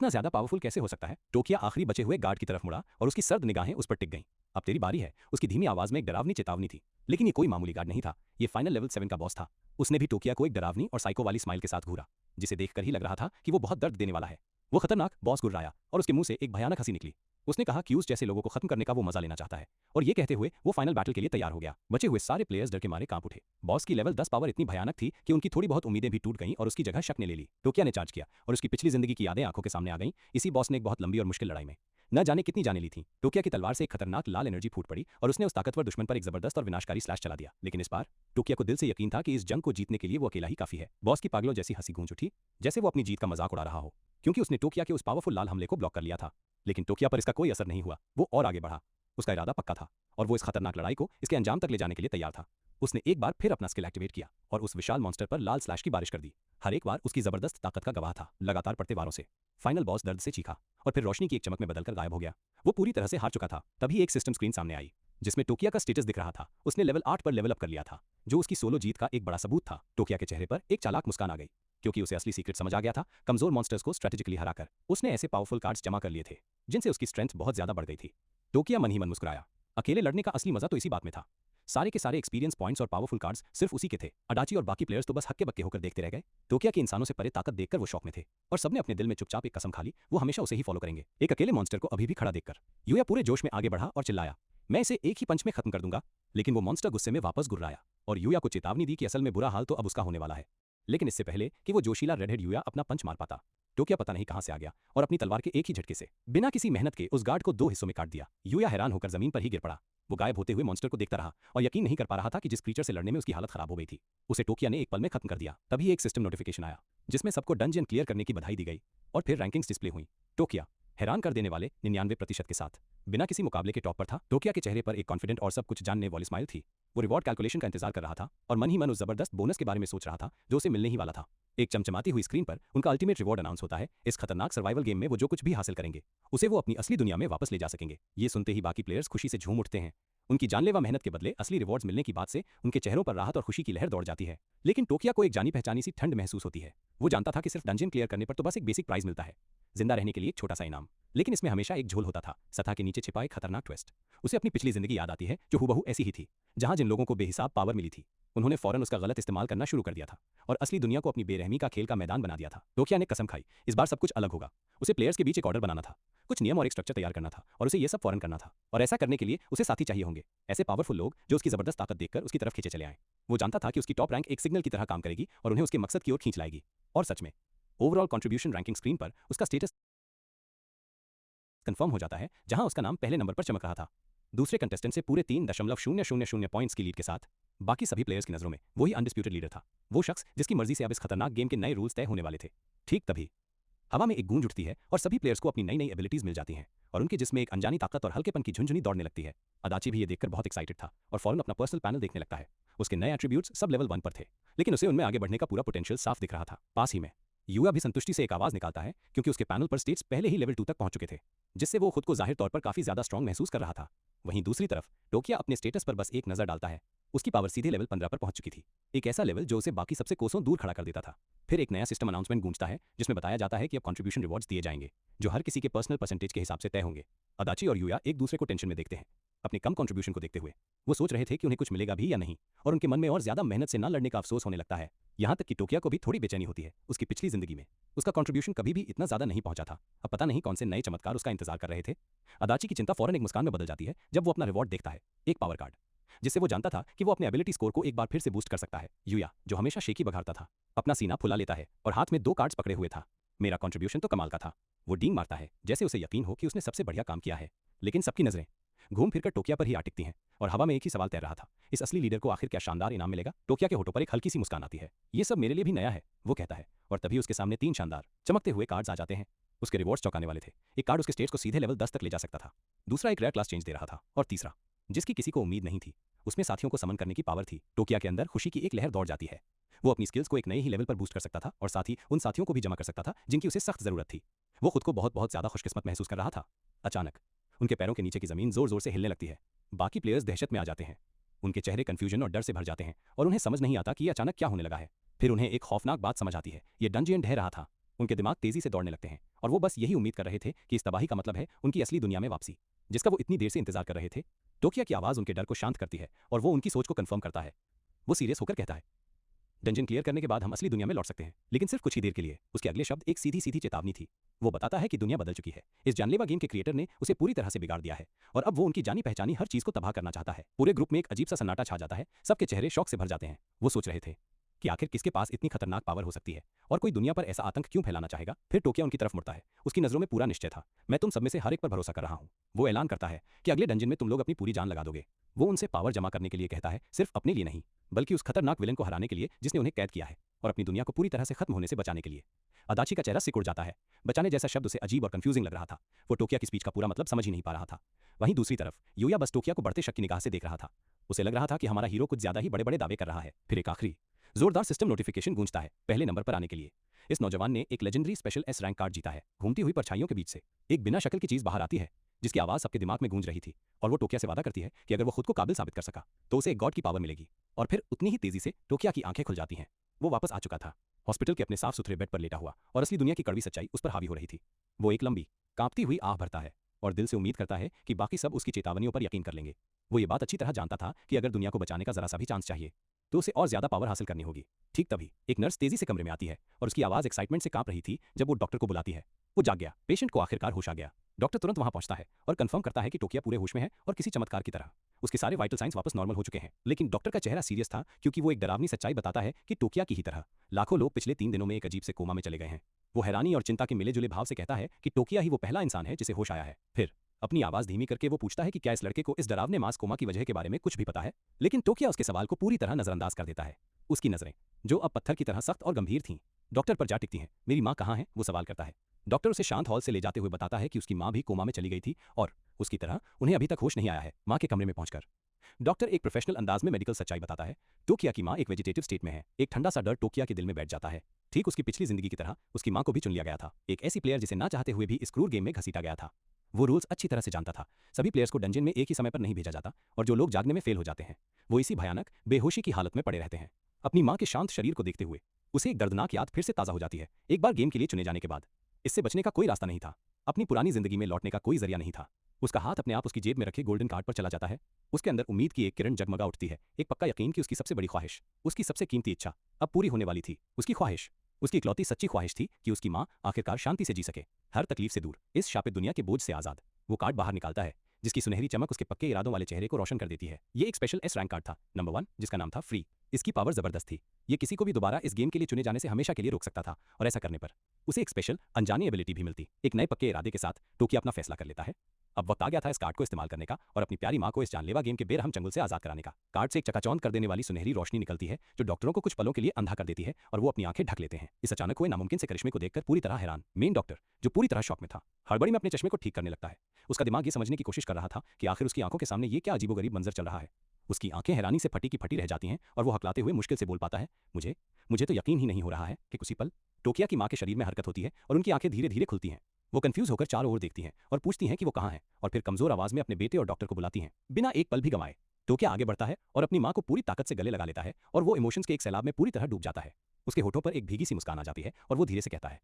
ज्यादा पावरफुल कैसे हो सकता है। टोकिया आखिरी बचे हुए गार्ड की तरफ मुड़ा और उसकी सर्द निगाहें उस पर टिक गईं। अब तेरी बारी है, उसकी धीमी आवाज में एक डरावनी चेतावनी थी। लेकिन ये कोई मामूली गार्ड नहीं था, ये फाइनल लेवल 7 का बॉस था। उसने भी टोकिया को एक डरावनी और साइको वाली स्माइल के साथ घूरा, जिसे देखकर ही लग रहा था कि वो बहुत दर्द देने वाला है। वो खतरनाक बॉस गुर्राया और उसके मुंह से एक भयानक हंसी निकली। उसने कहा कि उस जैसे लोगों को खत्म करने का वो मजा लेना चाहता है, और ये कहते हुए वो फाइनल बैटल के लिए तैयार हो गया। बचे हुए सारे प्लेयर्स डर के मारे कांप उठे। बॉस की लेवल 10 पावर इतनी भयानक थी कि उनकी थोड़ी बहुत उम्मीदें भी टूट गईं और उसकी जगह शक ने ले ली। टोकिया ने चार्ज किया और उसकी पिछली जिंदगी की यादें आंखों के सामने आ गईं। इसी बॉस ने एक बहुत लंबी और मुश्किल लड़ाई में न जाने कितनी जाने ली थी। टोकिया की तलवार से एक खतरनाक लाल एनर्जी फूट पड़ी और उसने उस ताकतवर दुश्मन पर एक जबरदस्त और विनाशकारी स्लैश चला दिया। लेकिन इस बार टोकिया को दिल से यकीन था कि इस जंग को जीतने के लिए वो अकेला ही काफी है। बॉस की पागलों जैसी हंसी गूंज उठी, जैसे वो अपनी जीत का मजाक उड़ा रहा हो, क्योंकि उसने टोकिया के उस पावरफुल लाल हमले को ब्लॉक कर लिया था। लेकिन टोकिया पर इसका कोई असर नहीं हुआ। वो और आगे बढ़ा। उसका इरादा पक्का था और वो इस खतरनाक लड़ाई को इसके अंजाम तक ले जाने के लिए तैयार था। उसने एक बार फिर अपना स्किल एक्टिवेट किया और उस विशाल मॉन्स्टर पर लाल स्लैश की बारिश कर दी। हर एक बार उसकी जबरदस्त ताकत का गवाह था। लगातार पड़ते वारों से फाइनल बॉस दर्द से चीखा और फिर रोशनी की एक चमक में बदलकर गायब हो गया। वो पूरी तरह से हार चुका था। तभी एक सिस्टम स्क्रीन सामने आई जिसमें टोकिया का स्टेटस दिख रहा था। उसने लेवल 8 पर लेवल अप कर लिया था, जो उसकी सोलो जीत का एक बड़ा सबूत था। टोकिया के चेहरे पर एक चालाक मुस्कान आ गई, क्योंकि उसे असली सीक्रेट समझ आ गया था। कमजोर मॉन्स्टर्स को स्ट्रेटेजिकली हराकर उसने ऐसे पावरफुल कार्ड्स जमा कर लिए थे जिनसे उसकी स्ट्रेंथ बहुत ज्यादा बढ़ गई थी। टोकिया मन ही मन मुस्कुराया। अकेले लड़ने का असली मजा तो इसी बात में था। सारे के सारे एक्सपीरियंस पॉइंट्स और पावरफुल कार्ड्स सिर्फ उसी के थे। अडाची और बाकी प्लेयर्स तो बस हक्के बक्के होकर देखते रह गए। टोकिया के इंसानों से परे ताकत देखकर वो शौक में थे और सबने अपने दिल में चुपचाप एक कसम खा ली, वो हमेशा उसे ही फॉलो करेंगे। एक अकेले मॉन्स्टर को अभी भी खड़ा देखकर यूया पूरे जोश में आगे बढ़ा और चिल्लाया, मैं इसे एक ही पंच में खत्म कर दूंगा। लेकिन वो मॉन्स्टर गुस्से में वापस गुर्राया और यूया को चेतावनी दी कि असल में बुरा हाल तो अब उसका होने वाला है। लेकिन इससे पहले कि वो जोशीला रेडहेड यूया अपना पंच मार पाता, टोकिया पता नहीं कहां से आ गया और अपनी तलवार के एक ही झटके से बिना किसी मेहनत के उस गार्ड को 2 हिस्सों में काट दिया। यूया हैरान होकर जमीन पर ही गिर पड़ा। वो गायब होते हुए मॉन्स्टर को देखता रहा और यकीन नहीं कर पा रहा था कि जिस क्रीचर से लड़ने में उसकी हालत खराब हो गई थी, उसे टोकिया ने एक पल में खत्म कर दिया। तभी एक सिस्टम नोटिफिकेशन आया जिसमें सबको डंजन क्लियर करने की बधाई दी गई और फिर रैंकिंग्स डिस्प्ले हुई। टोकिया हैरान कर देने वाले 99% के साथ बिना किसी मुकाबले के टॉप पर था। टोकिया के चेहरे पर एक कॉन्फिडेंट और सब कुछ जानने वाली स्माइल थी। वो रिवॉर्ड कैलकुलेशन का इंतजार कर रहा था और मन ही मन उस जबरदस्त बोनस के बारे में सोच रहा था जो उसे मिलने ही वाला था। एक चमचमाती हुई स्क्रीन पर उनका अल्टीमेट रिवॉर्ड अनाउंस होता है। इस खतरनाक सर्वाइवल गेम में वो जो कुछ भी हासिल करेंगे उसे वो अपनी असली दुनिया में वापस ले जा सकेंगे। ये सुनते ही बाकी प्लेयर्स खुशी से झूम उठते हैं। उनकी जानलेवा मेहनत के बदले असली रिवॉर्ड्स मिलने की बात से उनके चेहरों पर राहत और खुशी की लहर दौड़ जाती है। लेकिन टोकिया को एक जानी पहचानी सी ठंड महसूस होती है। वो जानता था कि सिर्फ डंजन क्लियर करने पर तो बस एक बेसिक प्राइज मिलता है, जिंदा रहने के लिए एक छोटा सा इनाम। लेकिन इसमें हमेशा एक झोल होता था, सतह के नीचे छिपा एक खतरनाक ट्विस्ट। उसे अपनी पिछली जिंदगी याद आती है जो हूबहू ऐसी ही थी, जहां जिन लोगों को बेहिसाब पावर मिली थी उन्होंने फौरन उसका गलत इस्तेमाल करना शुरू कर दिया था और असली दुनिया को अपनी बेरहमी का खेल का मैदान बना दिया था। टोकिया ने कसम खाई, इस बार सब कुछ अलग होगा। उसे प्लेयर्स के बीच एक ऑर्डर बनाना था, कुछ नियम और एक स्ट्रक्चर तैयार करना था और उसे ये सब फौरन करना था। और ऐसा करने के लिए उसे साथी चाहिए होंगे, ऐसे पावरफुल लोग जो उसकी जबरदस्त ताकत देखकर उसकी तरफ खींचे चले आए। वो जानता था कि उसकी टॉप रैंक एक सिग्नल की तरह काम करेगी और उन्हें उसके मकसद की ओर खींच लाएगी। और सच में ओवरऑल कंट्रीब्यूशन रैंकिंग स्क्रीन पर उसका स्टेटस कंफर्म हो जाता है, जहां उसका नाम पहले नंबर पर चमक रहा था, दूसरे कंटेस्टेंट से पूरे 3.000 पॉइंट्स की लीड के साथ। बाकी सभी प्लेयर्स की नजरों में वही अनडिस्प्यूटेड लीडर था, वो शख्स जिसकी मर्जी से अब इस खतरनाक गेम के नए रूल्स तय होने वाले थे। ठीक तभी हवा में एक गूंज उठती है और सभी प्लेयर्स को अपनी नई नई एबिलिटीज मिल जाती हैं और उनके जिस्म में एक अनजानी ताकत और हल्केपन की झुंझुनी दौड़ने लगती है। अदाची भी ये देखकर बहुत एक्साइटेड था और फौरन अपना पर्सनल पैनल देखने लगता है। उसके नए एट्रीब्यूट्स सब लेवल 1 पर थे, लेकिन उसे उनमें आगे बढ़ने का पूरा पोटेंशियल साफ दिख रहा था। पास ही में यूया भी संतुष्टि से एक आवाज निकालता है, क्योंकि उसके पैनल पर स्टेट्स पहले ही लेवल 2 तक पहुंच चुके थे। जिससे वो खुद को जाहिर तौर पर काफी ज्यादा स्ट्रांग महसूस कर रहा था। वहीं दूसरी तरफ टोकिया अपने स्टेटस पर बस एक नजर डालता है, उसकी पावर सीधे लेवल 15 पर पहुंच चुकी थी, एक ऐसा लेवल जो उसे बाकी सबसे कोसों दूर खड़ा कर देता था। फिर एक नया सिस्टम अनाउंसमेंट गूंजता है जिसमें बताया जाता है कि अब कंट्रीब्यूशन रिवॉर्ड्स दिए जाएंगे जो हर किसी के पर्सनल परसेंटेज के हिसाब से तय होंगे। अदाची और यूया एक दूसरे को टेंशन में देखते हैं। अपने कम कंट्रीब्यूशन को देखते हुए वो सोच रहे थे कि उन्हें कुछ मिलेगा भी या नहीं, और उनके मन में और ज्यादा मेहनत से न लड़ने का अफसोस होने लगता है। यहाँ तक कि टोकिया को भी थोड़ी बेचैनी होती है। उसकी पिछली जिंदगी में उसका कंट्रीब्यूशन कभी भी इतना ज्यादा नहीं पहुंचा था। अब पता नहीं कौन से नए चमत्कार उसका इंतजार कर रहे थे। अदाची की चिंता फौरन एक मुस्कान में बदल जाती है जब वो अपना रिवॉर्ड देखता है, एक पावर कार्ड, जिससे वो जानता था कि वो अपने एबिलिटी स्कोर को एक बार फिर से बूस्ट कर सकता है। यूया, जो हमेशा शेकी बघाड़ता था, अपना सीना फुला लेता है और हाथ में 2 कार्ड्स पकड़े हुए था। मेरा कंट्रीब्यूशन तो कमाल का था, वो डींग मारता है जैसे उसे यकीन हो कि उसने सबसे बढ़िया काम किया है। लेकिन सबकी नजरें घूम फिरकर टोकिया पर ही आ टिकती हैं और हवा में एक ही सवाल तैर रहा था, इस असली लीडर को आखिर क्या शानदार इनाम मिलेगा। टोकिया के होठों पर एक हल्की सी मुस्कान आती है। ये सब मेरे लिए भी नया है, वो कहता है, और तभी उसके सामने 3 शानदार चमकते हुए कार्ड्स आ जाते हैं। उसके रिवॉर्ड्स चौंकाने वाले थे। एक कार्ड उसके स्टेट्स को सीधे लेवल 10 तक ले जा सकता था, दूसरा एक रेयर क्लास चेंज दे रहा था, और तीसरा, जिसकी किसी को उम्मीद नहीं थी, उसमें साथियों को समन करने की पावर थी। टोकिया के अंदर खुशी की एक लहर दौड़ जाती है। वो अपनी स्किल्स को एक नए ही लेवल पर बूस्ट कर सकता था और साथ ही उन साथियों को भी जमा कर सकता था जिनकी उसे सख्त जरूरत थी। वो खुद को बहुत बहुत ज्यादा खुशकिस्मत महसूस कर रहा था। अचानक उनके पैरों के नीचे की जमीन जोर जोर से हिलने लगती है। बाकी प्लेयर्स दहशत में आ जाते हैं, उनके चेहरे कंफ्यूजन और डर से भर जाते हैं और उन्हें समझ नहीं आता कि ये अचानक क्या होने लगा है। फिर उन्हें एक खौफनाक बात समझ आती है, ये डंजियन ढह रहा था। उनके दिमाग तेजी से दौड़ने लगते हैं और वो बस यही उम्मीद कर रहे थे कि इस तबाही का मतलब है उनकी असली दुनिया में वापसी, जिसका वो इतनी देर से इंतजार कर रहे थे। टोकिया की आवाज उनके डर को शांत करती है और वो उनकी सोच को कंफर्म करता है। वो सीरियस होकर कहता है, डंजन क्लियर करने के बाद हम असली दुनिया में लौट सकते हैं, लेकिन सिर्फ कुछ ही देर के लिए। उसके अगले शब्द एक सीधी सीधी चेतावनी थी। वो बताता है कि दुनिया बदल चुकी है। इस जानलेवा गेम के क्रिएटर ने उसे पूरी तरह से बिगाड़ दिया है और अब वो उनकी जानी पहचानी हर चीज को तबाह करना चाहता है। पूरे ग्रुप में एक अजीब सा सन्नाटा छा जाता है, सबके चेहरे शौक से भर जाते हैं। वो सोच रहे थे कि आखिर किसके पास इतनी खतरनाक पावर हो सकती है और कोई दुनिया पर ऐसा आतंक क्यों फैलाना चाहेगा। फिर टोकिया उनकी तरफ मुड़ता है, उसकी नजरों में पूरा निश्चय था। मैं तुम सब में से हर एक पर भरोसा कर रहा हूँ। वो ऐलान करता है कि अगले डंजन में तुम लोग अपनी पूरी जान लगा दोगे। वो उनसे पावर जमा करने के लिए कहता है, सिर्फ अपने लिए नहीं बल्कि उस खतरनाक विलन को हराने के लिए जिसने उन्हें कैद किया है, और अपनी दुनिया को पूरी तरह से खत्म होने से बचाने के लिए। अदाची का चेहरा सिकुड़ जाता है। बचाने जैसा शब्द उसे अजीब और कंफ्यूजिंग लग रहा था। वो टोकिया की स्पीच का पूरा मतलब समझ ही नहीं पा रहा था। वहीं दूसरी तरफ यूया बस टोकिया को बढ़ते शक की निगाह से देख रहा था। उसे लग रहा था कि हमारा हीरो कुछ ज्यादा ही बड़े बड़े दावे कर रहा है। फिर एक आखिरी जोरदार सिस्टम नोटिफिकेशन गूंजता है, पहले नंबर पर आने के लिए। इस नौजवान ने एक legendary special S rank card जीता है। घूमती हुई परछाइयों के बीच से एक बिना शक्ल की चीज बाहर आती है जिसकी आवाज सबके दिमाग में गूंज रही थी, और वो टोकिया से वादा करती है कि अगर वो खुद को काबिल साबित कर सका तो उसे एक गॉड की पावर मिलेगी। और फिर उतनी ही तेजी से टोकिया की आंखें खुल जाती हैं। वो वापस आ चुका था, हॉस्पिटल के अपने साफ सुथरे बेड पर लेटा हुआ, और असली दुनिया की कड़वी सच्चाई उस पर हावी हो रही थी। वो एक लंबी कांपती हुई आह भरता है और दिल से उम्मीद करता है कि बाकी सब उसकी चेतावनियों पर यकीन कर लेंगे। वो ये बात अच्छी तरह जानता था कि अगर दुनिया को बचाने का जरा सा भी चांस चाहिए तो उसे और ज्यादा पावर हासिल करनी होगी। ठीक तभी एक नर्स तेजी से कमरे में आती है और उसकी आवाज एक्साइटमेंट से कांप रही थी। जब वो डॉक्टर को बुलाती है, वो जाग गया। पेशेंट को आखिरकार होश आ गया। डॉक्टर तुरंत वहां पहुंचता है और कंफर्म करता है कि टोकिया पूरे होश में है और किसी चमत्कार की तरह उसके सारे वाइटल साइंस वापस नॉर्मल हो चुके हैं। लेकिन डॉक्टर का चेहरा सीरियस था क्योंकि वो एक डरावनी सच्चाई बताता है कि टोकिया की ही तरह लाखों लोग पिछले 3 दिनों में एक अजीब से कोमा में चले गए हैं। वो हैरानी और चिंता के मिले जुले भाव से कहता है कि टोकिया ही वो पहला इंसान है जिसे होश आया है। फिर अपनी आवाज धीमी करके वो पूछता है कि क्या इस लड़के को इस डरावने मास कोमा की वजह के बारे में कुछ भी पता है। लेकिन टोकिया उसके सवाल को पूरी तरह नजरअंदाज कर देता है। उसकी नजरें, जो अब पत्थर की तरह सख्त और गंभीर थीं, डॉक्टर पर जा टिकती हैं। मेरी माँ कहाँ है? वो सवाल करता है। डॉक्टर उसे शांत हॉल से ले जाते हुए बताता है कि उसकी माँ भी कोमा में चली गई थी और उसकी तरह उन्हें अभी तक होश नहीं आया है। माँ के कमरे में पहुंचकर डॉक्टर एक प्रोफेशनल अंदाज में मेडिकल सच्चाई बताता है। टोकिया की माँ एक वेजिटेटिव स्टेट में है। एक ठंडा सा डर टोकिया के दिल में बैठ जाता है। ठीक उसकी पिछली जिंदगी की तरह उसकी माँ को भी चुन लिया गया था, एक ऐसी प्लेयर जिसे ना चाहते हुए भी इस क्रूर गेम में घसीटा गया था। वो रूल्स अच्छी तरह से जानता था। सभी प्लेयर्स को डंजन में एक ही समय पर नहीं भेजा जाता और जो लोग जागने में फेल हो जाते हैं वो इसी भयानक बेहोशी की हालत में पड़े रहते हैं। अपनी माँ के शांत शरीर को देखते हुए उसे एक दर्दनाक याद फिर से ताज़ा हो जाती है। एक बार गेम के लिए चुने जाने के बाद इससे बचने का कोई रास्ता नहीं था। अपनी पुरानी जिंदगी में लौटने का कोई जरिया नहीं था। उसका हाथ अपने आप उसकी जेब में रखे गोल्डन कार्ड पर चला जाता है। उसके अंदर उम्मीद की एक किरण जगमगा उठती है, एक पक्का यकीन कि उसकी सबसे बड़ी ख्वाहिश, उसकी सबसे कीमती इच्छा अब पूरी होने वाली थी। उसकी ख्वाहिश, उसकी इकलौती सच्ची ख्वाहिश थी कि उसकी माँ आखिरकार शांति से जी सके, हर तकलीफ से दूर, इस शापित दुनिया के बोझ से आजाद। वो कार्ड बाहर निकालता है जिसकी सुनहरी चमक उसके पक्के इरादों वाले चेहरे को रोशन कर देती है। ये एक स्पेशल एस रैंक कार्ड था, नंबर 1, जिसका नाम था फ्री। इसकी पावर जबरदस्त थी। ये किसी को भी दोबारा इस गेम के लिए चुने जाने से हमेशा के लिए रोक सकता था, और ऐसा करने पर उसे एक स्पेशल अनजानी एबिलिटी भी मिलती। एक नए पक्के इरादे के साथ टोकिया अपना फैसला कर लेता है। अब वक्त आ गया था इस कार्ड को इस्तेमाल करने का और अपनी प्यारी माँ को इस जानलेवा गेम के बेरहम चंगुल से आजाद कराने का। कार्ड से एक चकाचौंध कर देने वाली सुनहरी रोशनी निकलती है जो डॉक्टरों को कुछ पलों के लिए अंधा कर देती है और वो अपनी आंखें ढक लेते हैं। इस अचानक हुए नामुमकिन से करिश्मे को देखकर पूरी तरह हैरान मेन डॉक्टर, जो पूरी तरह शॉक में था, हड़बड़ी में अपने चश्मे को ठीक करने लगता है। उसका दिमाग ये समझने की कोशिश कर रहा था कि आखिर उसकी आंखों के सामने ये क्या अजीबोगरीब मंजर चल रहा है। उसकी आंखें हैरानी से फटी की फटी रह जाती हैं और वो हकलाते हुए मुश्किल से बोल पाता है, मुझे मुझे तो यकीन ही नहीं हो रहा है कि उसी पल टोकिया की माँ के शरीर में हरकत होती है और उनकी आंखें धीरे धीरे खुलती हैं। वो कंफ्यूज होकर चारों ओर देखती हैं और पूछती हैं कि वो कहाँ है, और फिर कमजोर आवाज में अपने बेटे और डॉक्टर को बुलाती हैं। बिना एक पल भी गंवाए टोकिया आगे बढ़ता है और अपनी माँ को पूरी ताकत से गले लगा लेता है और वो इमोशंस के एक सैलाब में पूरी तरह डूब जाता है। उसके होठों पर एक भीगी सी मुस्कान आ जाती है और वो धीरे से कहता है,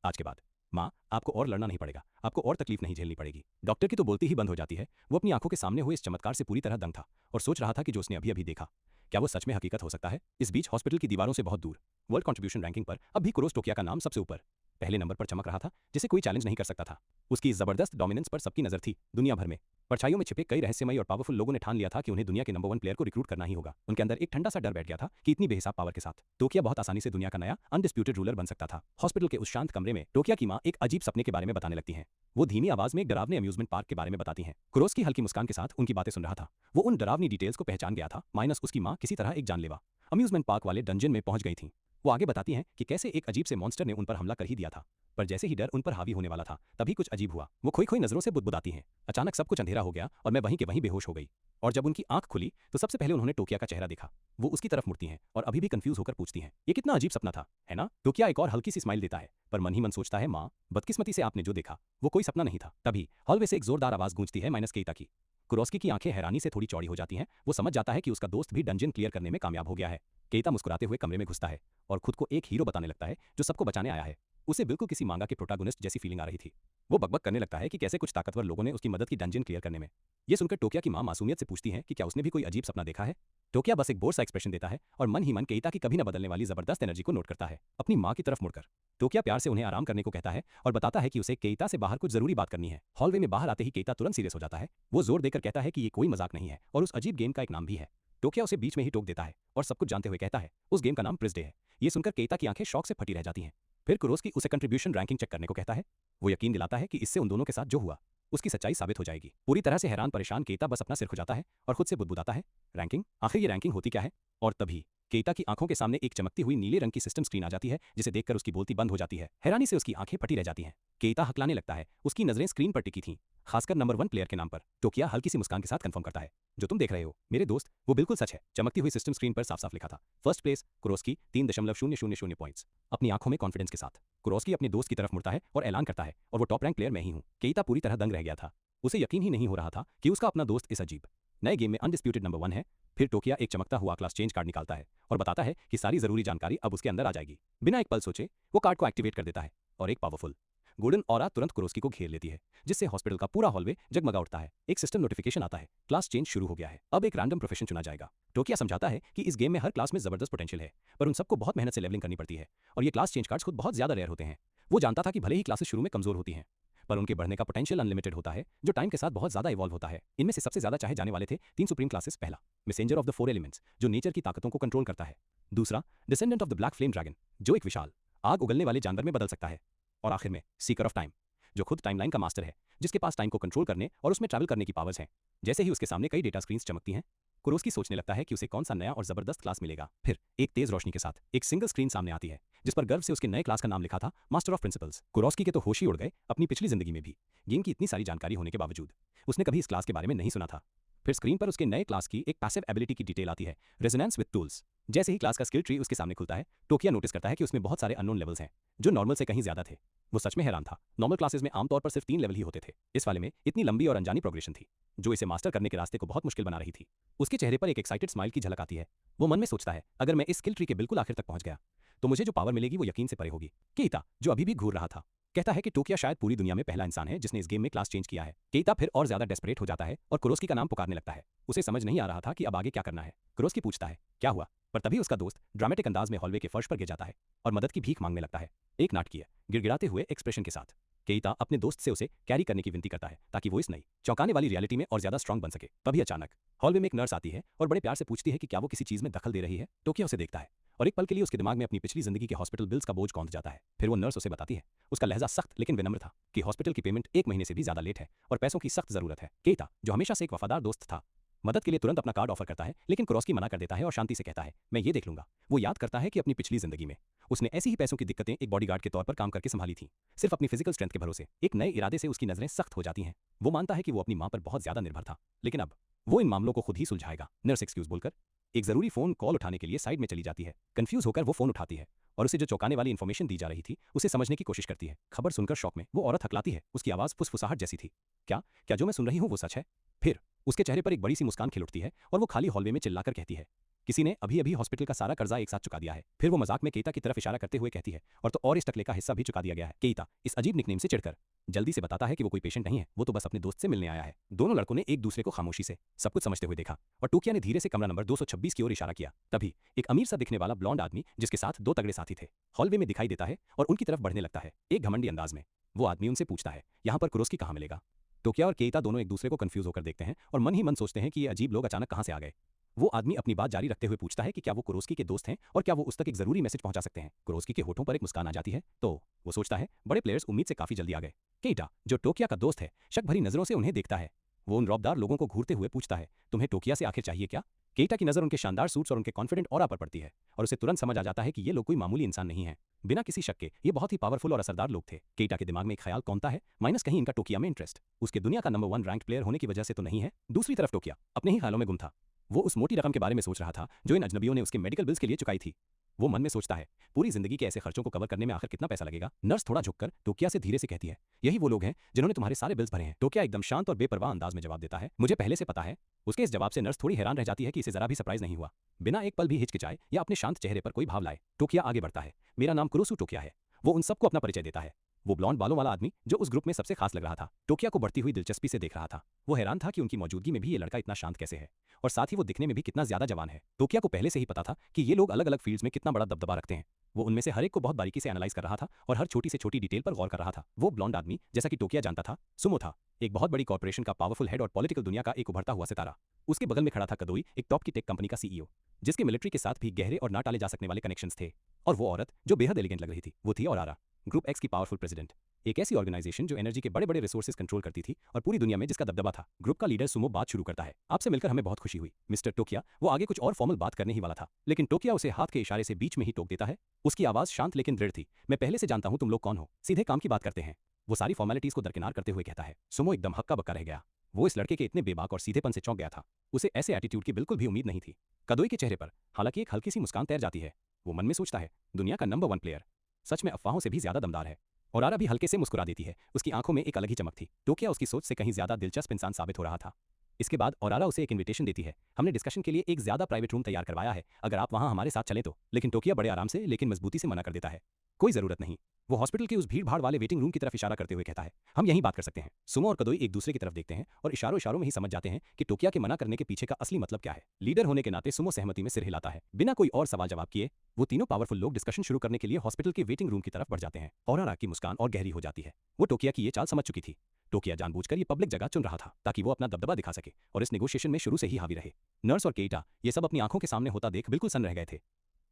आज के बाद माँ, आपको और लड़ना नहीं पड़ेगा, आपको और तकलीफ नहीं झेलनी पड़ेगी। डॉक्टर की तो बोलती ही बंद हो जाती है। वो अपनी आंखों के सामने हुए इस चमत्कार से पूरी तरह दंग था और सोच रहा था कि जो उसने अभी अभी देखा, क्या वो सच में हकीकत हो सकता है। इस बीच हॉस्पिटल की दीवारों से बहुत दूर वर्ल्ड कंट्रीब्यूशन रैंकिंग पर अब भी कुरोस टोकिया का नाम सबसे ऊपर पहले नंबर पर चमक रहा था, जिसे कोई चैलेंज नहीं कर सकता था। उसकी इस जबरदस्त डोमिनेंस पर सबकी नजर थी। दुनिया भर में परछाइयों में छिपे कई रहस्यमयी और पावरफुल लोगों ने ठान लिया था कि उन्हें दुनिया के नंबर 1 प्लेयर को रिक्रूट करना ही होगा। उनके अंदर एक ठंडा सा डर बैठ गया था कि इतनी बेहिसाब पावर के साथ टोकिया बहुत आसानी से दुनिया का नया अनडिस्प्यूटेड रूलर बन सकता था। हॉस्पिटल के उस शांत कमरे में टोकिया की माँ एक अजीब सपने के बारे में बताने लगती हैं। वो धीमी आवाज में एक डरावने अम्यूजमेंट पार्क के बारे में बताती हैं। कुरोस की हल्की मुस्कान के साथ उनकी बातें सुन रहा था। वो उन डरावनी डिटेल्स को पहचान गया था, माइनस उसकी माँ किसी तरह एक जानलेवा अम्यूजमेंट पार्क वाले डंजन में पहुंच गई थी। वो आगे बताती हैं कि कैसे एक अजीब से मॉन्स्टर ने उन पर हमला कर ही दिया था, पर जैसे ही डर उन पर हावी होने वाला था तभी कुछ अजीब हुआ। वो खोई खोई नजरों से बुदबुदाती हैं, अचानक सब कुछ अंधेरा हो गया और मैं वहीं के वहीं बेहोश हो गई। और जब उनकी आंख खुली तो सबसे पहले उन्होंने टोकिया का चेहरा देखा। वो उसकी तरफ मुड़ती हैं और अभी भी कंफ्यूज होकर पूछती हैं, ये कितना अजीब सपना था, है ना? टोकिया एक और हल्की सी स्माइल देता है, पर मन ही मन सोचता है, माँ, बदकिस्मती से आपने जो देखा वो कोई सपना नहीं था। तभी हॉलवे से एक जोरदार आवाज गूंजती है, माइनस केइता की। कुरोस्की की आंखें हैरानी से थोड़ी चौड़ी हो जाती हैं। वो समझ जाता है कि उसका दोस्त भी डंजन क्लियर करने में कामयाब हो गया है। केइता मुस्कुराते हुए कमरे में घुसता है और खुद को एक हीरो बताने लगता है जो सबको बचाने आया है। उसे बिल्कुल किसी मांगा के प्रोटैगनिस्ट जैसी फीलिंग आ रही थी। वो बकबक करने लगता है कि कैसे कुछ ताकतवर लोगों ने उसकी मदद की डंजन क्लियर करने में। ये सुनकर टोकिया की माँ मासूमियत से पूछती है कि क्या उसने भी कोई अजीब सपना देखा है। टोकिया बस एक बोर सा एक्सप्रेशन देता है और मन ही मन केइता की कभी न बदलने वाली जबरदस्त एनर्जी को नोट करता है। अपनी माँ की तरफ मुड़कर टोकिया प्यार से उन्हें आराम करने को कहता है और बताता है कि उसे केइता से बाहर कुछ जरूरी बात करनी है। हॉलवे में बाहर आते ही केइता तुरंत सीरियस हो जाता है। वो जोर देकर कहता है कि ये कोई मजाक नहीं है और उस अजीब गेम का एक नाम भी है। टोकिया उसे बीच में ही टोक देता है और सब कुछ जानते हुए कहता है, उस गेम का नाम प्रिजडे है। ये सुनकर केइता की आंखें शौक से फटी रह जाती हैं। फिर कुरोस्की उसे कंट्रीब्यूशन रैंकिंग चेक करने को कहता है। वो यकीन दिलाता है कि इससे उन दोनों के साथ जो हुआ उसकी सच्चाई साबित हो जाएगी। पूरी तरह से हैरान परेशान केइता बस अपना सिर खुजाता है और खुद से बुदबुदाता है, रैंकिंग, आखिर ये रैंकिंग होती क्या है? और तभी केइता की आंखों के सामने एक चमकती हुई नीले रंग की सिस्टम स्क्रीन आ जाती है, जिसे देखकर उसकी बोलती बंद हो जाती है। हैरानी से उसकी आंखें फटी रह जाती हैं। केइता हकलाने लगता है। उसकी नजरें स्क्रीन पर टिकी थीं, खासकर नंबर 1 प्लेयर के नाम पर। टोकिया हल्की सी मुस्कान के साथ कंफर्म करता है, जो तुम देख रहे हो मेरे दोस्त, वो बिल्कुल सच है। चमकती हुई सिस्टम स्क्रीन पर साफ साफ लिखा था, फर्स्ट प्लेस कुरोस्की 3.000 पॉइंट्स। अपनी आंखों में कॉन्फिडेंस के साथ कुरोस्की अपने दोस्त की तरफ मुड़ता है और ऐलान करता है, और वो टॉप रैंक प्लेयर मैं ही हूँ। केइता पूरी तरह दंग रह गया था। उसे यकीन ही नहीं हो रहा था कि उसका अपना दोस्त इस अजीब नए गेम में अनडिस्प्यूटेड नंबर 1 है। फिर टोकिया एक चमकता हुआ क्लास चेंज कार्ड निकालता है और बताता है कि सारी जरूरी जानकारी अब उसके अंदर आ जाएगी। बिना एक पल सोचे वो कार्ड को एक्टिवेट कर देता है और एक पावरफुल गोल्डन ऑरा तुरंत कुरोस्की को घेर लेती है, जिससे हॉस्पिटल का पूरा हॉलवे जगमगा उठता है। एक सिस्टम नोटिफिकेशन आता है, क्लास चेंज शुरू हो गया है, अब एक रैंडम प्रोफेशन चुना जाएगा। टोकिया समझाता है कि इस गेम में हर क्लास में जबरदस्त पोटेंशियल है, पर उन सबको बहुत मेहनत से लेवलिंग करनी पड़ती है और ये क्लास चेंज कार्ड्स खुद बहुत ज्यादा रेयर होते हैं। वो जानता था कि भले ही क्लासेस शुरू में कमजोर होती हैं, पर उनके बढ़ने का पोटेंशियल अनलिमिटेड होता है, जो टाइम के साथ बहुत ज्यादा इवॉल्व होता है। इनमें से सबसे ज्यादा चाहे जाने वाले थे 3 सुप्रीम क्लासेस। पहला, मैसेंजर ऑफ द 4 एलिमेंट्स, जो नेचर की ताकतों को कंट्रोल करता है। दूसरा, descendant of the black flame dragon, जो एक विशाल आग उगलने वाले जानवर में बदल सकता है। और आखिर में सीकर ऑफ टाइम, जो खुद टाइमलाइन का मास्टर है, जिसके पास टाइम को कंट्रोल करने और उसमें ट्रैवल करने की पावर्स हैं। जैसे ही उसके सामने कई डेटा स्क्रीन्स चमकती हैं, कुरोस्की सोचने लगता है कि उसे कौन सा नया और जबरदस्त क्लास मिलेगा। फिर एक तेज रोशनी के साथ एक सिंगल स्क्रीन सामने आती है, जिस पर गर्व से उसके नए क्लास का नाम लिखा था, मास्टर ऑफ प्रिंसिपल्स। कुरोस्की के तो होश ही उड़ गए। अपनी पिछली जिंदगी में भी गेम की इतनी सारी जानकारी होने के बावजूद उसने कभी इस क्लास के बारे में नहीं सुना था। फिर स्क्रीन पर उसके नए क्लास की एक पैसिव एबिलिटी की डिटेल आती है, रेजोनेंस विद टूल्स। जैसे ही क्लास का स्किल ट्री उसके सामने खुलता है, टोकिया नोटिस करता है कि उसमें बहुत सारे अननोन लेवल्स हैं, जो नॉर्मल से कहीं ज्यादा थे। वो सच में हैरान था। नॉर्मल क्लासेस में आमतौर पर सिर्फ 3 लेवल ही होते थे। इस वाले में इतनी लंबी और अनजानी प्रोग्रेशन थी, जो इसे मास्टर करने के रास्ते को बहुत मुश्किल बना रही थी। उसके चेहरे पर एक एक्साइटेड स्माइल की झलक आती है। वो मन में सोचता है, अगर मैं इस स्किल ट्री के बिल्कुल आखिर तक पहुंच गया तो मुझे जो पावर मिलेगी वो यकीन से परे होगी। केइता, जो अभी भी घूर रहा था, कहता है कि टोकिया शायद पूरी दुनिया में पहला इंसान है जिसने इस गेम में क्लास चेंज किया है। केइता फिर और ज्यादा डेस्परेट हो जाता है और कुरोस्की का नाम पुकारने लगता है। उसे समझ नहीं आ रहा था कि अब आगे क्या करना है। कुरोस्की पूछता है, क्या हुआ? पर तभी उसका दोस्त ड्रामेटिक अंदाज में हॉलवे के फर्श पर गिर जाता है और मदद की भीख मांगने लगता है, एक नाटकीय गिड़गिड़ाते हुए एक्सप्रेशन के साथ। केइता अपने दोस्त से उसे कैरी करने की विनती करता है ताकि वो इस नई चौंकाने वाली रियलिटी में और ज्यादा स्ट्रांग बन सके। तभी अचानक हॉलवे में एक नर्स आती है और बड़े प्यार से पूछती है कि क्या वो किसी चीज में दखल दे रही है। टोकिया उसे देखता है और एक पल के लिए उसके दिमाग में अपनी पिछली जिंदगी के हॉस्पिटल बिल्स का बोझ कौंध जाता है। फिर वो नर्स उसे बताती है, उसका लहजा सख्त लेकिन विनम्र था, कि हॉस्पिटल की पेमेंट 1 महीने से भी ज्यादा लेट है और पैसों की सख्त जरूरत है। केइता, जो हमेशा से एक वफादार दोस्त था, मदद के लिए तुरंत अपना कार्ड ऑफर करता है, लेकिन कुरोस्की मना कर देता है और शांति से कहता है, मैं ये देख लूंगा। वो याद करता है कि अपनी पिछली जिंदगी में उसने ऐसी ही पैसों की दिक्कतें एक बॉडीगार्ड के तौर पर काम करके संभाली थी, सिर्फ अपनी फिजिकल स्ट्रेंथ के भरोसे। एक नए इरादे से उसकी नजरें सख्त हो जाती हैं। वो मानता है कि वो अपनी मां पर बहुत ज्यादा निर्भर था, लेकिन अब वो इन मामलों को खुद ही सुलझाएगा। नर्स एक्सक्यूज बोलकर एक जरूरी फोन कॉल उठाने के लिए साइड में चली जाती है। कंफ्यूज होकर वो फोन उठाती है और उसे जो चौंकाने वाली इन्फॉर्मेशन दी जा रही थी उसे समझने की कोशिश करती है। खबर सुनकर शॉक में वो औरत हकलाती है। उसकी आवाज फुसफुसाहट जैसी थी। क्या क्या जो मैं सुन रही हूँ वो सच है? फिर उसके चेहरे पर एक बड़ी सी मुस्कान खिल उठती है और वो खाली हॉलवे में चिल्लाकर कहती है, किसी ने अभी अभी हॉस्पिटल का सारा कर्जा एक साथ चुका दिया है। फिर वो मजाक में केता की तरफ इशारा करते हुए कहती है, और तो और इस टकले का हिस्सा भी चुका दिया गया है। केता इस अजीब निकनेम से चिढ़कर जल्दी से बताता है कि वो कोई पेशेंट नहीं है, वो तो बस अपने दोस्त से मिलने आया है। दोनों लड़कों ने एक दूसरे को खामोशी से सब कुछ समझते हुए देखा और टोकिया ने धीरे से कमरा नंबर 226 की ओर इशारा किया। तभी एक अमीर सा दिखने वाला ब्लॉन्ड आदमी जिसके साथ दो तगड़े साथी थे हॉलवे में दिखाई देता है और उनकी तरफ बढ़ने लगता है एक घमंडी अंदाज में। वो आदमी उनसे पूछता है, यहाँ पर कुरोस्की कहाँ मिलेगा? टोकिया और केता दोनों एक दूसरे को कंफ्यूज होकर देखते हैं और मन ही मन सोचते हैं कि ये अजीब लोग अचानक कहाँ से आ गए। वो आदमी अपनी बात जारी रखते हुए पूछता है कि क्या वो कुरोस्की के दोस्त हैं और क्या वो उस तक एक जरूरी मैसेज पहुंचा सकते हैं। कुरोस्की के होठों पर एक मुस्कान आ जाती है तो वो सोचता है बड़े प्लेयर्स उम्मीद से काफी जल्दी आ गए। केटा जो टोकिया का दोस्त है शक भरी नजरों से उन्हें देखता है। वो उन रौबदार लोगों को घूरते हुए पूछता है, तुम्हें टोकिया से आखिर चाहिए क्या? केटा की नजर उनके शानदार सूट्स और उनके कॉन्फिडेंट ऑरा पर पड़ती है और उसे तुरंत समझ आ जाता है कि ये लोग कोई मामूली इंसान नहीं है। बिना किसी शक के ये बहुत ही पावरफुल और असरदार लोग थे। केटा के दिमाग में एक ख्याल कौनता है, माइनस कहीं इनका टोकिया में इंटरेस्ट उसके दुनिया का नंबर 1 रैंक प्लेयर होने की वजह से तो नहीं है। दूसरी तरफ टोकिया अपने ही ख्यालों में गुम था। वो उस मोटी रकम के बारे में सोच रहा था जो इन अजनबियों ने उसके मेडिकल बिल्स के लिए चुकाई थी। वो मन में सोचता है, पूरी जिंदगी के ऐसे खर्चों को कवर करने में आखिर कितना पैसा लगेगा? नर्स थोड़ा झुककर टोकिया से धीरे से कहती है, यही वो लोग हैं जिन्होंने तुम्हारे सारे बिल्स भरे हैं। टोकिया एकदम शांत और बेपरवाह अंदाज में जवाब देता है, मुझे पहले से पता है। उसके इस जवाब से नर्स थोड़ी हैरान रह जाती है कि इसे जरा भी सरप्राइज नहीं हुआ। बिना एक पल भी हिचकिचाए या अपने शांत चेहरे पर कोई भाव लाए टोकिया आगे बढ़ता है, मेरा नाम कुरोसु टोकिया है। वो उन सबको अपना परिचय देता है। वो ब्लॉन्ड बालों वाला आदमी जो उस ग्रुप में सबसे खास लग रहा था टोकिया को बढ़ती हुई दिलचस्पी से देख रहा था। वो हैरान था कि उनकी मौजूदगी में भी ये लड़का इतना शांत कैसे है और साथ ही वो दिखने में भी कितना ज्यादा जवान है। टोकिया को पहले से ही पता था कि ये लोग अलग अलग फील्ड्स में कितना बड़ा दबदबा रखते हैं। वो उनमें से हर एक को बहुत बारीकी से एनालाइज कर रहा था और हर छोटी से छोटी डिटेल पर गौर कर रहा था। वो ब्लॉन्ड आदमी, जैसा कि टोकिया जानता था, सुमो था, एक बहुत बड़ी कॉर्पोरेशन का पावरफुल हेड और पॉलिटिकल दुनिया का एक उभरता हुआ सितारा। उसके बगल में खड़ा था कदोई, एक टॉप की टेक कंपनी का सीईओ जिसके मिलिट्री के साथ भी गहरे और ना टाले जा सकने वाले कनेक्शंस थे। और वो औरत जो बेहद एलिगेंट लग रही थी वो थी औरारा, ग्रुप एक्स की पावरफुल प्रेसिडेंट, एक ऐसी ऑर्गेनाइजेशन जो एनर्जी के बड़े बड़े रिसोर्सेज कंट्रोल करती थी और पूरी दुनिया में जिसका दबदबा था। ग्रुप का लीडर सुमो बात शुरू करता है, आपसे मिलकर हमें बहुत खुशी हुई मिस्टर टोकिया। वो आगे कुछ और फॉर्मल बात करने ही वाला था लेकिन टोकिया उसे हाथ के इशारे से बीच में ही टोक देता है। उसकी आवाज शांत लेकिन दृढ़ थी, मैं पहले से जानता हूं तुम लोग कौन हो, सीधे काम की बात करते हैं। वो सारी फॉर्मेलिटीज को दरकिनार करते हुए कहता है। सुमो एकदम हक्का बक्का रह गया। वो इस लड़के के इतने बेबाक और सीधेपन से चौंक गया था। उसे ऐसे एटीट्यूड की बिल्कुल भी उम्मीद नहीं थी। कदोई के चेहरे पर हालांकि एक हल्की सी मुस्कान तैर जाती है। वो मन में सोचता है, दुनिया का नंबर 1 प्लेयर सच में अफवाहों से भी ज्यादा दमदार है। और आरा भी हल्के से मुस्कुरा देती है, उसकी आंखों में एक अलग ही चमक थी। टोकिया उसकी सोच से कहीं ज्यादा दिलचस्प इंसान साबित हो रहा था। इसके बाद औरारा उसे एक इनविटेशन देती है, हमने डिस्कशन के लिए एक ज्यादा प्राइवेट रूम तैयार करवाया है, अगर आप वहां हमारे साथ चलें तो। लेकिन टोकिया बड़े आराम से लेकिन मजबूती से मना कर देता है, कोई जरूरत नहीं। वो हॉस्पिटल के उस भीड़ भाड़ वाले वेटिंग रूम की तरफ इशारा करते हुए कहता है, हम यहीं बात कर सकते हैं। सुमो और कदोई एक दूसरे की तरफ देखते हैं और इशारों इशारों में ही समझ जाते हैं कि टोकिया के मना करने के पीछे का असली मतलब क्या है। लीडर होने के नाते सुमो सहमति में सिर हिलाता है। बिना कोई और सवाल जवाब किए वो तीनों पावरफुल लोग डिस्कशन शुरू करने के लिए हॉस्पिटल के वेटिंग रूम की तरफ बढ़ जाते हैं। औरारा की मुस्कान और गहरी हो जाती है। वो टोकिया की ये चाल समझ चुकी थी। टोकिया जानबूझकर ये पब्लिक जगह चुन रहा था ताकि वो अपना दबदबा दिखा सके और इस नेगोशिएशन में शुरू से ही हावी रहे। नर्स और केटा ये सब अपनी आंखों के सामने होता देख बिल्कुल सन्न रह गए थे।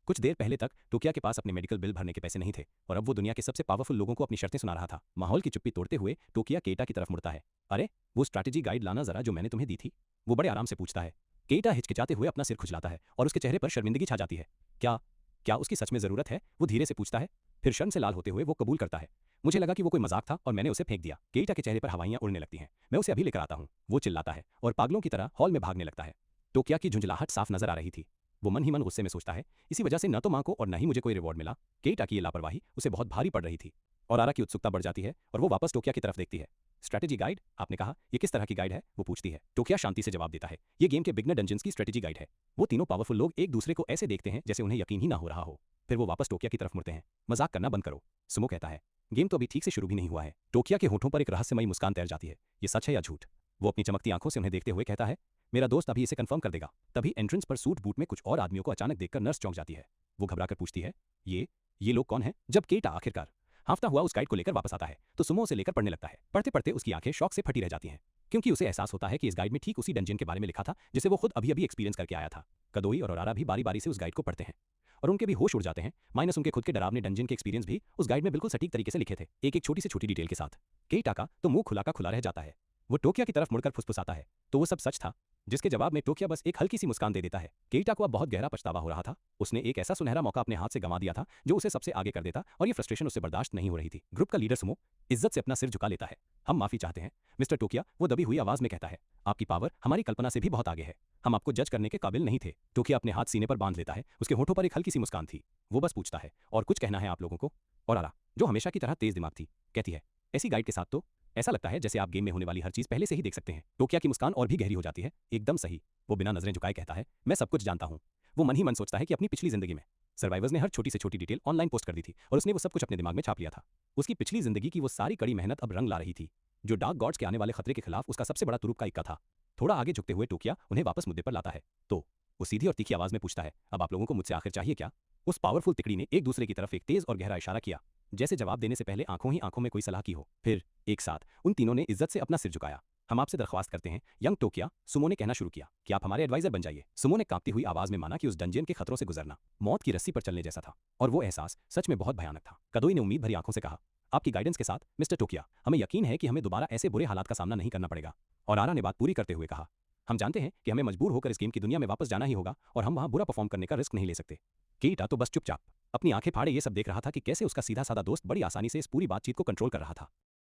कुछ देर पहले तक टोकिया के पास अपने मेडिकल बिल भरने के पैसे नहीं थे और अब वो दुनिया के सबसे पावरफुल लोगों को अपनी शर्तें सुना रहा था। माहौल की चुप्पी तोड़ते हुए टोकिया केटा की तरफ मुड़ता है, अरे वो स्ट्रैटेजी गाइड लाना जरा जो मैंने तुम्हें दी थी। वो बड़े आराम से पूछता है। केटा हिचकिचाते हुए अपना सिर खुजलाता है और उसके चेहरे पर शर्मिंदगी छा जाती है। क्या क्या उसकी सच में जरूरत है? वो धीरे से पूछता है। फिर शर्म से लाल होते हुए वो कबूल करता है, मुझे लगा कि वो कोई मजाक था और मैंने उसे फेंक दिया। केटा के चेहरे पर हवाइयां उड़ने लगती हैं, मैं उसे अभी लेकर आता हूँ। वो चिल्लाता है और पागलों की तरह हॉल में भागने लगता है। टोकिया की झुंझलाहट साफ नजर आ रही थी। वो मन ही मन गुस्से में सोचता है, इसी वजह से न तो मां को और न ही मुझे कोई रिवॉर्ड मिला। केटा की ये लापरवाही उसे बहुत भारी पड़ रही थी। और आरा की उत्सुकता बढ़ जाती है और वो वापस टोकिया की तरफ देखती है। स्ट्रेटेजी गाइड आपने कहा, ये किस तरह की गाइड है? वो पूछती है। टोकिया शांति से जवाब देता है, ये गेम के बिगनर डंजन्स की स्ट्रेटेजी गाइड है। वो तीनों पावरफुल लोग एक दूसरे को ऐसे देखते हैं जैसे उन्हें यकीन ही ना हो रहा हो। फिर वो वापस टोकिया की तरफ मुड़ते हैं। मजाक करना बंद करो, सुमो कहता है, गेम तो अभी ठीक से शुरू भी नहीं हुआ है। टोकिया के होठों पर एक रहस्यमयी मुस्कान तैर जाती है, ये सच है या झूठ? वो अपनी चमकती आंखों से उन्हें देखते हुए कहता है, मेरा दोस्त अभी इसे कंफर्म कर देगा। तभी एंट्रेंस पर सूट बूट में कुछ और आदमियों को अचानक देखकर नर्स चौंक जाती है। वो घबराकर पूछती है, ये लोग कौन हैं? जब केटा आखिरकार हाफता हुआ उस गाइड को लेकर वापस आता है तो सुमो उसे लेकर पढ़ने लगता है। पढ़ते पढ़ते उसकी आंखें शौक से फटी रह जाती हैं क्योंकि उसे एहसास होता है कि इस गाइड में ठीक उसी डंजन के बारे में लिखा था जिसे वो खुद अभी अभी एक्सपीरियंस करके आया था। कदोई और औरारा भी बारी बारी से उस गाइड को पढ़ते हैं और उनके भी होश उड़ जाते हैं, माइनस उनके खुद के डरावने डंजन के एक्सपीरियंस भी उस गाइड में बिल्कुल सटीक तरीके से लिखे थे, एक एक छोटी से छोटी डिटेल के साथ। केटा का तो मुंह खुला का खुला रह जाता है। वो टोकिया की तरफ मुड़कर फुसफुसाता है, तो वो सब सच था? जिसके जवाब में टोकिया बस एक हल्की सी मुस्कान दे देता है। केइटा को अब बहुत गहरा पछतावा हो रहा था। उसने एक ऐसा सुनहरा मौका अपने हाथ से गंवा दिया था जो उसे सबसे आगे कर देता और ये फ्रस्ट्रेशन उससे बर्दाश्त नहीं हो रही थी। ग्रुप का लीडर सुमो इज्जत से अपना सिर झुका लेता है। हम माफी चाहते हैं मिस्टर टोकिया, वो दबी हुई आवाज में कहता है। आपकी पावर हमारी कल्पना से भी बहुत आगे है। हम आपको जज करने के काबिल नहीं थे। टोकिया अपने हाथ सीने पर बांध लेता है। उसके होठों पर एक हल्की सी मुस्कान थी। वो बस पूछता है, और कुछ कहना है आप लोगों को? और आरा, जो हमेशा की तरह तेज दिमाग थी, कहती है, ऐसी गाइड के साथ तो ऐसा लगता है जैसे आप गेम में होने वाली हर चीज पहले से ही देख सकते हैं। टोकिया की मुस्कान और भी गहरी हो जाती है। एकदम सही। वो बिना नजरें झुकाए कहता है, मैं सब कुछ जानता हूँ। वो मन ही मन सोचता है कि अपनी पिछली जिंदगी में सर्वाइवर्स ने हर छोटी से छोटी डिटेल ऑनलाइन पोस्ट कर दी थी और उसने वो सब कुछ अपने दिमाग में छाप लिया था। उसकी पिछली जिंदगी की वो सारी कड़ी मेहनत अब रंग ला रही थी, जो डार्क गॉड्स के आने वाले खतरे के खिलाफ उसका सबसे बड़ा तुरुप का इक्का था। थोड़ा आगे झुकते हुए टोकिया उन्हें वापस मुद्दे पर लाता है। तो वो सीधी और तीखी आवाज में पूछता है, अब आप लोगों को मुझसे आखिर चाहिए क्या? उस पावरफुल तिकड़ी ने एक दूसरे की तरफ एक तेज और गहरा इशारा किया, जैसे जवाब देने से पहले आंखों ही आंखों में कोई सलाह की हो। फिर एक साथ उन तीनों ने इज्जत से अपना सिर झुकाया। हम आपसे दरख्वास्त करते हैं यंग टोकिया, सुमो ने कहना शुरू किया, कि आप हमारे एडवाइजर बन जाइए। सुमो ने कांपती हुई आवाज में माना कि उस डंजियन के खतरों से गुजरना मौत की रस्सी पर चलने जैसा था, और वो एहसास सच में बहुत भयानक था। कदोई ने उम्मीद भरी आंखों से कहा, आपकी गाइडेंस के साथ मिस्टर टोकिया, हमें यकीन है कि हमें दोबारा ऐसे बुरे हालात का सामना नहीं करना पड़ेगा। और आरा ने बात पूरी करते हुए कहा, हम जानते हैं कि हमें मजबूर होकर इस गेम की दुनिया में वापस जाना ही होगा और हम वहां बुरा परफॉर्म करने का रिस्क नहीं ले सकते। केइटा तो बस चुपचाप अपनी आंखें फाड़े ये सब देख रहा था कि कैसे उसका सीधा साधा दोस्त बड़ी आसानी से इस पूरी बातचीत को कंट्रोल कर रहा था।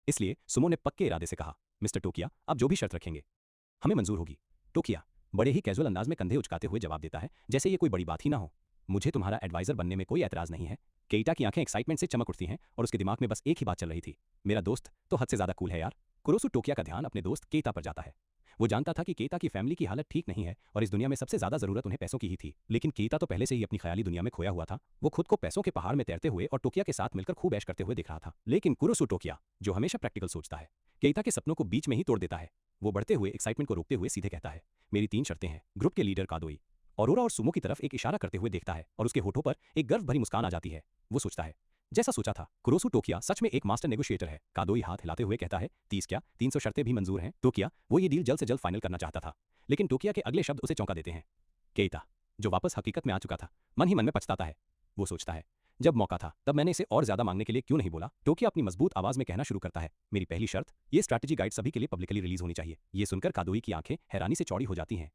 इसलिए सुमो ने पक्के इरादे से कहा, मिस्टर टोकिया, आप जो भी शर्त रखेंगे हमें मंजूर होगी। टोकिया बड़े ही कैजुअल अंदाज में कंधे उचकाते हुए जवाब देता है, जैसे ये कोई बड़ी बात ही ना हो। मुझे तुम्हारा एडवाइजर बनने में कोई एतराज नहीं है। केइटा की आंखें एक्साइटमेंट से चमक उठती हैं और उसके दिमाग में बस एक ही बात चल रही थी, मेरा दोस्त तो हद से ज्यादा कूल है यार। कुरोसु टोकिया का ध्यान अपने दोस्त केइटा पर जाता है। वो जानता था कि केइटा की फैमिली की हालत ठीक नहीं है और इस दुनिया में सबसे ज्यादा जरूरत उन्हें पैसों की ही थी, लेकिन केइटा तो पहले से ही अपनी ख्याली दुनिया में खोया हुआ था। वो खुद को पैसों के पहाड़ में तैरते हुए और टोकिया के साथ मिलकर खूब ऐश करते हुए दिख रहा था। लेकिन कुरोसु टोकिया, जो हमेशा प्रैक्टिकल सोचता है, केइटा के सपनों को बीच में ही तोड़ देता है। वो बढ़ते हुए एक्साइटमेंट को रोकते हुए सीधे कहता है, मेरी 3 शर्तें हैं। ग्रुप के लीडर कादोई औरोरा और सुमो की तरफ एक इशारा करते हुए देखता है और उसके होठों पर एक गर्व भरी मुस्कान आ जाती है। वो सोचता है, जैसा सोचा था, कुरोसु टोकिया सच में एक मास्टर नेगोशिएटर है। कादोई हाथ हिलाते हुए कहता है, 30 क्या 300 शर्तें भी मंजूर हैं। टोकिया वो ये डील जल्द से जल्द फाइनल करना चाहता था, लेकिन टोकिया के अगले शब्द उसे चौंका देते हैं। केइटा, जो वापस हकीकत में आ चुका था, मन ही मन में पछताता है। वो सोचता है, जब मौका था तब मैंने इसे और ज्यादा मांगने के लिए क्यों नहीं बोला। टोकिया अपनी मजबूत आवाज में कहना शुरू करता है, मेरी पहली शर्त, ये स्ट्रैटेजी गाइड सभी के लिए पब्लिकली रिलीज होनी चाहिए। ये सुनकर कादोई की आंखें हैरानी से चौड़ी हो जाती हैं।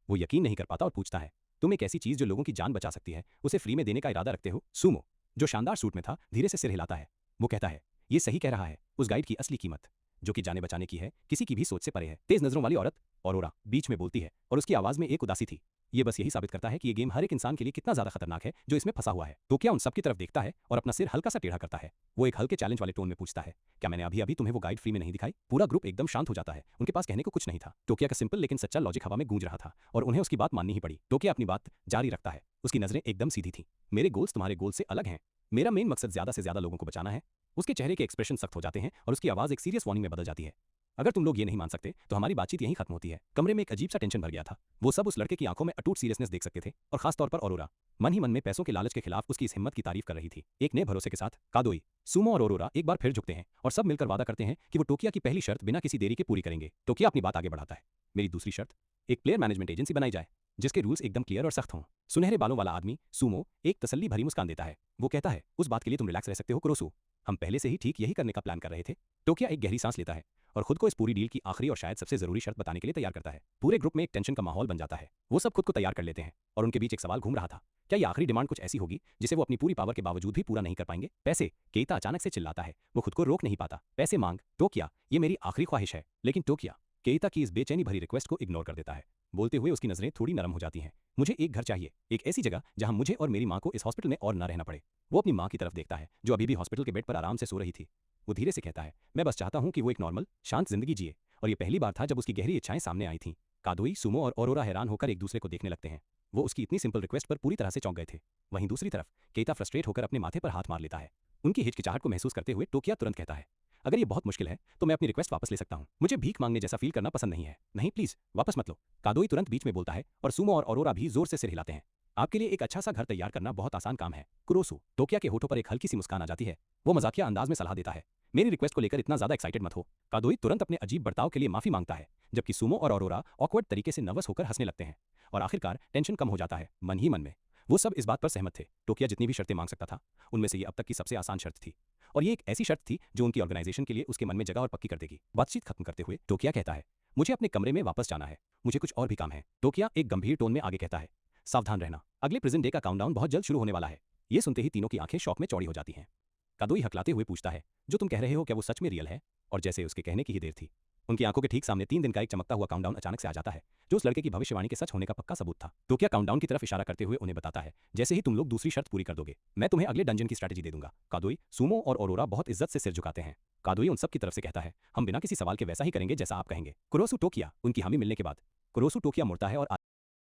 वो यकीन नहीं कर पाता और पूछता है, तुम एक ऐसी चीज जो लोगों की जान बचा सकती है उसे फ्री में देने का इरादा रखते हो? सुमो, जो शानदार सूट में था, धीरे से सिर हिलाता है। वो कहता है, ये सही कह रहा है। उस गाइड की असली कीमत, जो कि जाने बचाने की है, किसी की भी सोच से परे है। तेज नजरों वाली औरत औरोरा बीच में बोलती है और उसकी आवाज में एक उदासी थी। ये बस यही साबित करता है कि ये गेम हर एक इंसान के लिए कितना ज्यादा खतरनाक है जो इसमें फंसा हुआ है। तो क्या उन सबकी तरफ देखता है और अपना सिर हल्का सा टेढ़ा करता है। वो एक हल्के चैलेंज वाले टोन में पूछता है, क्या मैंने अभी अभी तुम्हें वो गाइड फ्री में नहीं दिखाई? पूरा ग्रुप एकदम शांत हो जाता है। उनके पास कहने को कुछ नहीं था। टोकिया का सिंपल लेकिन सच्चा लॉजिक हवा में गूंज रहा था और उन्हें उसकी बात माननी ही पड़ी। टोकिया अपनी बात जारी रखता है। उसकी नजरें एकदम सीधी थी। मेरे गोल्स तुम्हारे गोल से अलग हैं। मेरा मेन मकसद ज्यादा से ज्यादा लोगों को बचाना है। उसके चेहरे के एक्सप्रेशन सख्त हो जाते हैं और उसकी आवाज एक सीरियस वार्निंग में बदल जाती है। अगर तुम लोग ये नहीं मान सकते तो हमारी बातचीत यहीं खत्म होती है। कमरे में एक अजीब सा टेंशन भर गया था। वो सब उस लड़के की आंखों में अटूट सीरियसनेस देख सकते थे और खासतौर पर औरोरा मन ही मन में पैसों के लालच के खिलाफ उसकी इस हिम्मत की तारीफ कर रही थी। एक नए भरोसे के साथ कादोई, सुमो और औरोरा एक बार फिर झुकते हैं और सब मिलकर वादा करते हैं कि वो टोकिया की पहली शर्त बिना किसी देरी के पूरी करेंगे। टोकिया अपनी बात आगे बढ़ाता है, मेरी दूसरी शर्त, एक प्लेयर मैनेजमेंट एजेंसी बनाई जाए जिसके रूल्स एकदम क्लियर और सख्त हों। सुनहरे बालों वाला आदमी सुमो एक तसल्ली भरी मुस्कान देता है। वो कहता है, उस बात के लिए तुम रिलैक्स रह सकते हो कुरोसु, हम पहले से ही ठीक यही करने का प्लान कर रहे थे। टोकिया एक गहरी सांस लेता है और खुद को इस पूरी डील की आखिरी और शायद सबसे जरूरी शर्त बताने के लिए तैयार करता है। पूरे ग्रुप में एक टेंशन का माहौल बन जाता है। वो सब खुद को तैयार कर लेते हैं और उनके बीच एक सवाल घूम रहा था, क्या ये आखिरी डिमांड कुछ ऐसी होगी जिसे वो अपनी पूरी पावर के बावजूद भी पूरा नहीं कर पाएंगे? पैसे। केइटा अचानक से चिल्लाता है। वो खुद को रोक नहीं पाता। पैसे मांग टोकिया, ये मेरी आखिरी ख्वाहिश है। लेकिन टोकिया केइटा की इस बेचैनी भरी रिक्वेस्ट को इग्नोर कर देता है। बोलते हुए उसकी नजरें थोड़ी नरम हो जाती हैं। मुझे एक घर चाहिए, एक ऐसी जगह जहां मुझे और मेरी मां को इस हॉस्पिटल में और न रहना पड़े। वो अपनी मां की तरफ देखता है जो अभी भी हॉस्पिटल के बेड पर आराम से सो रही थी। वो धीरे से कहता है, मैं बस चाहता हूं कि वो एक नॉर्मल शांत जिंदगी जिए। और ये पहली बार था जब उसकी गहरी इच्छाएं सामने आई थीं। कादोई, सुमो और औरोरा हैरान होकर एक दूसरे को देखने लगते हैं। वो उसकी इतनी सिंपल रिक्वेस्ट पर पूरी तरह से चौंक गए थे। वहीं दूसरी तरफ केइटा फ्रस्ट्रेट होकर अपने माथे पर हाथ मार लेता है। उनकी हिचकिचाहट को महसूस करते हुए टोकिया तुरंत कहता है, अगर ये बहुत मुश्किल है तो मैं अपनी रिक्वेस्ट वापस ले सकता हूं। मुझे भीख मांगने जैसा फील करना पसंद नहीं है। नहीं प्लीज वापस मत लो। कादोई तुरंत बीच में बोलता है और सुमो और औरोरा भी जोर से सिर हिलाते हैं। आपके लिए एक अच्छा सा घर तैयार करना बहुत आसान काम है कुरोसु। टोकिया के होठों पर एक हल्की सी मुस्कान आ जाती है। वो मजाकिया अंदाज में सलाह देता है, मेरी रिक्वेस्ट को लेकर इतना ज्यादा एक्साइटेड मत हो। कादोई तुरंत अपने अजीब बर्ताव के लिए माफी मांगता है, जबकि सुमो और औरोरा ऑकवर्ड तरीके से नर्वस होकर हंसने लगते हैं और आखिरकार टेंशन कम हो जाता है। मन ही मन में वो सब इस बात पर सहमत थे, टोकिया जितनी भी शर्तें मांग सकता था उनमें से ये अब तक की सबसे आसान शर्त थी और ये एक ऐसी शर्त थी जो उनकी ऑर्गेनाइजेशन के लिए उसके मन में जगह और पक्की कर देगी। बातचीत खत्म करते हुए टोकिया कहता है, मुझे अपने कमरे में वापस जाना है, मुझे कुछ और भी काम है। टोकिया एक गंभीर टोन में आगे कहता है, सावधान रहना, अगले प्रिजन डे का काउंटडाउन बहुत जल्द शुरू होने वाला है। ये सुनते ही तीनों की आंखें शौक में चौड़ी हो जाती हैं। कादोई हकलाते हुए पूछता है, जो तुम कह रहे हो क्या वो सच में रियल है? और जैसे उसके कहने की ही देर थी, उनकी आंखों के ठीक सामने 3 दिन का एक चमकता हुआ काउंटडाउन अचानक से आ जाता है, जो उस लड़के की भविष्यवाणी के सच होने का पक्का सबूत था। टोकिया काउंटडाउन की तरफ इशारा करते हुए उन्हें बताता है, जैसे ही तुम लोग दूसरी शर्त पूरी कर दोगे, मैं तुम्हें अगले डंजन की स्ट्रैटेजी दे दूंगा। कादोई, सुमो और औरोरा बहुत इज्जत से सिर झुकाते हैं। कादोई उन सब की तरफ से कहता है, हम बिना किसी सवाल के वैसा ही करेंगे जैसा आप कहेंगे। कुरोसु टोकिया, उनकी हामी मिलने के बाद कुरोसु टोकिया मुड़ता है और